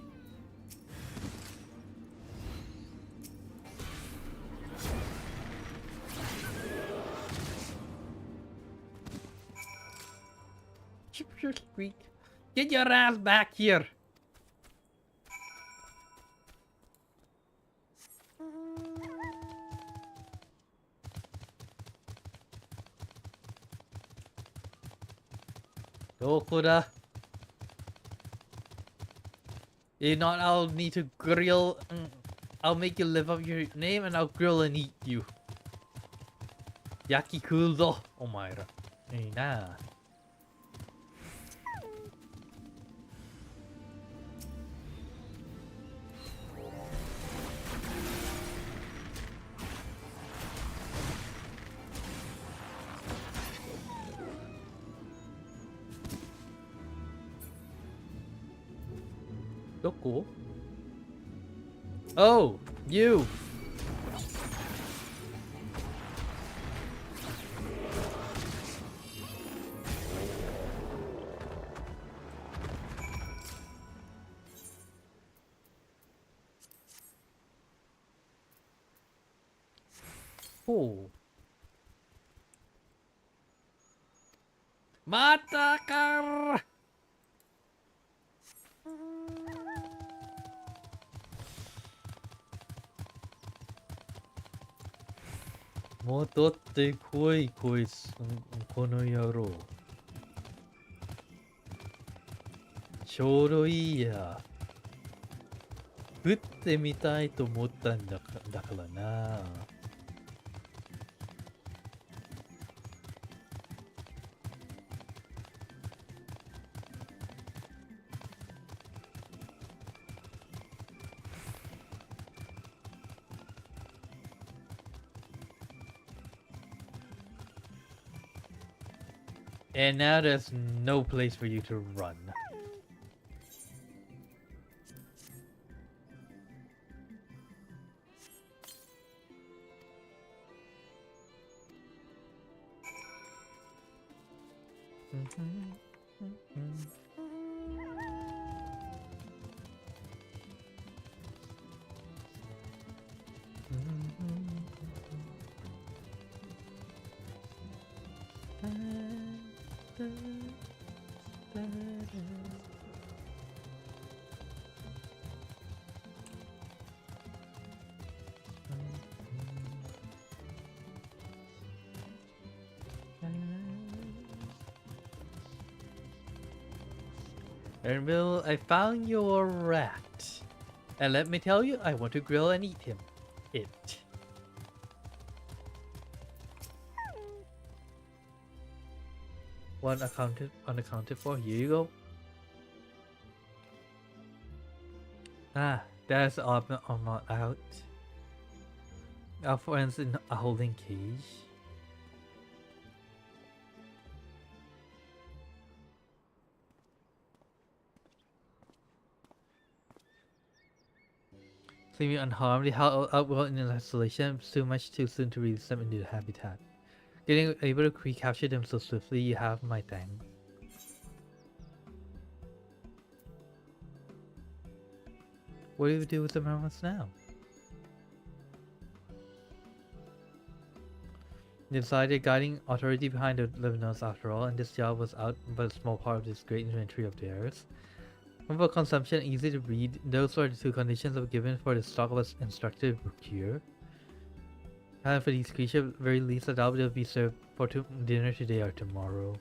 Chip your squeak. Get your ass back here. Dokuda. If not, I'll need to grill. I'll make you live up your name and I'll grill and eat you. Yakikuzo, omaera. Hey, nah. Doko? Oh, you! Oh. Matakar! 戻ってこいこいつこの野郎ちょうどいいや撃ってみたいと思ったんだからな And now there's no place for you to run. Ernville, I found your rat. And let me tell you, I want to grill and eat him. One unaccounted for. Here you go. Ah, there's Armor out. Our friends in a holding cage. Seeming unharmed, they held out well in isolation. It's too much too soon to release them into the habitat. Getting able to recapture them so swiftly, you have my thanks. What do you do with the mammoths now? They decided guiding authority behind the Lebanons after all, and this job was out but a small part of this great inventory of theirs. For consumption, easy to breed, those were the two conditions of given for the stock was instructed to procure. And for these creatures, at very least, I doubt they'll be served for dinner today or tomorrow.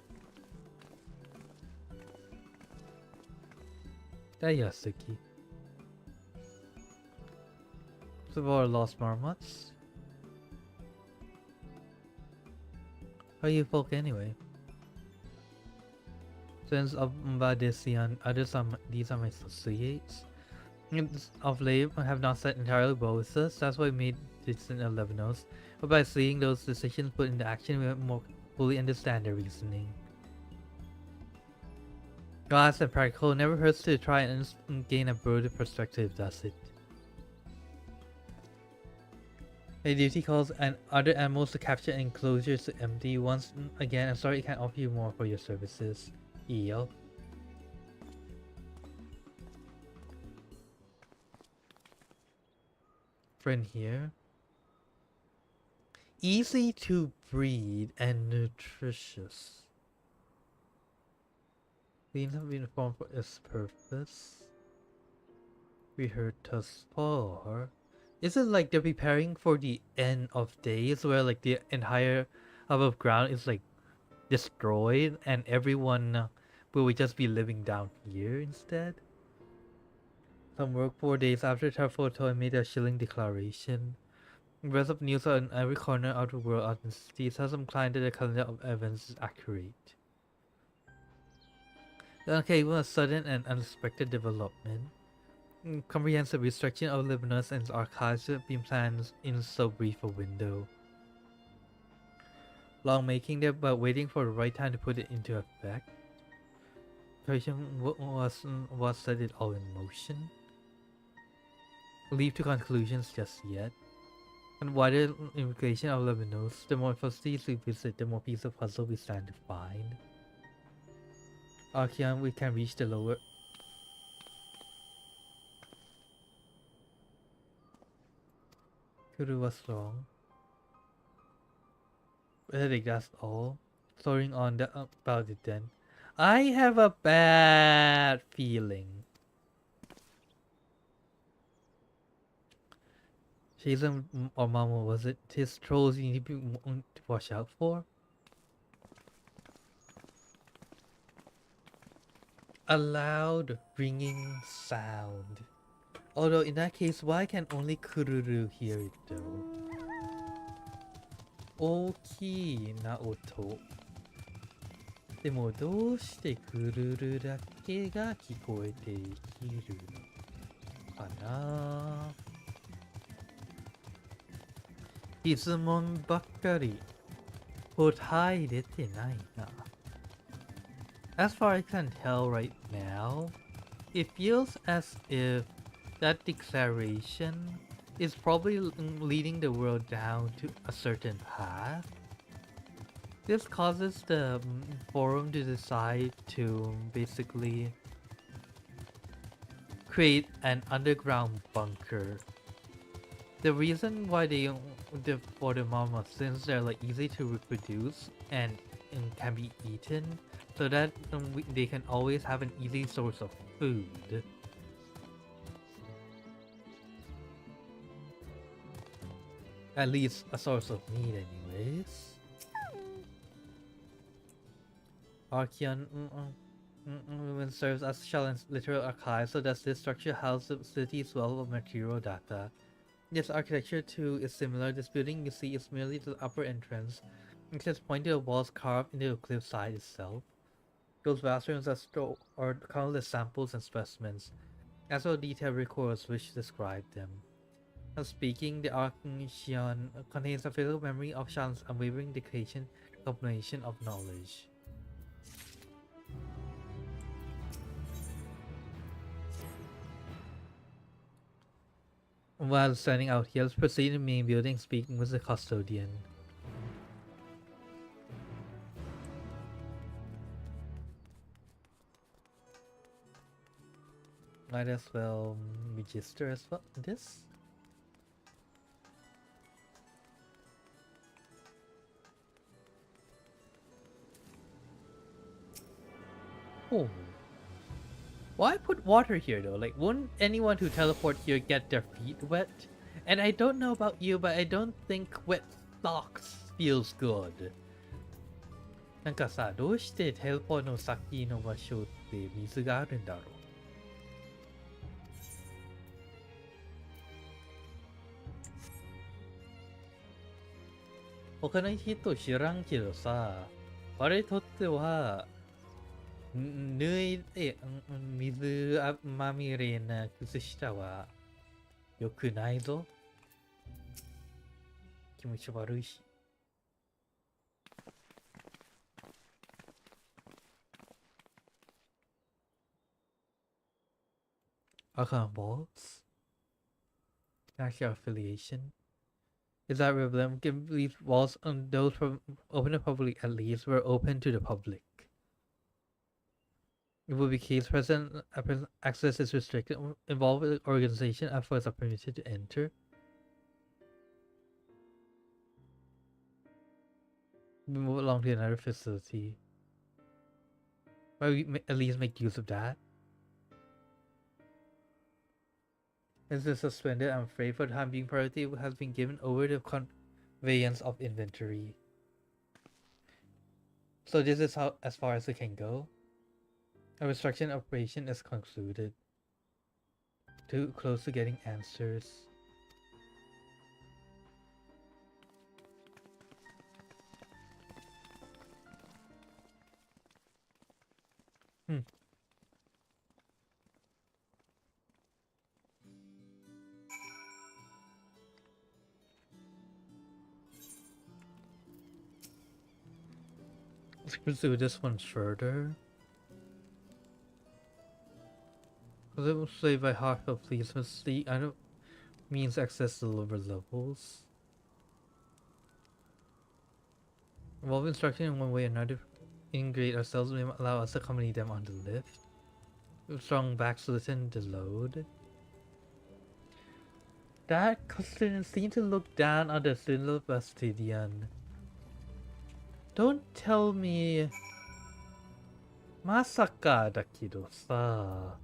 There you are, Suki. So about our lost marmots. How are you folk anyway? Since Obadesian, these are my associates. Of late, I have not set entirely well with us. That's why we made decisions in Lebanos. But by seeing those decisions put into action, we more fully understand their reasoning. Glass and practical, never hurts to try and gain a broader perspective, does it? My duty calls and other animals to capture enclosures to empty. Once again, I'm sorry I can't offer you more for your services. Eel. Friend here. Easy to breed and nutritious. Cleans have been formed for its purpose. We heard thus far. Is it like they're preparing for the end of days where like the entire above ground is like destroyed and everyone will just be living down here instead? Some work 4 days after Tarfoto made a chilling declaration. Breath of news on every corner of the world authenticity has some client that the calendar of events is accurate. Okay, well, a sudden and unexpected development. Comprehensive restructuring of Lebanon and its archives have been planned in so brief a window. Long making there, but waiting for the right time to put it into effect. Question was set it all in motion. Leave to conclusions just yet. And wider implication of Lebanon, the more facilities we visit, the more pieces of puzzle we stand to find. Archeon, we can reach the lower. Kuru was wrong. I think that's all. Storing on about it then. I have a bad feeling. Jason or Mama, was it his trolls you need to watch out for? A loud ringing sound. Although in that case, why can only Kururu hear it though? Oki na oto. でもどうしてクルルだけが聞こえてきるのかな。質問ばっかり答え出てないな。As far as I can tell right now, it feels as if that declaration is probably leading the world down to a certain path. This causes the forum to decide to basically create an underground bunker. The reason why for the mammoths, since they're like easy to reproduce and can be eaten, so that they can always have an easy source of food. At least a source of meat anyways. Archeon serves as shell and literal archive, so that this structure houses the city's wealth of material data. This architecture too is similar. This building you see is merely the upper entrance. It just pointed to walls carved into the cliffside itself. Those vast rooms that store countless samples and specimens, as well as detailed records which describe them. Now speaking, the Archeon contains a physical memory of Shan's unwavering dedication to combination of knowledge. While standing out here, let's proceed to the main building speaking with the custodian. Might as well register as well this. Oh. Why put water here though? Like, wouldn't anyone who teleport here get their feet wet? And I don't know about you, but I don't think wet socks feels good. なんかさ、どうしてテレポの先の場所って水があるんだろう? 他の人知らんけどさ、我にとっては水まみれな靴下は良くないぞ。気持ち悪いし。Account balls? National affiliation? Is that relevant? Given these walls on those open to public at least were open to the public. It will be case present access is restricted. Involved with the organization efforts are permitted to enter. We move along to another facility. Why we at least make use of that. As is suspended, I'm afraid for the time being priority has been given over the conveyance of inventory. So this is how as far as it can go. A restriction operation is concluded. Too close to getting answers. Let's pursue this one further. Because it will say by heartfelt please must see I don't means access to lower levels. Involve instruction in one way or another. Integrate ourselves may allow us to accompany them on the lift. With strong backs to listen the load. That custodian seemed to look down on the little Bastidian. Don't tell me. Masaka だけどさ。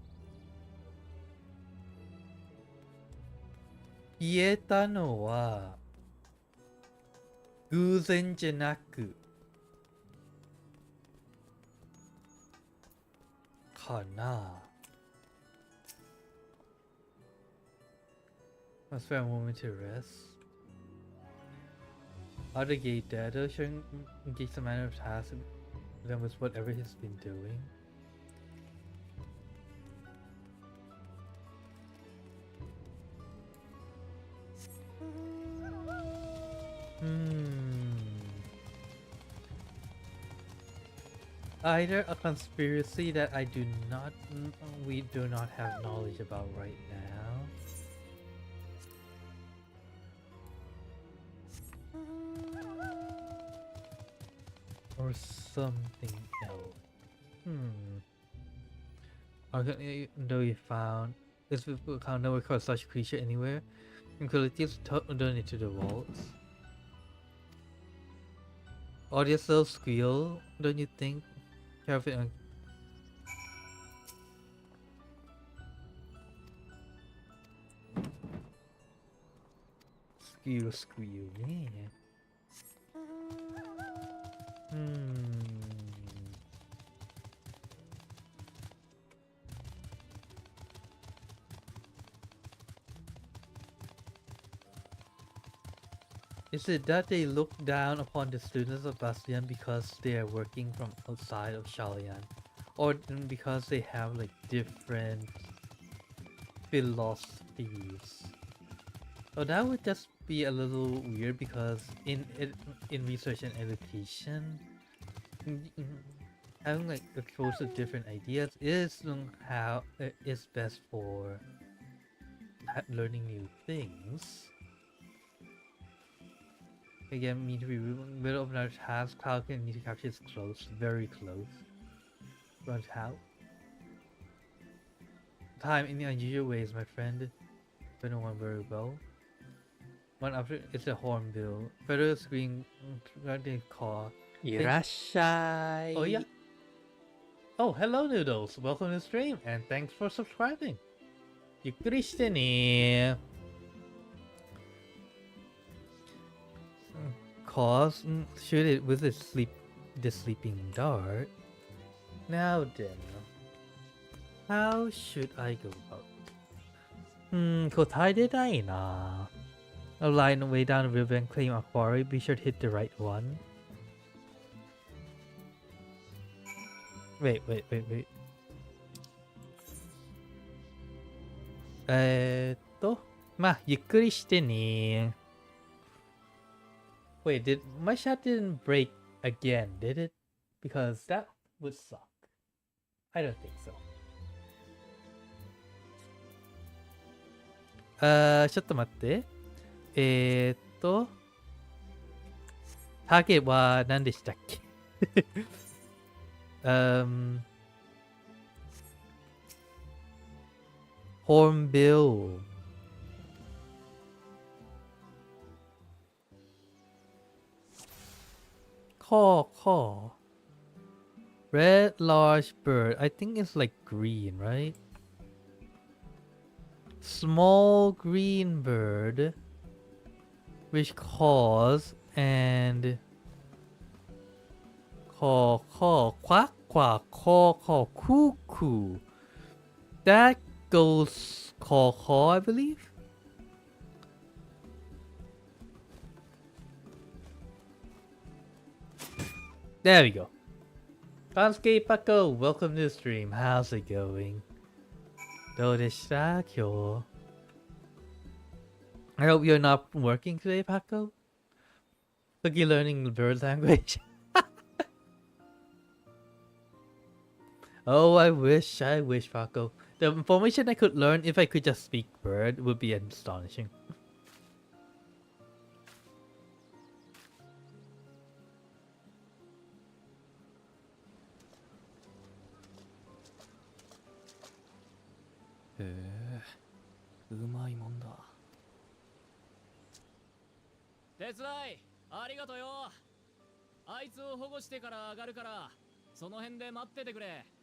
消えたのは偶然じゃなくかな。Let's spend a moment to rest. Out the gate data showing engage the manner of task then with whatever he's been doing. either a conspiracy that we do not have knowledge about right now, or something else. Okay, though you found this account never caught such creature anywhere. Inquilitives donate to the vaults. Audio still squeal, don't you think? Careful. Squeal, yeah. Is it that they look down upon the students of Bastion because they are working from outside of Shalian? Or because they have like different philosophies? Oh, that would just be a little weird because in research and education, having like exposed to different ideas is how is best for learning new things. Again, need to be middle of our task. Cloud can need to capture is close, very close. Run out. Time in the unusual ways, my friend. Don't know one very well. One after it's a hornbill. Federal screen they call. いらっしゃい。 Oh yeah. Oh, hello noodles. Welcome to the stream and thanks for subscribing. ゆっくりしてね。Cause shoot it with the sleeping dart. Now then, how should I go about? 答え出ないな。A line way down the river and claim a quarry. Be sure to hit the right one. Wait. まあ、ゆっくりしてね。Wait, my shot didn't break again, did it? Because that would suck. I don't think so. ちょっと待って。ターゲットは何でしたっけHornbill. Caw. Red large bird. I think it's like green, right? Small green bird which caws and quack, cuckoo. That goes caw, I believe. There we go. Kansuke Paco, welcome to the stream. How's it going? どうでした今日? I hope you're not working today, Paco. Look, you're learning bird language. Oh, I wish, Paco. The information I could learn if I could just speak bird would be astonishing.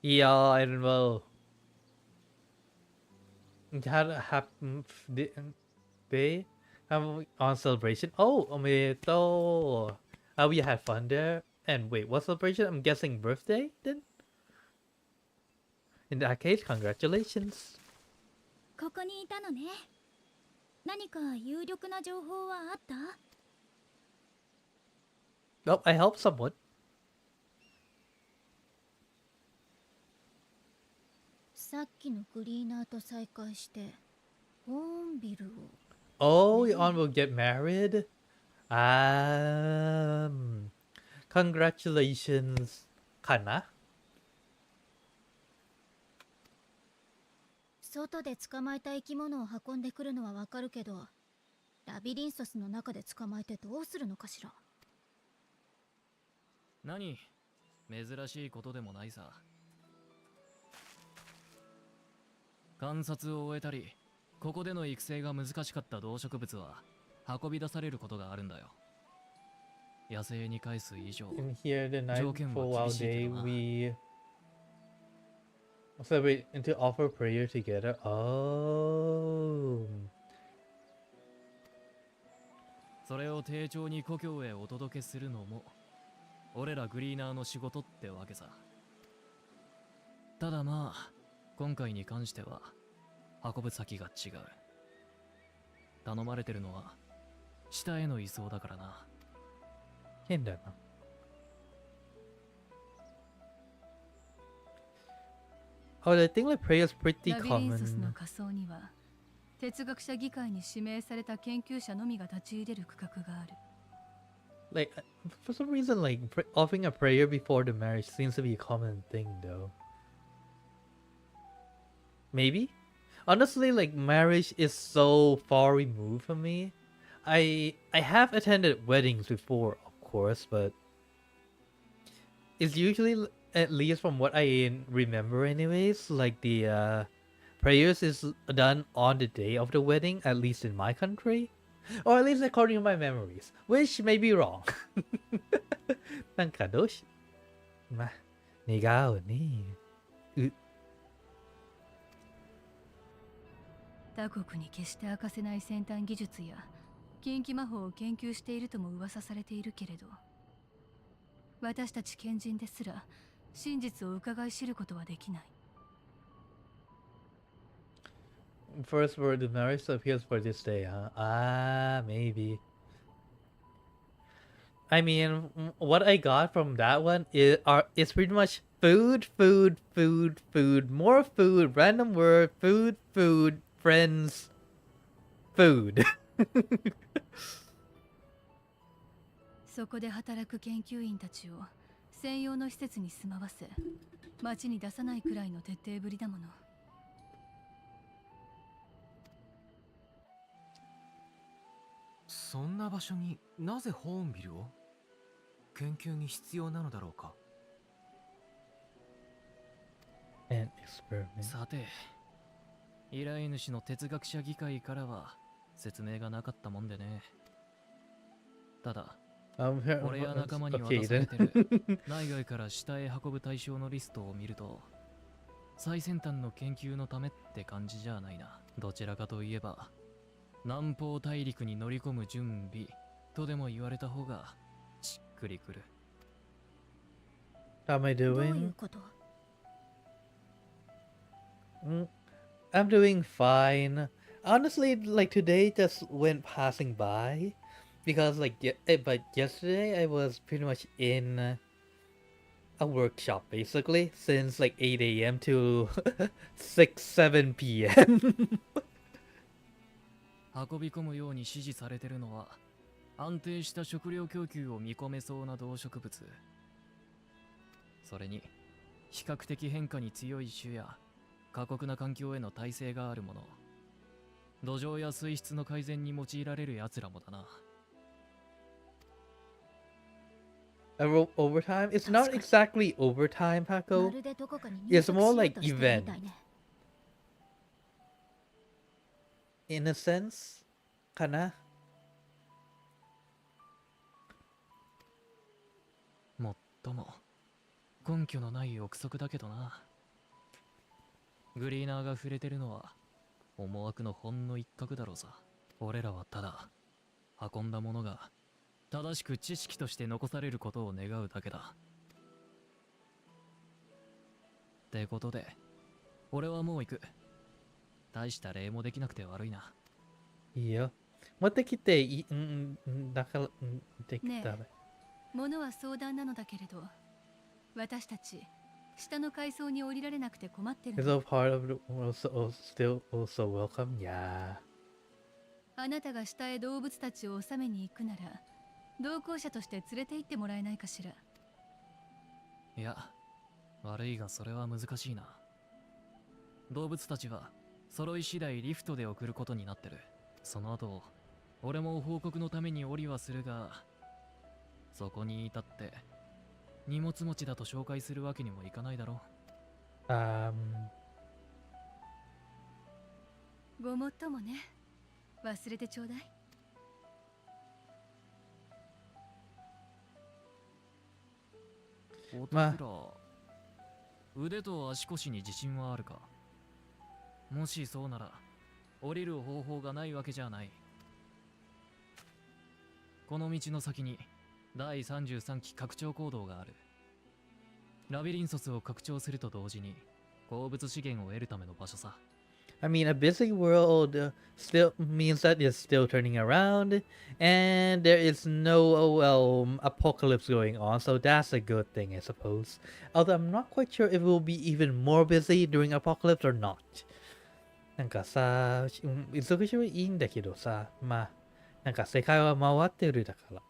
Yeah, I don't know. They have on celebration. Oh, omedetou. We had fun there. And wait, what celebration? I'm guessing birthday then? In that case, congratulations. ここにいたのね。何か有力な情報はあった？ Oh, I helped someone. さっきのクリーナーと再会してホーンビルOh,を。Yon will get married? Congratulations, Kana. 外で捕まえた生き物を運んでくるのはわかるけど、ラビリンソスの中で捕まえてどうするのかしら。何、珍しいことでもないさ。観察を終えたり、ここでの育成が難しかった動植物は運び出されることがあるんだよ。野生に返す以上、In here, the 条件 nightfall は out 厳しいけ day, どな。we celebrate and to offer prayer together. Oh. それを丁重に故郷へお届けするのも俺らグリーナーの仕事ってわけさ。ただまあ今回に関しては運ぶ先が違う。頼まれてるのは下への移送だからな。変だな。Oh, I think like prayer is pretty ラビリンソス common. の仮想には哲学者議会に指名された研究者のみが立ち入れる区画がある。Like, for some reason, like, offering a prayer before the marriage seems to be a common thing, though. Maybe? Honestly, like, marriage is so far removed from me. I have attended weddings before, of course, but it's usually, at least from what I remember anyways, like, the, prayers is done on the day of the wedding, at least in my country. Or at least according to my memories, which may be wrong. なんかどうしま、願うね。他国に決して明かせない先端技術や近畿魔法を研究しているとも噂されているけれど、私たち賢人ですら真実を伺い知ることはできない。First word, the marriage appeals for this day, huh? Ah, maybe. I mean, what I got from that one is pretty much food, food, food, food, more food, random word, food, food, friends, food. そこで働く研究員たちを専用の施設に住まわせ、町に出さないくらいの徹底ぶりだもの。そんな場所になぜホーンビルを？研究に必要なのだろうか。さて、依頼主の哲学者議会からは説明がなかったもんでね。ただ、俺や仲間に渡されてる内外から下へ運ぶ対象のリストを見ると、最先端の研究のためって感じじゃないな。どちらかといえば南方大陸に乗り込む準備とでも言われた方がしっくりくる。How am I どうい doing? うこと？ I'm doing fine. Honestly, like today just went passing by because like but yesterday I was pretty much in a workshop basically since like 8 a.m. to 7 p.m. 運び込むように指示されてるのは安定した食料供給を見込めそうな動植物、それに比較的変化に強い種や過酷な環境への耐性があるもの、土壌や水質の改善に用いられるやつらもだな。Overtime? It's not exactly overtime, Paco. It's more like event. In a sense, かな。もっとも根拠のない憶測だけどな。グリーナーが触れてるのは思惑のほんの一角だろうさ。俺らはただ運んだものが正しく知識として残されることを願うだけだ。ってことで俺はもう行く。大した礼もできなくて悪いな。いいよ。持ってきていい、だから、できたら。ねえ、物は相談なのだけれど、私たち下の階層に降りられなくて困ってる Is の。 a part of the world still also welcome? Yeah. あなたが下へ動物たちを収めに行くなら、同行者として連れて行ってもらえないかしら。いや、悪いがそれは難しいな。動物たちは揃い次第リフトで送ることになってる。その後俺も報告のために降りはするが、そこに至って荷物持ちだと紹介するわけにもいかないだろう。ごもっともね。忘れてちょうだい。おたくら、腕と足腰に自信はあるか？もしそうなら降りる方法がないわけじゃない。この道の先に第33期拡張行動がある。ラビリンソスを拡張すると同時に鉱物資源を得るための場所さ。I mean, a busy world still means that it's still turning around, and there is no apocalypse going on, so that's a good thing, I suppose. Although I'm not quite sure if it will be even more busy during apocalypse or not. なんかさ、忙しいいんだけどさ、まあ、なんか世界は回ってるだから。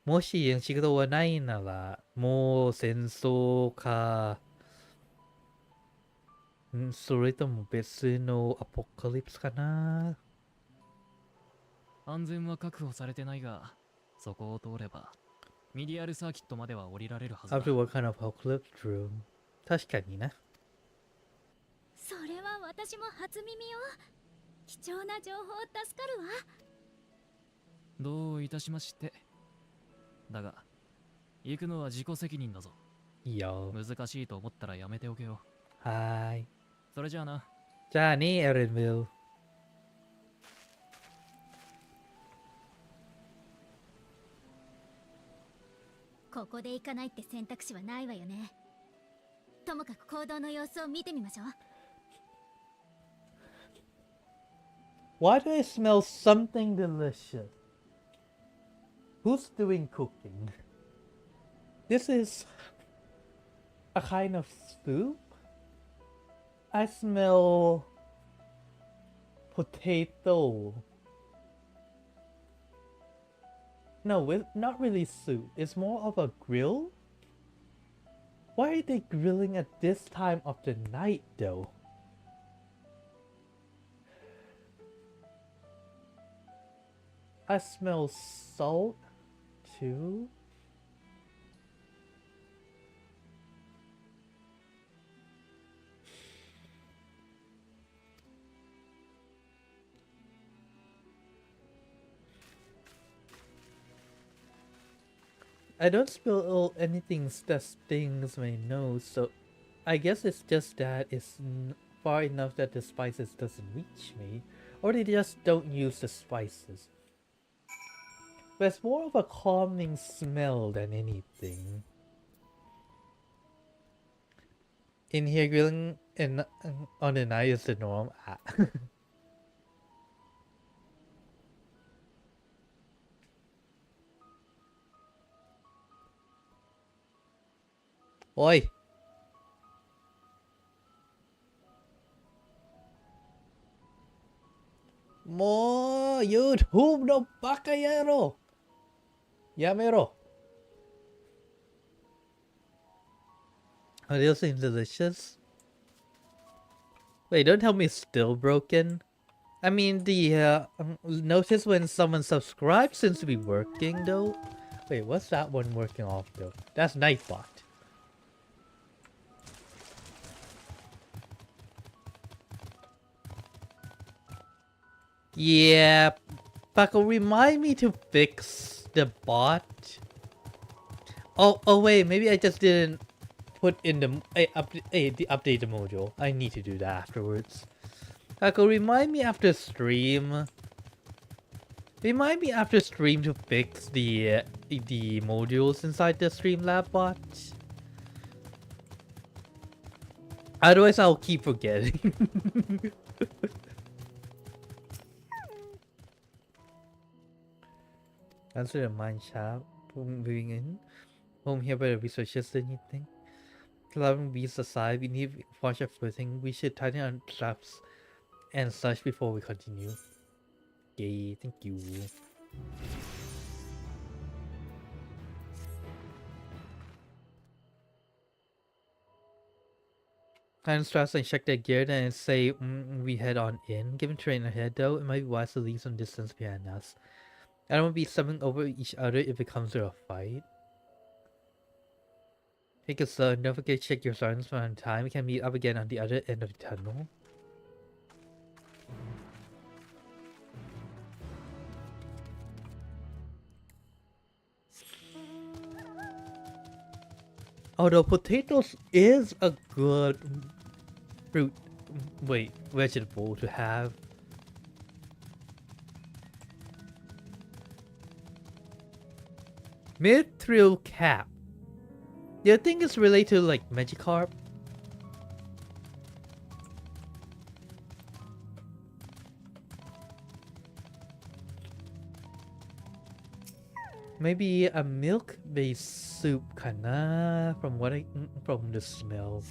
もし仕事はないなら、もう戦争か、それとも別のアポカリプスかな。安全は確保されてないが、そこを通ればミディアルサーキットまでは降りられるはずだ。After what kind of apocalypse room? 確かにな。それは私も初耳よ。貴重な情報助かるわ。どういたしまして。だが行くのは自己責任だぞ。いいよ。難しいと思ったらやめておけよ。はーい。それじゃあな。じゃあね、エレンビル。ここで行かないって選択肢はないわよね。ともかく行動の様子を見てみましょう。Why do I smell something delicious? Who's doing cooking? This is a kind of soup? I smell potato. No, it's not really soup. It's more of a grill. Why are they grilling at this time of the night, though? I smell salt, too. I don't smell anything that stings my nose, so I guess it's just that it's far enough that the spices doesn't reach me, or they just don't use the spices. But it's more of a calming smell than anything. In here, grilling on the night is the norm. Oi! More YouTube no baka yaro! Yamero! Are those things delicious? Wait, don't tell me it's still broken. I mean, the notice when someone subscribes seems to be working though. Wait, what's that one working off though? That's Nightbot. Yeah, Paco, remind me to fix the bot. Oh wait, maybe I just didn't put in the update the module. I need to do that afterwards. Paco, remind me after stream. Remind me after stream to fix the modules inside the Streamlab bot. Otherwise, I'll keep forgetting. Answer the mine shaft. Moving in. Home here by the researchers, anything. Allowing bees aside, we need wash our footing. We should tighten our traps and such before we continue. Yay, thank you. Kind of stress and check their gear, then say we head on in. Given terrain ahead though, it might be wise to leave some distance behind us. I don't want to be stumbling over each other if it comes to a fight. Take it slow and don't forget to check your surroundings from time. We can meet up again on the other end of the tunnel. Although potatoes is a good vegetable to have. Mithril cap. Do you think it's related to like Magikarp? Maybe a milk-based soup, kinda, from the smell.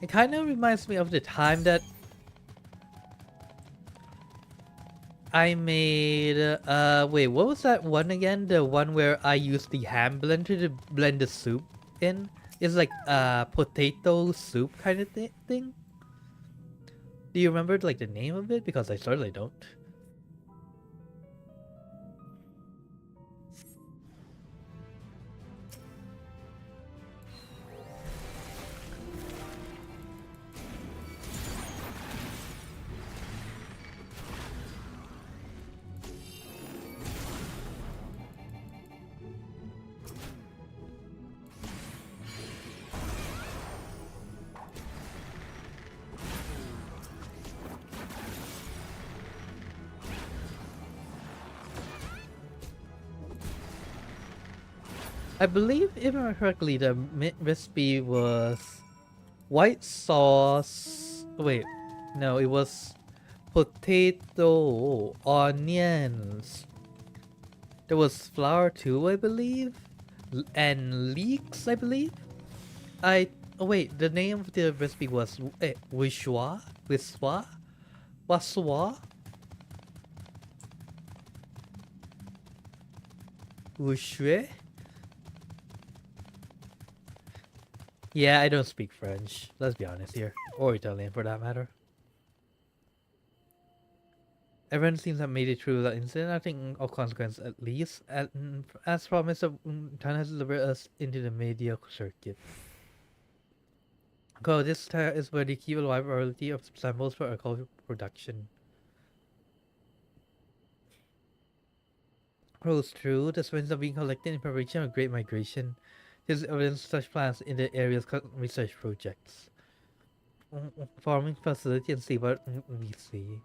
It kind of reminds me of the time that I made, wait, what was that one again? The one where I used the hand blender to blend the soup in? It's like a potato soup kind of thing? Do you remember like the name of it? Because I certainly don't. I believe, if I remember correctly, the recipe was white sauce. Wait, no, it was potato, onions. There was flour too, I believe, and leeks, I believe. Oh wait, the name of the recipe was Wiswa, Waswa. Wushue? Yeah, I don't speak French. Let's be honest here. Or Italian for that matter. Everyone seems to have made it through the incident, I think of consequence at least. As promised, Tan has delivered us into the media circuit. This is where they keep a wide variety of samples for alcohol production. It's true, the swings are being collected in preparation of Great Migration. There's evidence of such plans in the area's research projects. Farming facility and see what we see.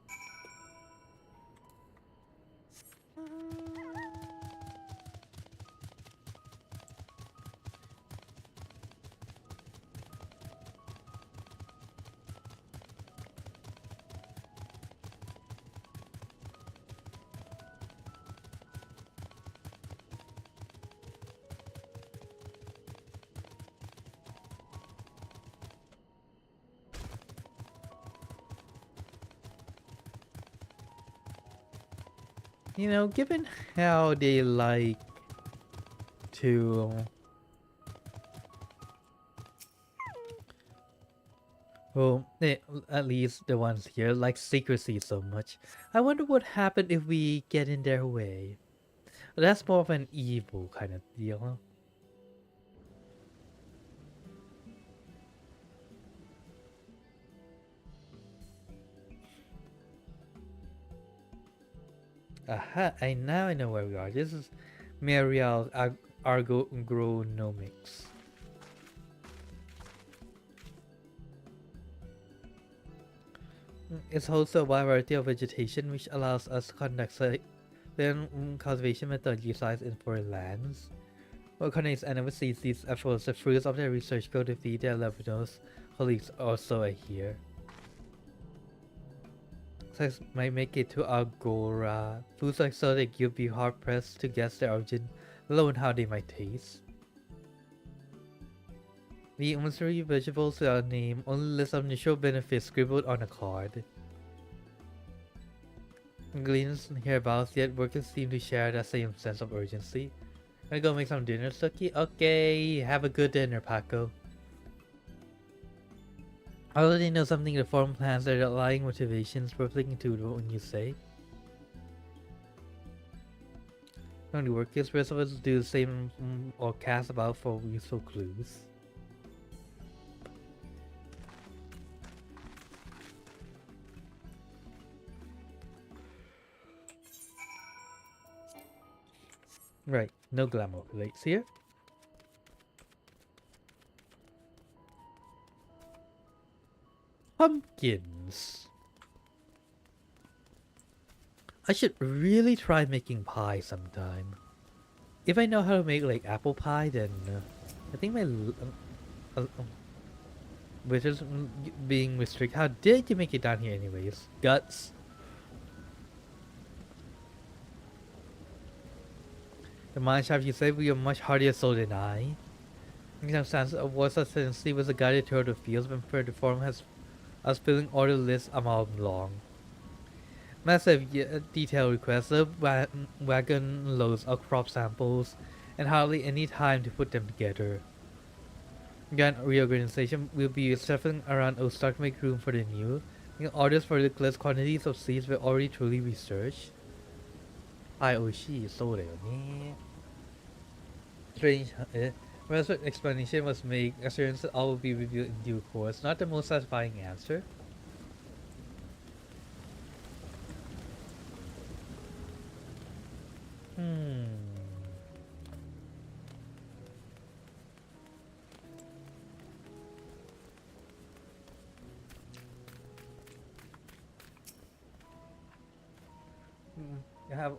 You know, given how they like to at least the ones here like secrecy so much, I wonder what happened if we get in their way. That's more of an evil kind of deal. Aha, now I know where we are. This is Marial Agronomics. It hosts a wide variety of vegetation, which allows us to conduct cultivation methods utilized in foreign lands. What connects and oversees these efforts, the fruits of their research go to feed their Lebanese colleagues also here. Sex might make it to Agora. Foods like exotic, you'd be hard pressed to guess their origin, let alone how they might taste. The illusory vegetables without a name, only list of initial benefits scribbled on a card. Gleans hereabouts, yet workers seem to share that same sense of urgency. Gonna go make some dinner, Suki? Okay, have a good dinner, Paco. I already know something to form plans that are lying motivations perfectly intuitive when you say. Not the workers, rest of us do the same or cast about for useful clues. Right, no glamour plates here. Pumpkins. I should really try making pie sometime. If I know how to make like apple pie, then I think my which is being restricted. How did you make it down here anyways? Guts. The mine shaft, you said, we are much hardier soul than I. In some sense, a war such tendency was a guided tour of the fields when prepared to form has us filling order lists a mile long. Massive detailed requests, wagon loads of crop samples, and hardly any time to put them together. Grand reorganization will be shuffling around old stock to make room for the new. Orders for the less quantities of seeds were already truly researched. Strange, Relevant explanation was made, assurance that all will be reviewed in due course. Not the most satisfying answer.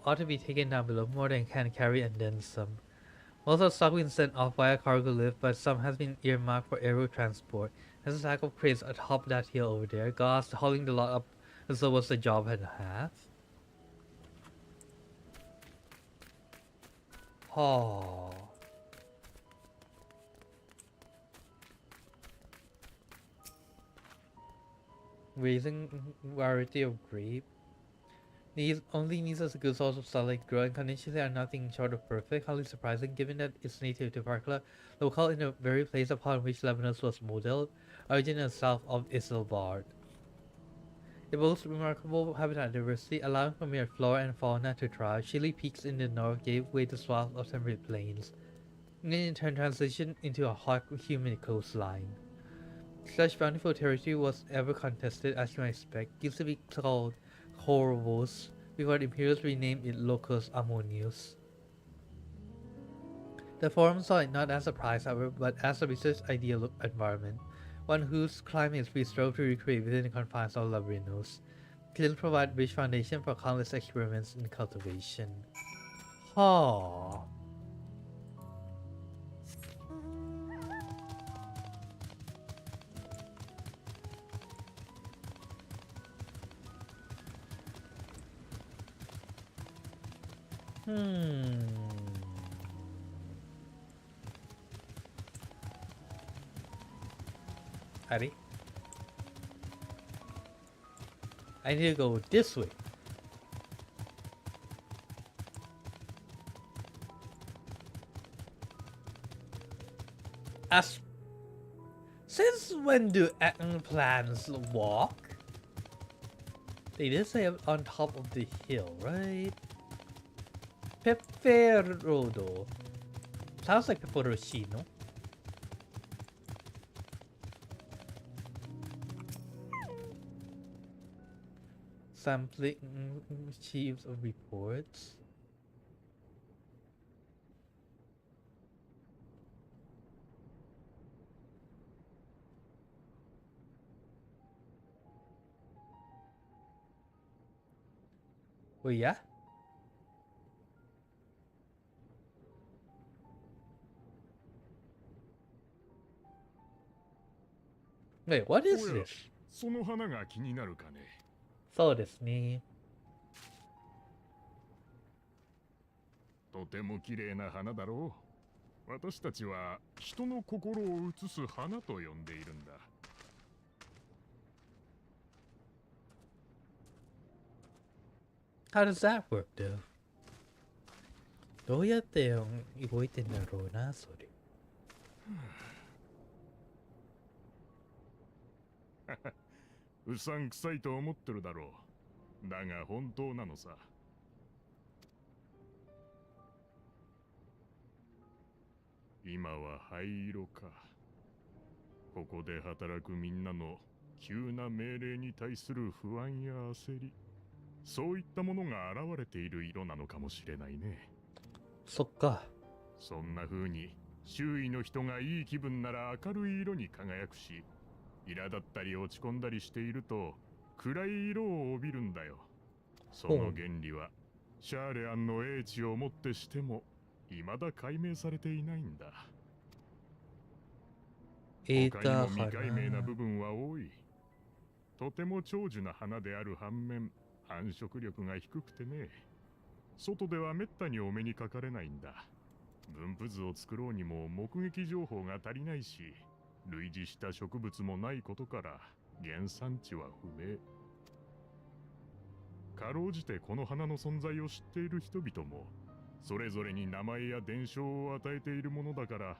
Ought to be taken down below, more than can carry and then some. Most of stock been sent off via cargo lift, but some has been earmarked for aero transport. There's a stack of crates atop that hill over there. Gosh, hauling the lot up as though was the job and a half. Oh. Raising variety of grape. These only needs as a good source of solid growing conditions are nothing short of perfect, highly surprising given that it's native to Parkla, local in the very place upon which Lebanon was modeled, origin south of Isilbard. It boasts remarkable habitat diversity, allowing for mere flora and fauna to thrive. Chilly peaks in the north gave way to swaths of temperate plains, and in turn transitioned into a hot, humid coastline. Such bountiful territory was ever contested, as you might expect. Used to be called Corvus, before the Imperials renamed it Locus Ammonius. The Forum saw it not as a prize, however, but as a research ideal environment, one whose climates we strove to recreate within the confines of Labrinos. Clearly provide rich foundation for countless experiments in cultivation. Ready? I need to go this way. Since when do plants walk? They did say on top of the hill, right? Peperodo. Sounds like Pepperoncino. Sampling sheaves of reports. Oh yeah? Wait, what is this? その花が気になるかね。そうですね。とても綺麗な花だろう。私たちは人の心を映す花と呼んでいるんだ。How does that work, though? どうやって動いてんだろうな、それ。うさんくさいと思ってるだろう。だが本当なのさ。今は灰色か。ここで働くみんなの急な命令に対する不安や焦り、そういったものが現れている色なのかもしれないね。そっか。そんな風に周囲の人がいい気分なら明るい色に輝くし、苛立ったり落ち込んだりしていると暗い色を帯びるんだよ。その原理はシャーレアンの英知をもってしても未だ解明されていないんだ。他にも未解明な部分は多い。とても長寿な花である反面、繁殖力が低くてね。外ではめったにお目にかかれないんだ。分布図を作ろうにも目撃情報が足りないし、類似した植物もないことから原産地は不明。かろうじてこの花の存在を知っている人々もそれぞれに名前や伝承を与えているものだから、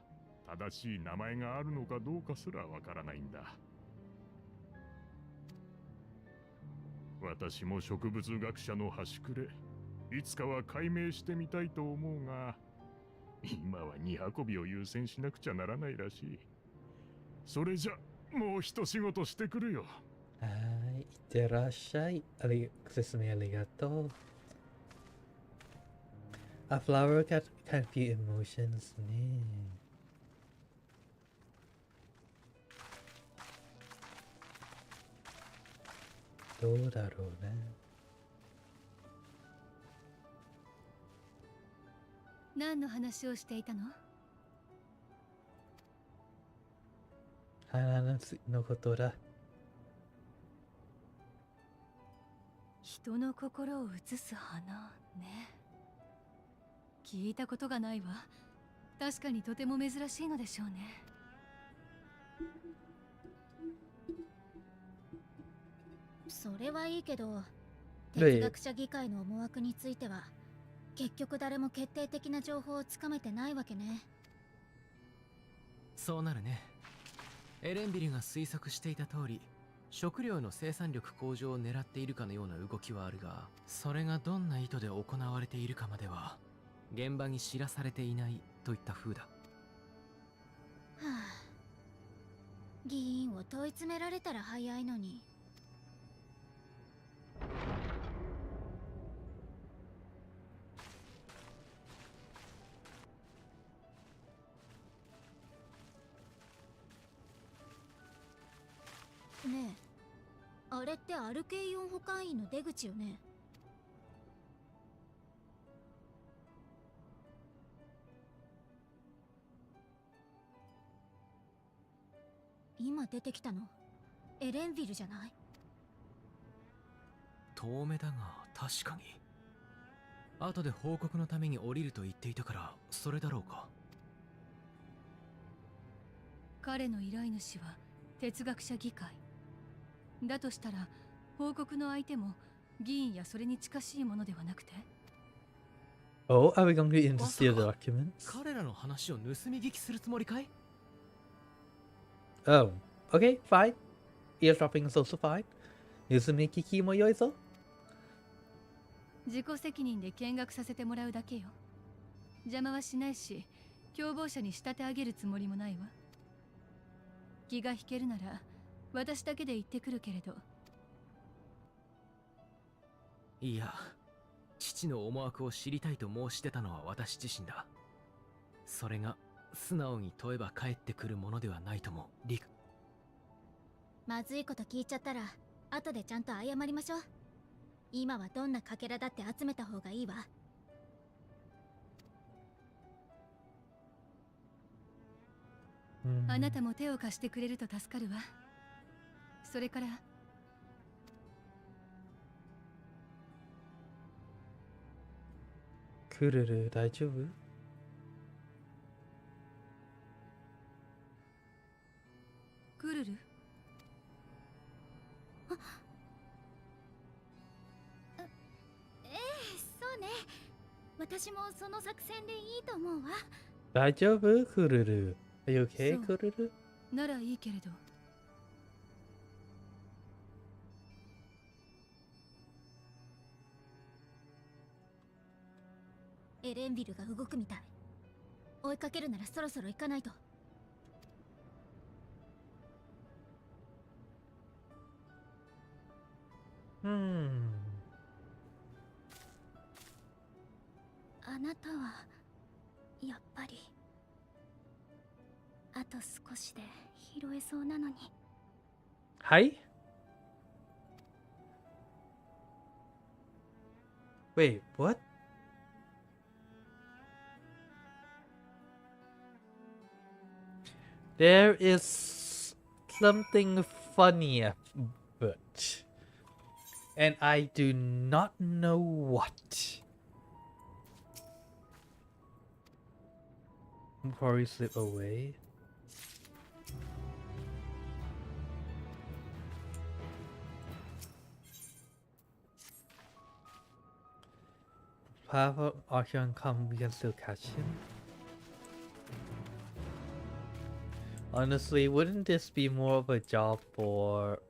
正しい名前があるのかどうかすらわからないんだ。私も植物学者の端くれ、いつかは解明してみたいと思うが、今は荷運びを優先しなくちゃならないらしい。それじゃもう一仕事してくるよ。はい、いってらっしゃい。説明ありがとう。A flower can feel emotions ね。どうだろうね。何の話をしていたの？花のことだ。人の心を映す花ね。聞いたことがないわ。確かにとても珍しいのでしょうね。それはいいけど、哲学者議会の思惑については結局誰も決定的な情報をつかめてないわけね。そうなるね。エレンビルが推測していた通り、食料の生産力向上を狙っているかのような動きはあるが、それがどんな意図で行われているかまでは現場に知らされていないといった風だ。はあ、議員を問い詰められたら早いのに。ねえ、あれってアルケイオン保管員の出口よね。今出てきたのエレンビルじゃない？遠目だが確かに。後で報告のために降りると言っていたから、それだろうか。彼の依頼主は哲学者議会だとしたら、報告の相手も議員やそれに近しいものではなくて。 Oh, are we going to steal the documents? 彼らの話を盗み聞きするつもりかい？ Oh, okay, fine. Eavesdropping is also fine. 盗み聞きも良いぞ。自己責任で見学させてもらうだけよ。邪魔はしないし、共謀者に仕立て上げるつもりもないわ。気が引けるなら私だけで行ってくるけれど。いや、父の思惑を知りたいと申してたのは私自身だ。それが素直に問えば返ってくるものではないとも理解。まずいこと聞いちゃったら後でちゃんと謝りましょう。今はどんなかけらだって集めた方がいいわ。あなたも手を貸してくれると助かるわ。それからクルル大丈夫？クルル？そうね。私もその作戦でいいと思うわ。大丈夫？クルル。Are you okay, クルル？ならいいけれど。エレンビルが動くみたい。追いかけるならそろそろ行かないと。あなたはやっぱりあと少しで拾えそうなのに。はい？ Wait, what? There is something funny but and I do not know what. Before we slip away. Path of Archeon come, we can still catch him. Honestly, wouldn't this be more of a job for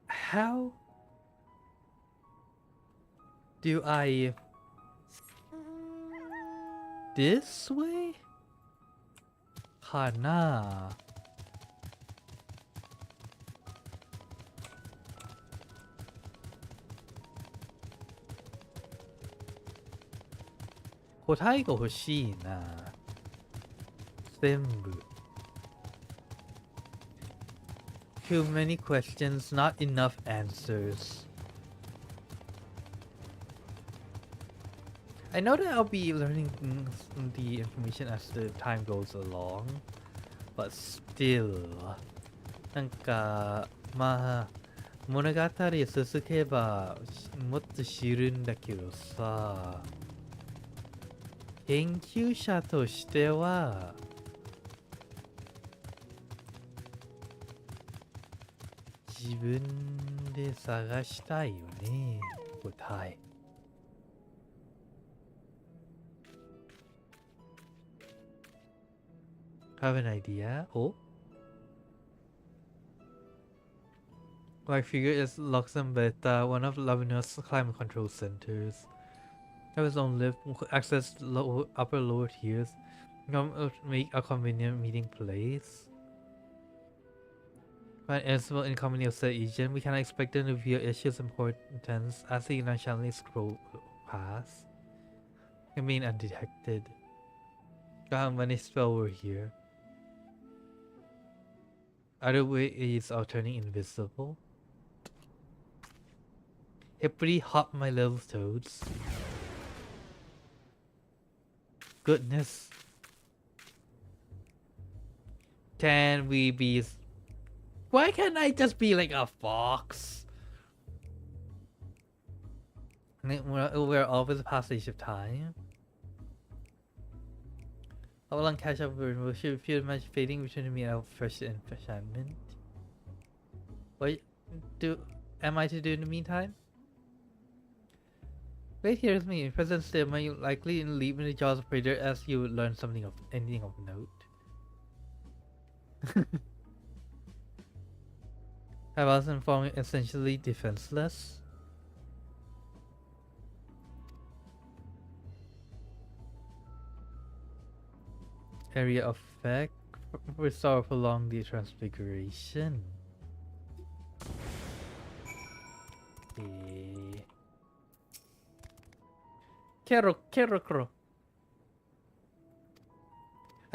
how do I this way? Kana. Kotai ga hoshii na. Zenbu. Too many questions, not enough answers. I know that I'll be learning the information as the time goes along, but still, なんか、まあ、物語を続けばもっと知るんだけどさ、研究者としては、自分で探したいよね、答え。Have an idea? Oh? My figure is Luxembourg, one of Lavinia's climate control centers. Have his own lift, access upper lower tiers, make a convenient meeting place. When Elizabeth in company of said agent, we cannot expect them to reveal issues of importance as they nonchalantly scroll past. Remain undetected. Got money spell over here. Other ways of turning invisible. Hippity hop my little toads. Goodness. Can we be... Why can't I just be like a fox? We're over the passage of time. How long catch up with should feel much fading between me and fresh enchantment? What am I to do in the meantime? Wait here with me. Present state, am I likely to leap in the jaws of Predator as you learn something of anything of note? I was informed essentially defenseless. Area effect. Restore prolong the transfiguration. Kero.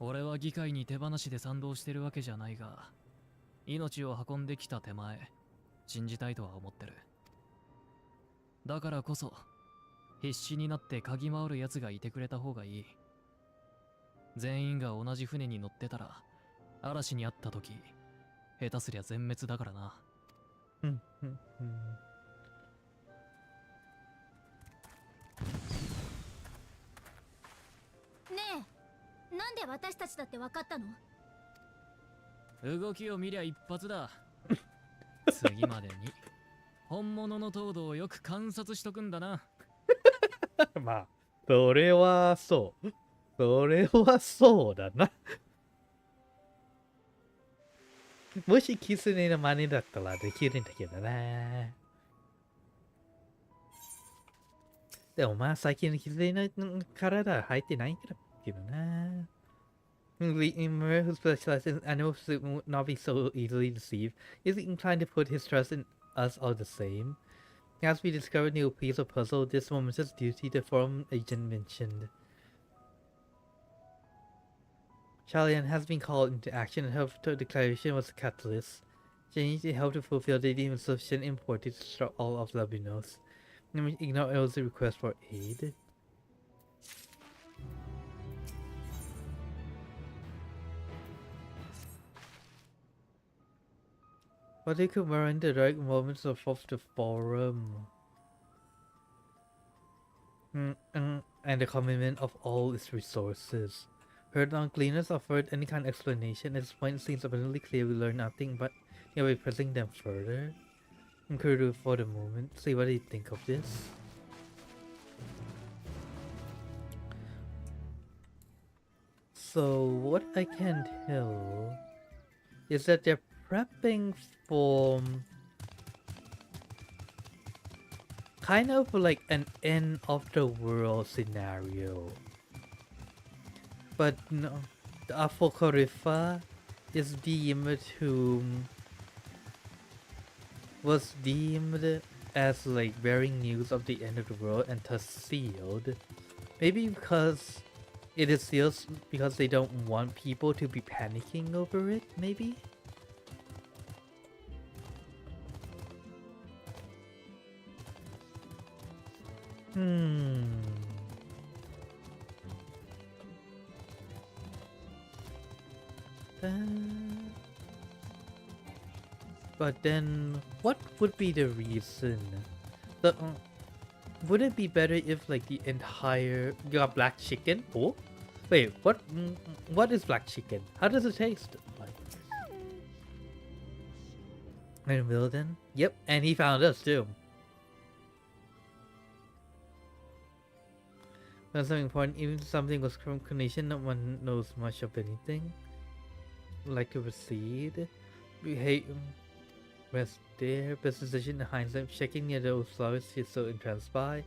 俺は議会に手放しで賛同してるわけじゃないが、命を運んできた手前、信じたいとは思ってる。だからこそ、必死になって嗅ぎ回る奴がいてくれた方がいい。全員が同じ船に乗ってたら、嵐にあった時、下手すりゃ全滅だからな。ねえ、なんで私たちだって分かったの？動きを見りゃ一発だ。次までに本物の東堂をよく観察しとくんだな。まあ、それはそう。それはそうだな。もしキツネの真似だったらできるんだけどな。でもまあ最近のキツネの体入ってないけどな。The Emir who specializes in animals will not be so easily deceived is inclined to put his trust in us all the same. As we discover a new piece of puzzle, this momentous duty the forum agent mentioned. Shalian has been called into action and her declaration was a catalyst. Change it helped to fulfill the deemed sufficient importance to stop all of Labinos. Ignore El's request for aid. But they could warrant the right moments of the forum. And the commitment of all its resources. Heard non-cleaners offered any kind of explanation. At this point, it seems abundantly clear we learned nothing, but yeah, we're pressing them further. Encourage for the moment. See what they think of this. So what I can tell is that they're prepping for kind of like an end of the world scenario. But no, the Apocrypha is deemed to was deemed as like bearing news of the end of the world and thus sealed. Maybe because it is sealed because they don't want people to be panicking over it, maybe? But then, what would be the reason? Would it be better if like the entire you got black chicken? Oh, wait, what is black chicken? How does it taste like? And Wilden? Yep, and he found us too. But something important, even if something was from condition, no one knows much of anything. Like to proceed. We hate rest there. Best decision in hindsight, checking near those flowers she's so entranced by.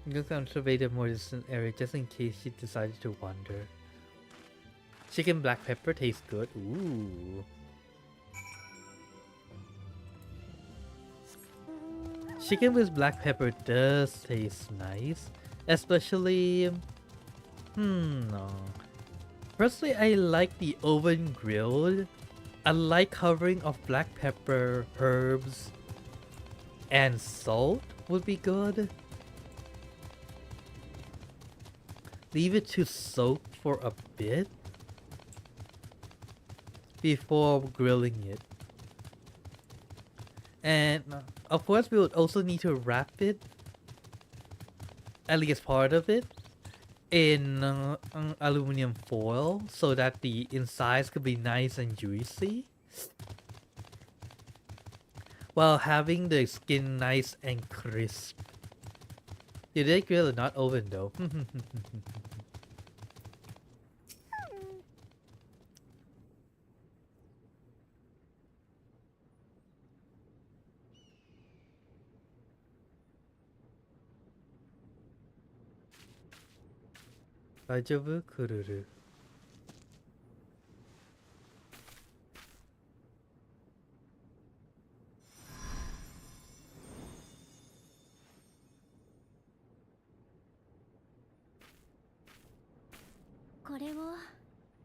You can survey the more distant area just in case she decided to wander. Chicken black pepper tastes good. Ooh. Chicken with black pepper does taste nice. Especially, no. Personally, I like the oven grilled. A light covering of black pepper, herbs, and salt would be good. Leave it to soak for a bit before grilling it. And of course, we would also need to wrap it, at least part of it, in aluminum foil so that the insides could be nice and juicy while having the skin nice and crisp. You did grill it, not oven though. Daijoubu, Kururu?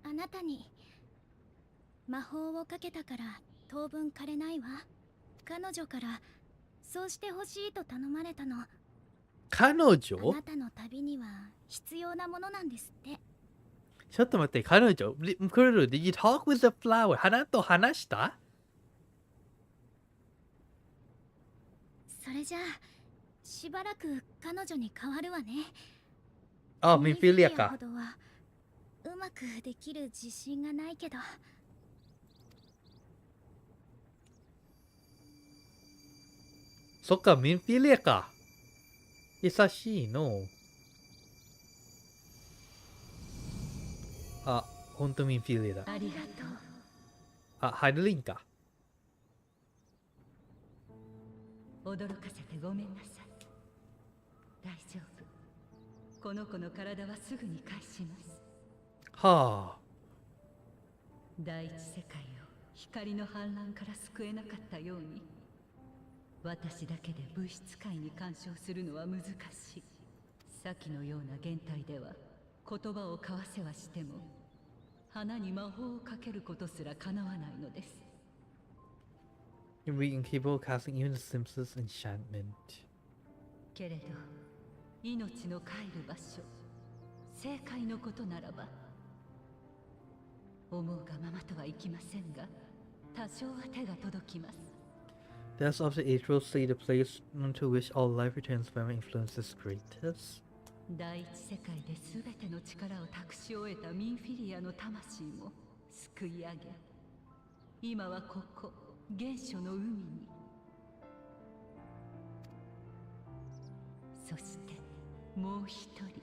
あなたに魔法をかけたから当分枯れないわ。彼女からそうしてほしいと頼まれたの。彼女？あなたの旅には必要なものなんですって。ちょっと待って、彼女。クルル、did you talk with the flower? 花と話した？それじゃあ、しばらく彼女に変わるわね。あ、ミンフィリアか。ほどはうまくできる自信がないけど。そっか、ミンフィリアか。優しいの。あ、ほんとミンフィリアだ。ありがとう。あ、ハイドリンか。驚かせてごめんなさい。大丈夫。この子の体はすぐに返します。はあ。第一世界を光の反乱から救えなかったように、私だけで物質界に干渉するのは難しい。先のような現代では言葉を交わせはしても花に魔法をかけることすら叶わないのです。Incapable of casting even the simplest enchantment. けれど命の帰る場所、正解のことならば思うがままとはいきませんが、多少は手が届きます。That's of the atrial state, the place to which all life returns when my influence is greatest. 第一世界で全ての力を託し終えたミンフィリアの魂も救い上げ、今はここ原初の海に。そしてもう一人、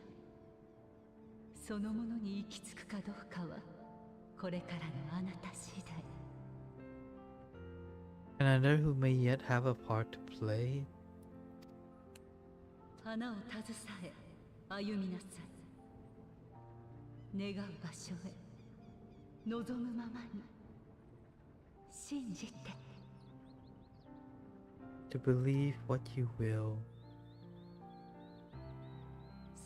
そのものに行き着くかどうかはこれからのあなた次第。Another who may yet have a part to play. 花を携え歩みなさい。願う場所へ望むままに信じて。To believe what you will.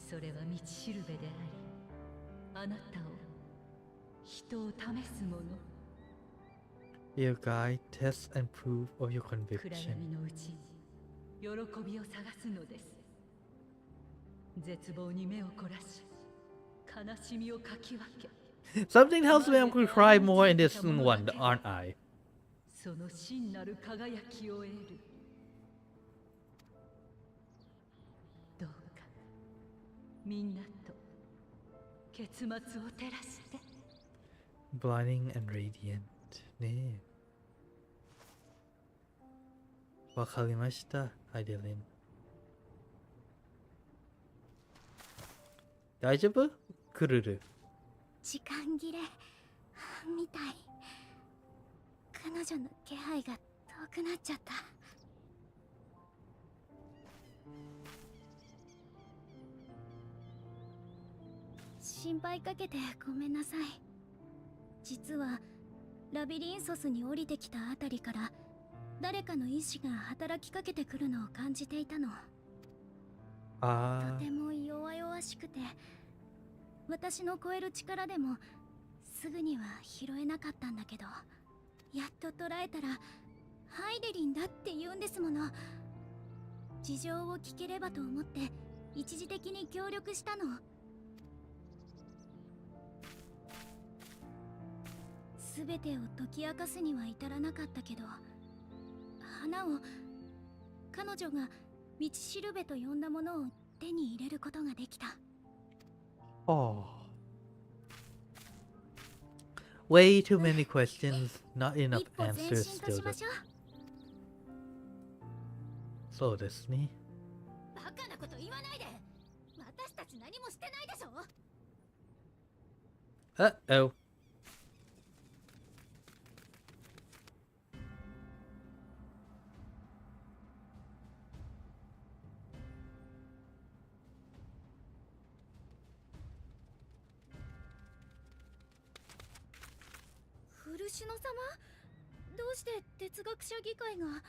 それは道しるべであり、あなたを人を試すもの。Your guide, test and prove of your 暗 conviction. 闇のうちに喜びを探すのです。絶望に目を凝らし、悲しみをかき分け。Something tells me I'm going to cry more in this one, aren't I? その真なる輝きを得る。どうかみんなと結末を照らして。 Blinding and radiant. ねえ。わかりました、アイデリン。大丈夫？クルル。時間切れみたい。彼女の気配が遠くなっちゃった。心配かけてごめんなさい。実はラビリンソスに降りてきたあたりから誰かの意志が働きかけてくるのを感じていたの。とても弱々しくて、私の超える力でもすぐには拾えなかったんだけど、やっと捉えたらハイデリンだって言うんですもの。事情を聞ければと思って一時的に協力したの。全てを解き明かすには至らなかったけど、花を彼女が道しるべと呼んだものを手に入れることができた。Oh. Way too many questions, not enough answers still. そうですね。バカなこと言わないで。私たち何もしてないでしょ。Uh-oh. 漆野様、どうして哲学者議会が。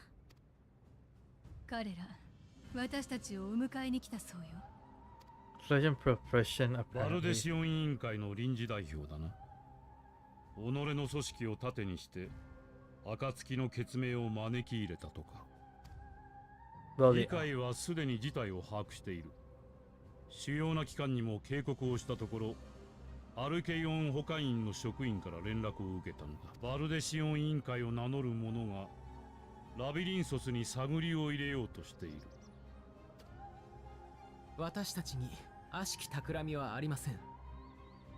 彼ら私たちをお迎えに来たそうよ。Sergeant Profession バルデ apparently. シオン委員会の臨時代表だな。己の組織を盾にして暁の決命を招き入れたとか。議会はすでに事態を把握している。主要な機関にも警告をしたところ、アルケイオン保管員の職員から連絡を受けたのだ。バルデシオン委員会を名乗る者がラビリンソスに探りを入れようとしている。私たちに悪しき企みはありません。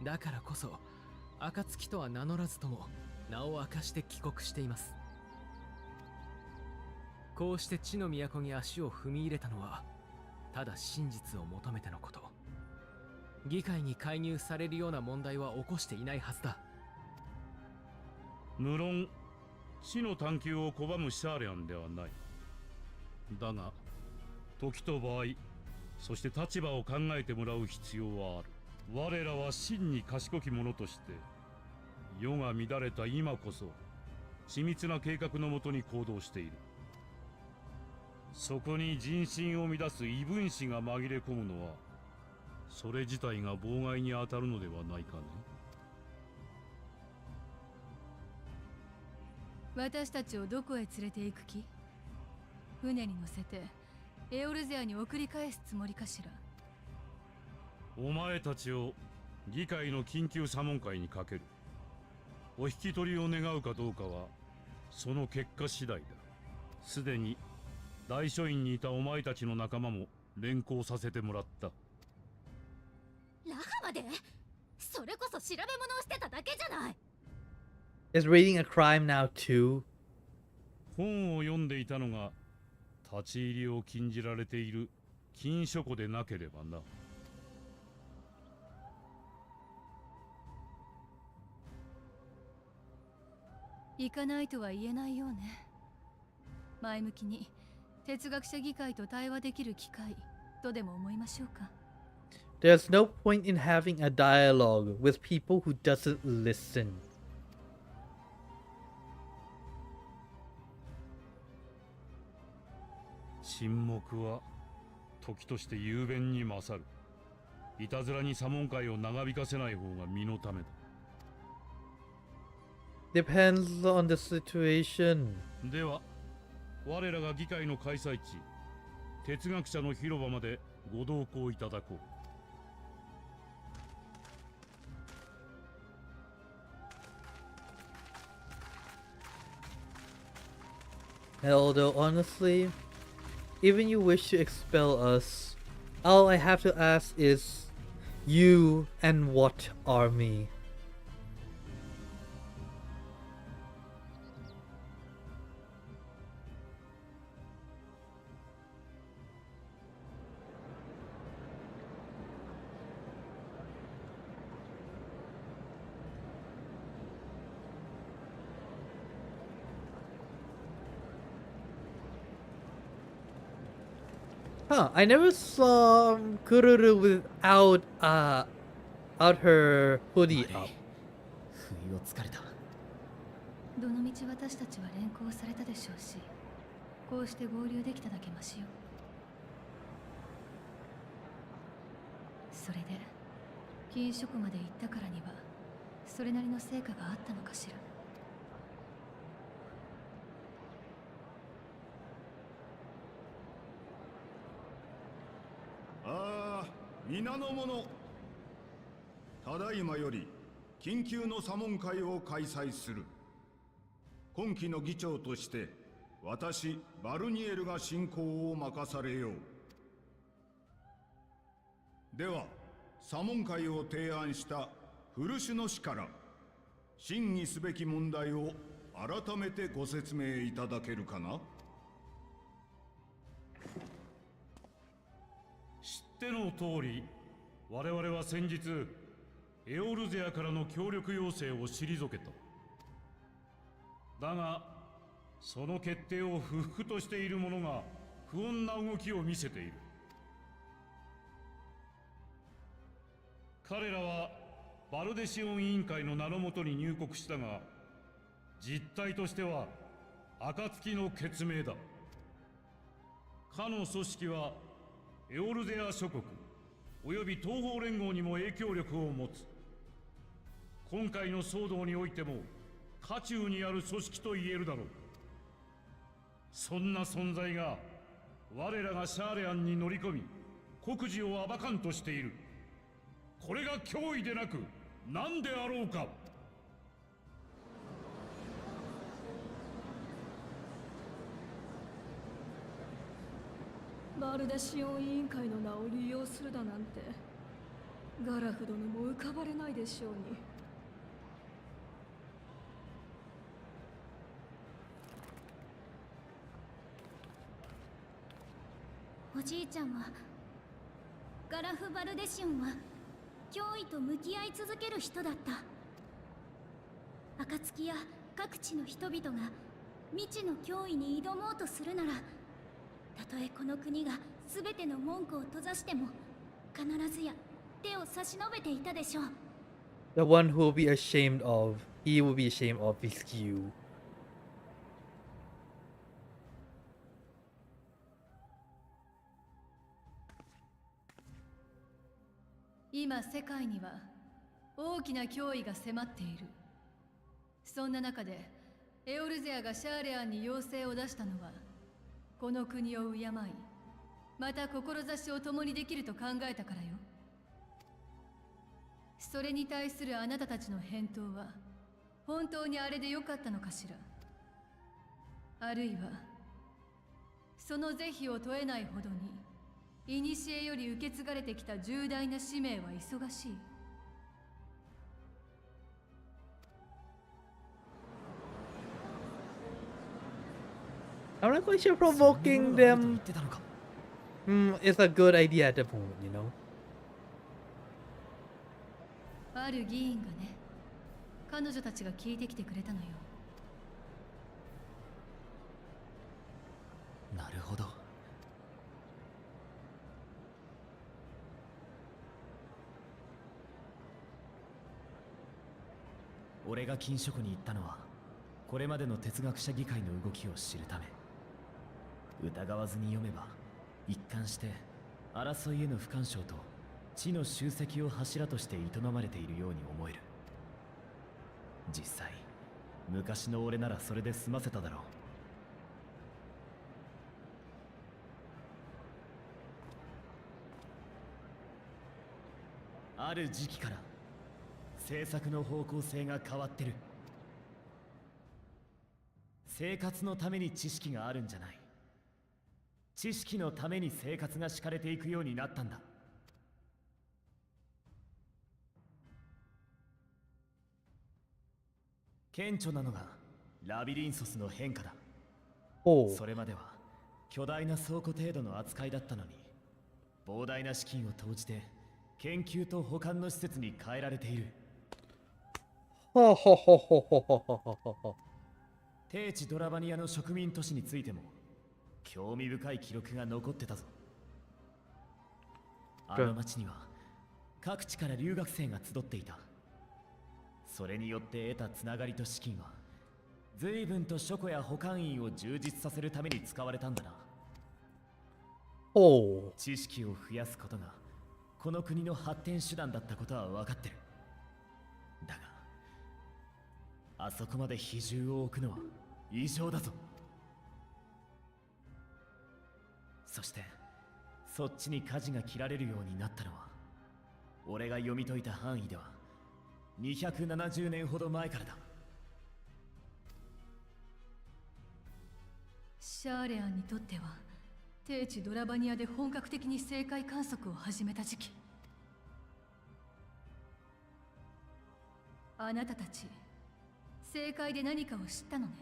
だからこそ暁とは名乗らずとも名を明かして帰国しています。こうして地の都に足を踏み入れたのはただ真実を求めてのこと。議会に介入されるような問題は起こしていないはずだ。無論死の探求を拒むシャーレアンではない。だが時と場合、そして立場を考えてもらう必要はある。我らは真に賢き者として世が乱れた今こそ緻密な計画のもとに行動している。そこに人心を乱す異分子が紛れ込むのはそれ自体が妨害に当たるのではないかね。私たちをどこへ連れて行く気？船に乗せてエオルゼアに送り返すつもりかしら。お前たちを議会の緊急査問会にかける。お引き取りを願うかどうかはその結果次第だ。すでに大書院にいたお前たちの仲間も連行させてもらった。ラハまで？それこそ調べ物をしてただけじゃない。Is reading a crime now too? 本を読んでいたのが立ち入りを禁じられている禁書庫でなければな。行かないとは言えないようね。前向きに哲学者議会と対話できる機会とでも思いましょうか。There's no point in having a dialogue with people who doesn't listen. 沈黙は時として雄弁に勝る。いたずらに査問会を長引かせない方が身のためだ。Depends on the situation. では、我らが議会の開催地、哲学者の広場までご同行いただこう。Although honestly, even you wish to expel us, all I have to ask is, you and what army? Huh, I never saw Kururu without out her hoodie up. 不意をつかれた。どのみち私たちは連行されたでしょうし、こうして合流できただけマシよ。それで禁書庫まで行ったからにはそれなりの成果があったのかしら。皆の者、ただいまより緊急の査問会を開催する。今期の議長として私バルニエルが進行を任されよう。では査問会を提案した古種の氏から審議すべき問題を改めてご説明いただけるかな。知っての通り、我々は先日エオルゼアからの協力要請を退けた。だがその決定を不服としている者が不穏な動きを見せている。彼らはバルデシオン委員会の名のもとに入国したが、実態としては暁の決命だ。かの組織はエオルゼア諸国および東方連合にも影響力を持つ。今回の騒動においても渦中にある組織と言えるだろう。そんな存在が我らがシャーレアンに乗り込み国事を暴かんとしている。これが脅威でなく何であろうか。まるでシオン委員会の名を利用するだなんてガラフ殿も浮かばれないでしょうに。おじいちゃんはガラフ・バルデシオンは脅威と向き合い続ける人だった。暁や各地の人々が未知の脅威に挑もうとするなら、たとえこの国が全ての門戸を閉ざしても必ずや手を差し伸べていたでしょう。 The one who will be ashamed of, he will be ashamed of Ffxiv. 今世界には大きな脅威が迫っている。そんな中でエオルゼアがシャーレアンに要請を出したのは、この国を敬い、また志を共にできると考えたからよ。それに対するあなたたちの返答は本当にあれでよかったのかしら。あるいはその是非を問えないほどに古より受け継がれてきた重大な使命は忙しい。I'm not quite sure provoking them is a good idea at the moment, you know. ある議員がね、彼女たちが聞いてきてくれたのよ。なるほど。俺が禁書庫に行ったのはこれまでの哲学者議会の動きを知るため。疑わずに読めば一貫して争いへの不干渉と知の集積を柱として営まれているように思える。実際昔の俺ならそれで済ませただろう。ある時期から政策の方向性が変わってる。生活のために知識があるんじゃない。知識のために生活が敷かれていくようになったんだ。顕著なのがラビリンソスの変化だ。それまでは巨大な倉庫程度の扱いだったのに、膨大な資金を投じて研究と保管の施設に変えられている。低地ドラバニアの植民都市についても興味深い記録が残ってたぞ。あの町には各地から留学生が集っていた。それによって得たつながりと資金は随分と書庫や保管員を充実させるために使われたんだな。知識を増やすことがこの国の発展手段だったことは分かってる。だがあそこまで比重を置くのは異常だぞ。そしてそっちに舵が切られるようになったのは俺が読み解いた範囲では270年ほど前からだ。シャーレアンにとっては低地ドラバニアで本格的に正解観測を始めた時期。あなたたち正解で何かを知ったのね。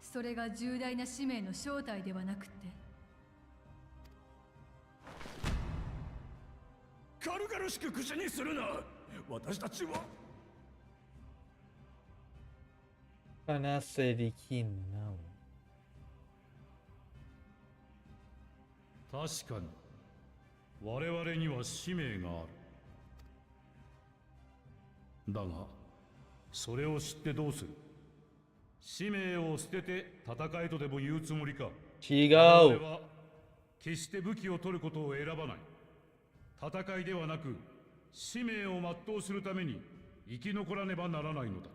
それが重大な使命の正体ではなくって。軽々しく口にするな。私たちは話せできんな。確かに我々には使命がある。だがそれを知ってどうする。使命を捨てて戦えとでも言うつもりか。違う。我々は決して武器を取ることを選ばない。戦いではなく使命を全うするために生き残らねばならないのだ。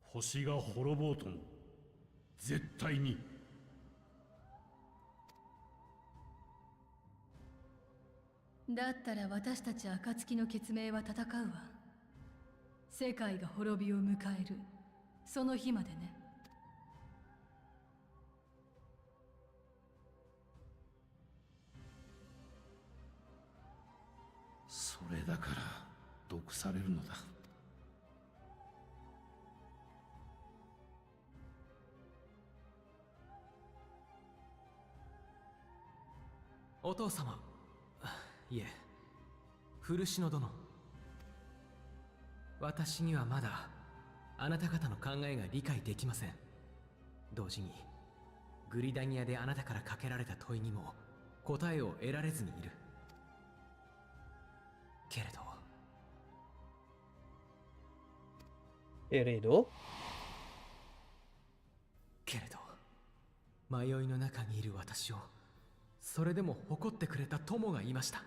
星が滅ぼうとも絶対に。だったら私たち暁の血盟は戦うわ。世界が滅びを迎えるその日までね。それだから毒されるのだ。お父様、いえ、古篠殿。私にはまだあなた方の考えが理解できません。同時にグリダニアであなたからかけられた問いにも答えを得られずにいる。けれどけれど迷いの中にいる私をそれでも誇ってくれた友がいました。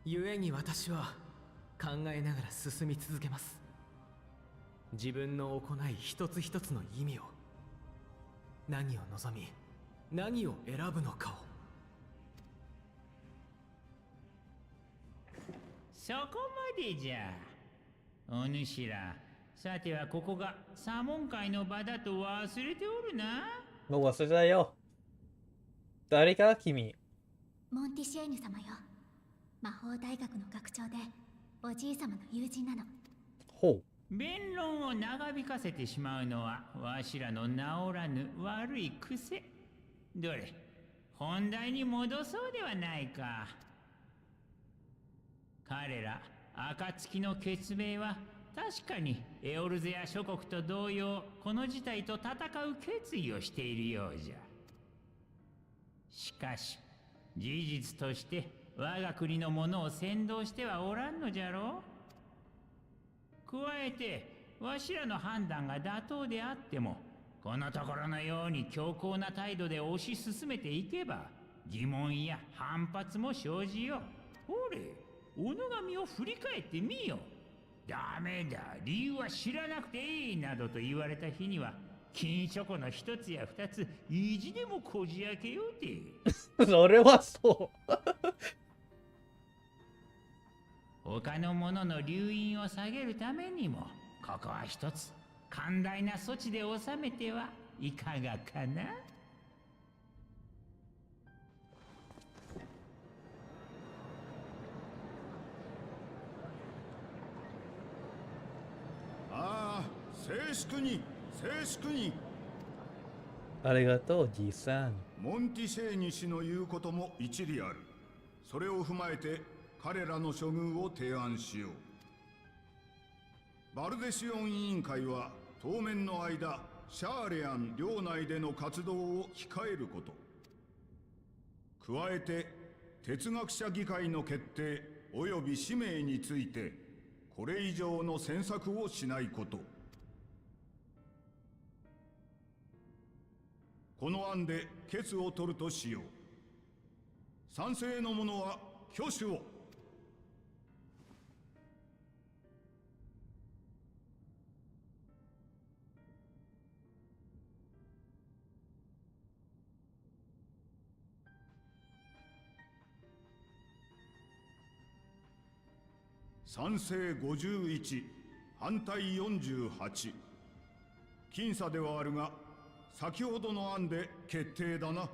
故に私は考えながら進み続けます。自分の行い一つ一つの意味を、何を望み何を選ぶのかを。そこまでじゃ。お主ら、さてはここがサモン会の場だと忘れておるな。もう忘れたよ。誰か君。モンティシエーヌ様よ。魔法大学の学長でおじい様の友人なの。ほう。弁論を長引かせてしまうのはわしらの治らぬ悪い癖。どれ、本題に戻そうではないか。彼ら暁の血盟は確かにエオルゼア諸国と同様この事態と戦う決意をしているようじゃ。しかし事実として我が国の者を先導してはおらんのじゃろう。加えてわしらの判断が妥当であってもこのところのように強硬な態度で推し進めていけば疑問や反発も生じよう。ほれ、己神を振り返ってみよ。ダメだ、理由は知らなくていいなどと言われた日には金チョコの一つや二つ意地でもこじ開けようて。それはそう。他の者の留飲を下げるためにもここは一つ寛大な措置で収めてはいかがかな。ああ、静粛に静粛に。ありがとう、じいさん。モンティシェーニ氏の言うことも一理ある。それを踏まえて彼らの処遇を提案しよう。バルデシオン委員会は当面の間シャーレアン領内での活動を控えること、加えて哲学者議会の決定及び使命についてこれ以上の詮索をしないこと。この案で決を取るとしよう。賛成の者は挙手を。賛成51、反対48。僅差ではあるが先ほどの案で決定だな。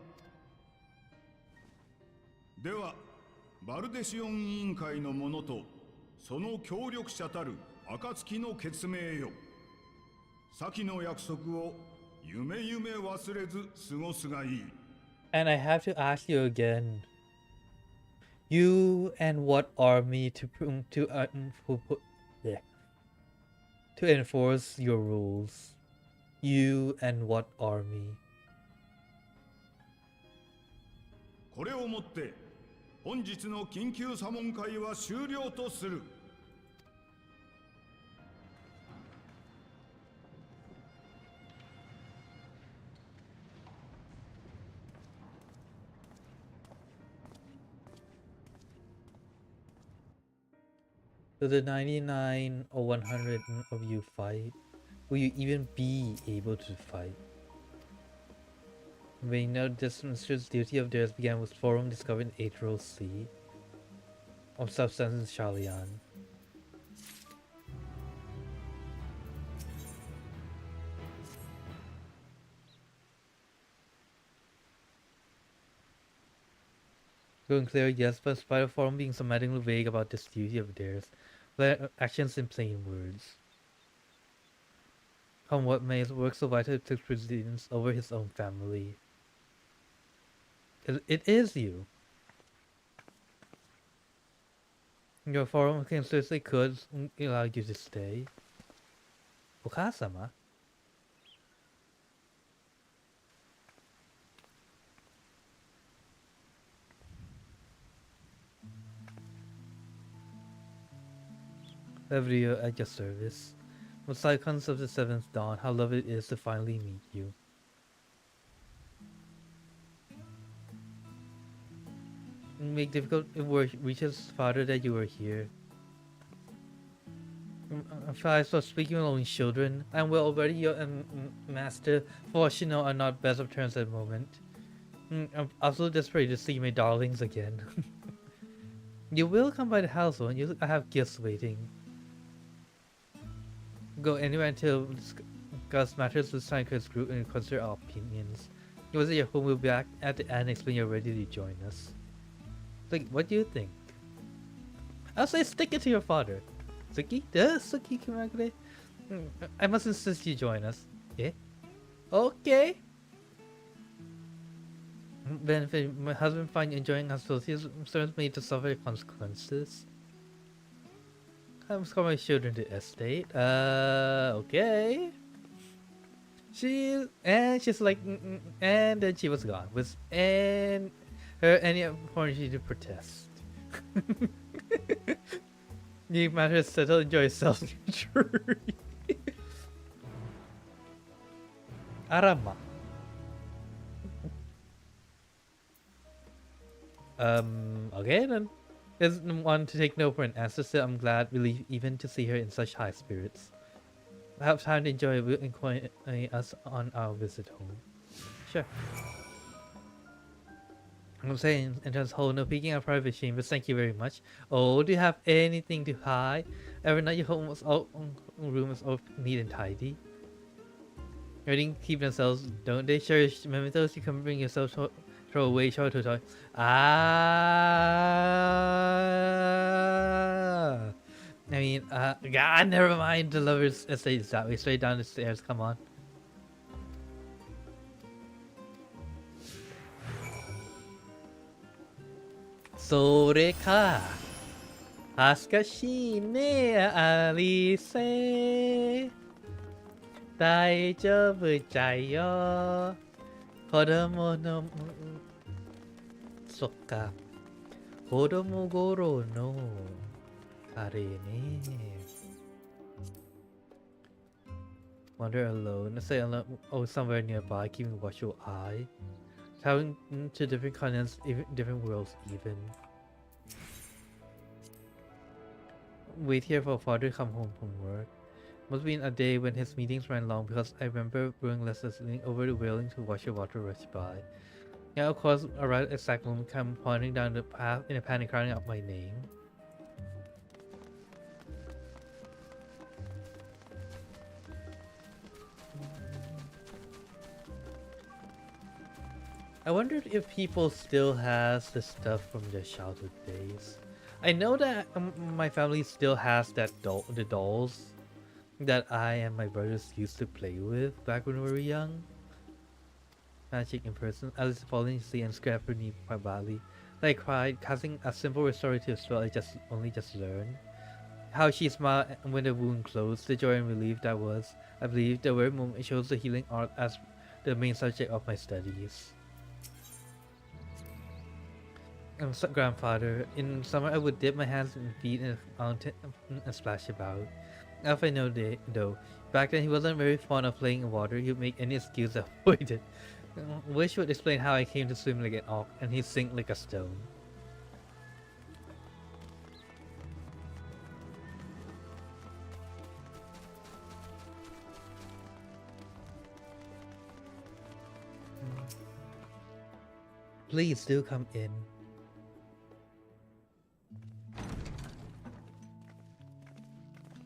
ではバルデシオン委員会の者とその協力者たる暁の血盟よ、先の約束を夢夢忘れず過ごすがいい。 And I have to ask you again. You and what army to enforce your rules? You and what army? これをもって本日の緊急査問会は終了とする。So the 99 or 100 of you fight? Will you even be able to fight? We know this monster's duty of theirs began with Forum discovered in 8 Row C of substance Shalian. Going clear, yes, but in spite of Forum being somewhat vague about this duty of theirs, their actions in plain words. Come what may, his work so vital took precedence over his own family. It is you. Your Forum seriously could allow you to stay. Okasama? Every year at your service. With icons of the 7th dawn, how lovely it is to finally meet you. Make difficult it reaches farther that you were here. If I start speaking alone children, I am well already your master, for what you know are not best of terms at the moment. I'm absolutely desperate to see my darlings again. You will come by the house, won't you? I have gifts waiting. Go anywhere until discuss matters with Science group and consider our opinions. You was at your home, we'll be back at the annex when you're ready to join us. Like, what do you think? I'll say stick it to your father. Suki? Suki Kimagure? I must insist you join us. Yeah? Okay. Then if my husband finds you enjoying our associates, serves me to suffer consequences. I'm calling my children to estate. Okay. She's like, and then she was gone. And her any opportunity to protest. You matter to settle, enjoy yourself. Arama. Okay then. There's one to take no for an answer, so I'm glad, relieved even to see her in such high spirits. I have time to enjoy us on our visit home. Sure. I'm saying, and just hold no peeking at private shame, but thank you very much. Oh, do you have anything to hide? Every night your home was room is all neat and tidy. Everything keep themselves, don't they? Cherish mementos you can bring yourself to throw away, show to toy. I mean, God, never mind. The lovers estate is that way. Straight down the stairs. Come on. Sore ka. Hasukashi ne, Alice. Daijoubu jayo. Kodomo no... そっか。子供頃のあれね。Wander alone, say alone, or somewhere nearby, keeping a watchful eye. Traveling to different continents, different worlds even. Wait here for father to come home from work. Must be a day when his meetings ran long because I remember growing restless leaning over the railing to watch the water rush by. Yeah, of course, arrived at exact moment, come pointing down the path in a panic, crying out my name. I wondered if people still has the stuff from their childhood days. I know that my family still has that the dolls that I and my brothers used to play with back when we were young. Magic in person, Alice falling asleep and scrapped her knee quite badly. I cried, casting a simple restorative spell I only just learned. How she smiled when the wound closed, the joy and relief that was. I believe the very moment shows the healing art as the main subject of my studies. Grandfather, in summer I would dip my hands and feet in a fountain and splash about. If I know though, back then he wasn't very fond of playing in water. He would make any excuse to avoid it. Wish would explain how I came to swim like an auk, and he sink like a stone. Please do come in.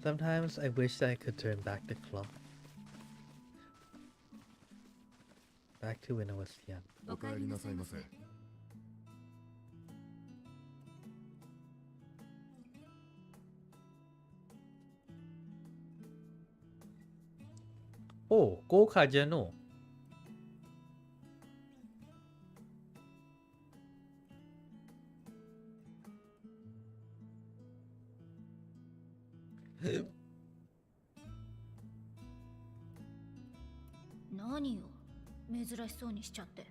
Sometimes I wish I could turn back the clock. Back to when I was young. お帰りなさいませ。おう、豪華じゃの。何よ、珍しそうにしちゃって。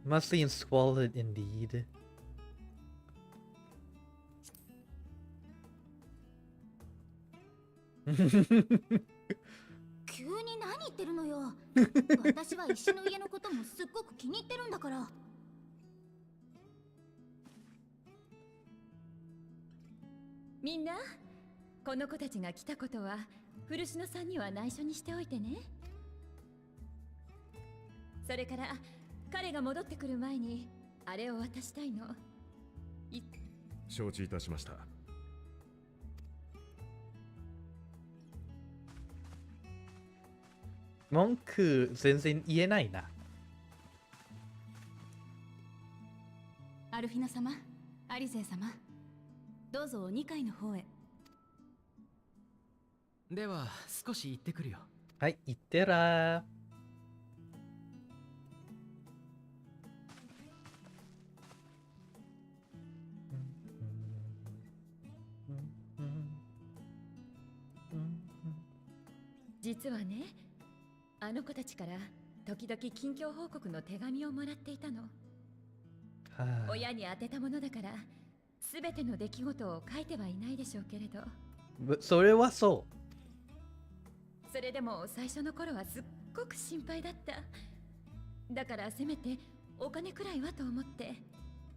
Must seem squalid indeed. 急に何言ってるのよ。私は石の家のこともすっごく気に入ってるんだから。みんな、この子たちが来たことは古篠さんには内緒にしておいてね。それから彼が戻ってくる前にあれを渡したいの。承知いたしました。文句全然言えないな。アルフィナ様、アリゼ様、どうぞ2階の方へ。では少し行ってくるよ。はい、行ってらー。実はね、あの子たちから時々近況報告の手紙をもらっていたの。親に宛てたものだから全ての出来事を書いてはいないでしょうけれど。それはそう。それでも最初の頃はすっごく心配だった。だからせめてお金くらいはと思って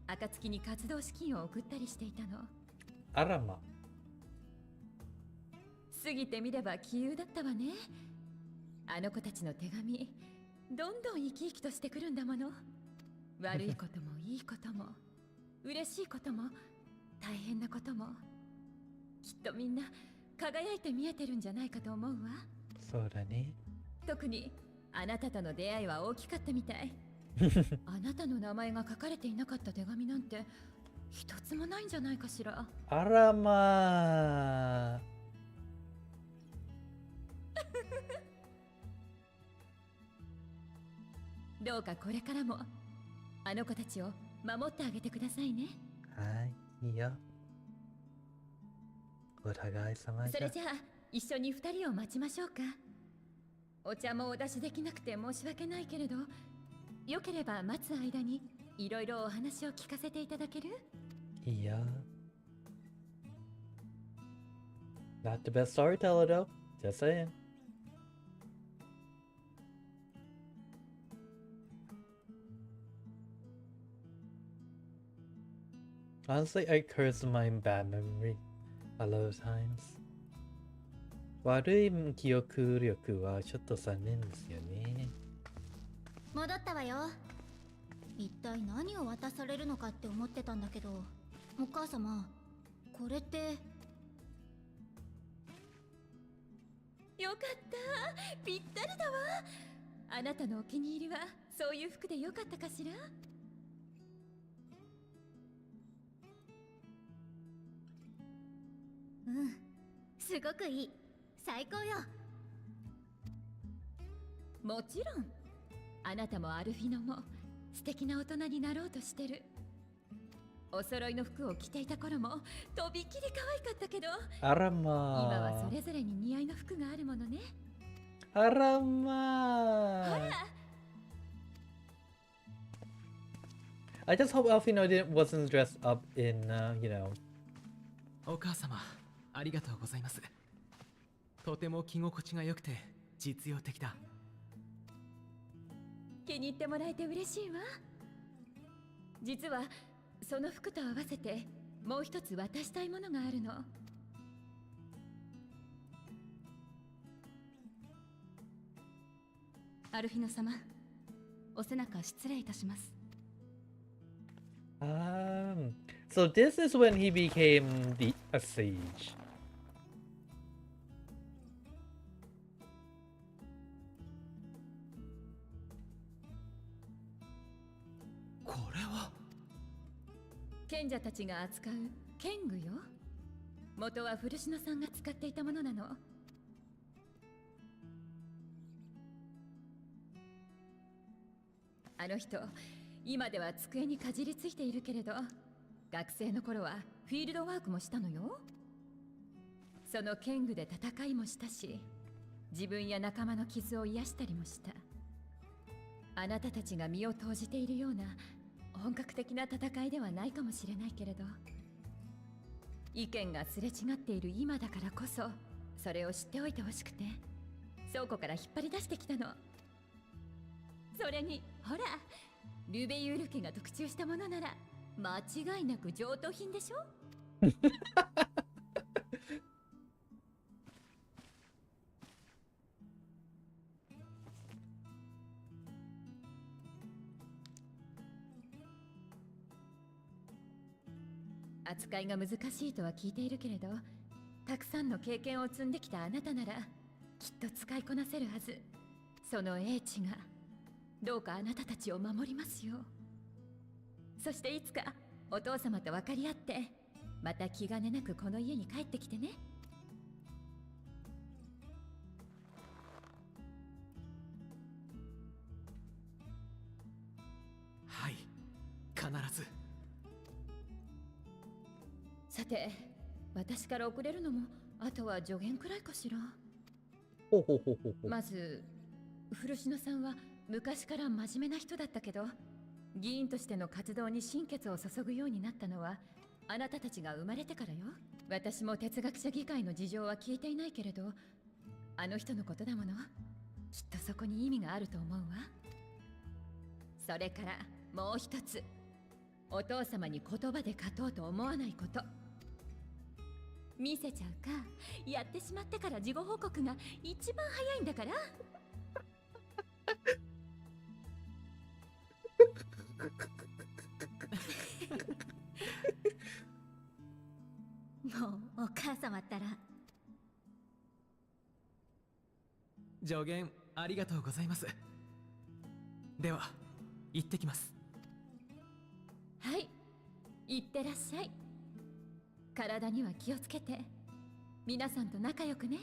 暁に活動資金を送ったりしていたの。あらま。過ぎてみれば杞憂だったわね。あの子たちの手紙、どんどん生き生きとしてくるんだもの。悪いこともいいことも嬉しいことも大変なことも、きっとみんな輝いて見えてるんじゃないかと思うわ。そうだね。特にあなたとの出会いは大きかったみたい。あなたの名前が書かれていなかった手紙なんて一つもないんじゃないかしら。あらまあ。どうかこれからもあの子たちを守ってあげてくださいね。はい、いいよ。お互い様じゃ。それじゃあ一緒に2人を待ちましょうか。お茶もお出しできなくて申し訳ないけれど、よければ待つ間にいろいろお話を聞かせていただける？いいよ。Not the best storyteller though. Just saying. Honestly, I curse my bad memory a lot of times. 悪い記憶力はちょっと残念ですよね。戻ったわよ。一体何を渡されるのかって思ってたんだけど、お母様、これって。よかった、ぴったりだわ。あなたのお気に入りはそういう服でよかったかしら？うん、すごくいい。最高よ。もちろん。あなたもアルフィノも素敵な大人になろうとしてる。お揃いの服を着ていた頃もとびきり可愛かったけど、あらまあ。今はそれぞれに似合いの服があるものね。あらまあ。ほら。I just hope Alfino wasn't dressed up in, you know. お母様、ありがとうございます。とても着心地が良くて実用的だ。気に入ってもらえて嬉しいわ。実はその服と合わせてもう一つ渡したいものがあるの。アルフィノ様、お背中失礼いたします。So this is when he became a sage. これは賢者たちが扱う剣具よ。元は古篠さんが使っていたものなの。あの人、今では机にかじりついているけれど、学生の頃はフィールドワークもしたのよ。その剣具で戦いもしたし、自分や仲間の傷を癒したりもした。あなたたちが身を投じているような本格的な戦いではないかもしれないけれど、意見がすれ違っている今だからこそ、それを知っておいてほしくて、倉庫から引っ張り出してきたの。それにほら、ルベユール家が特注したものなら間違いなく上等品でしょ。扱いが難しいとは聞いているけれど、たくさんの経験を積んできたあなたならきっと使いこなせるはず。その英知がどうかあなたたちを守りますよ。そしていつかお父様と分かり合って、また気兼ねなくこの家に帰ってきてね。はい、必ず。さて、私から遅れるのもあとは助言くらいかしら。まず古篠さんは昔から真面目な人だったけど、議員としての活動に心血を注ぐようになったのはあなたたちが生まれてからよ。私も哲学者議会の事情は聞いていないけれど、あの人のことだもの。きっとそこに意味があると思うわ。それからもう一つ、お父様に言葉で勝とうと思わないこと。見せちゃうか、やってしまってから事後報告が一番早いんだから。もうお母様ったら。助言ありがとうございます。では行ってきます。はい、いってらっしゃい。体には気をつけて、皆さんと仲良くね。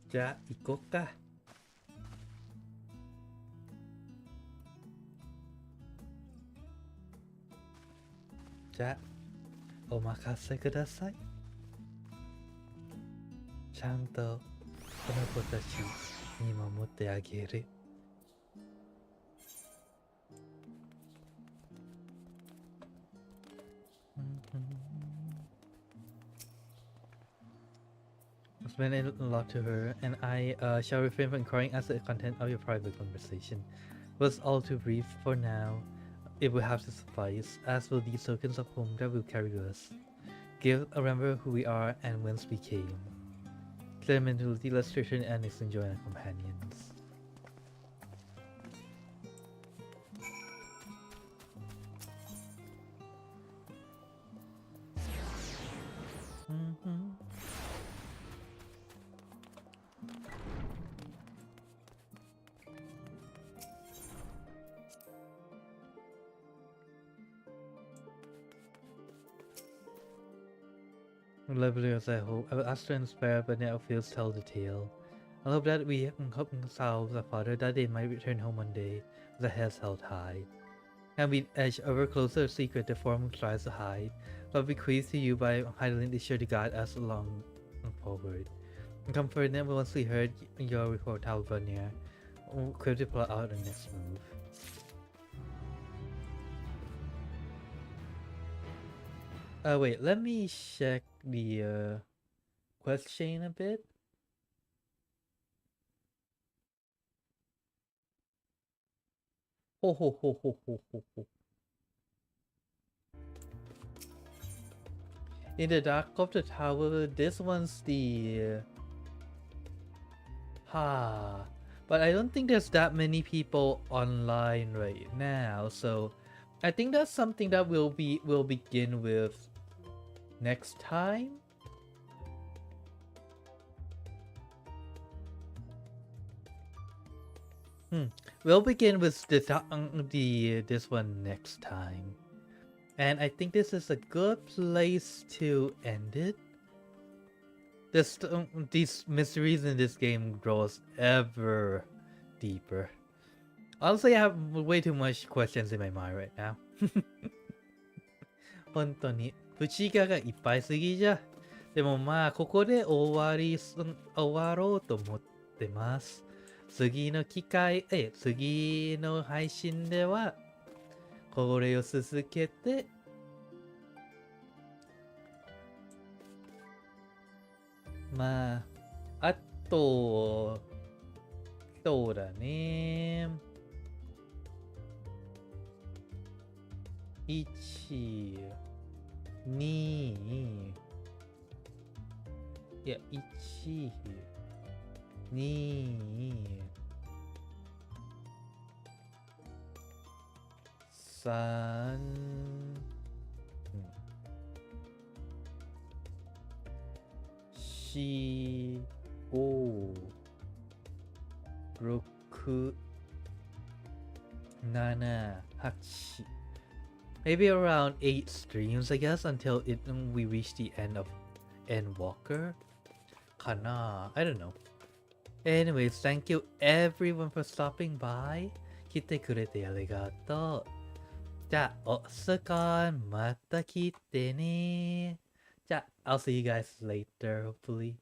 じゃあ行こっか。じゃあお任せください。ちゃんとこの子たちに守ってあげる。It's been a lot to her, and I shall refrain from inquiring as to the content of your private conversation. It was all too brief for now. It will have to suffice, as will these tokens of home that will carry us. Give a remember who we are and whence we came. Clear mentality, illustration, and enjoy our companions. Lovely as I hope, I will ask to inspire, but now feels tell the tale. I hope that we hope ourselves a father that they might return home one day with their heads held high. And we edge ever closer secret the form tries to hide, but bequeath to you by hiding the sure to guide us along and forward. And comfort them once we heard your report how near, quick to plot out the next move. Wait, let me check the quest chain a bit. Ho ho ho ho ho ho ho. In the dark of the tower, this one's the but I don't think there's that many people online right now, so I think that's something that we'll begin with next time. We'll begin with this one next time. And I think this is a good place to end it. These mysteries in this game grows ever deeper. Honestly, I have way too much questions in my mind right now. 本当に不思議がいっぱいすぎじゃ。でもまあここで終わろうと思ってます。次の配信ではこれを続けてまああとそうだね1、2いや1、2、3、4、5、6、7、8 maybe around 8 streams I guess until we reach the end of Endwalker. Kana, I don't know. Anyways, thank you everyone for stopping by. 来てくれてありがとう。じゃあ、おすかん、また来てね。じゃあ、I'll see you guys later, hopefully.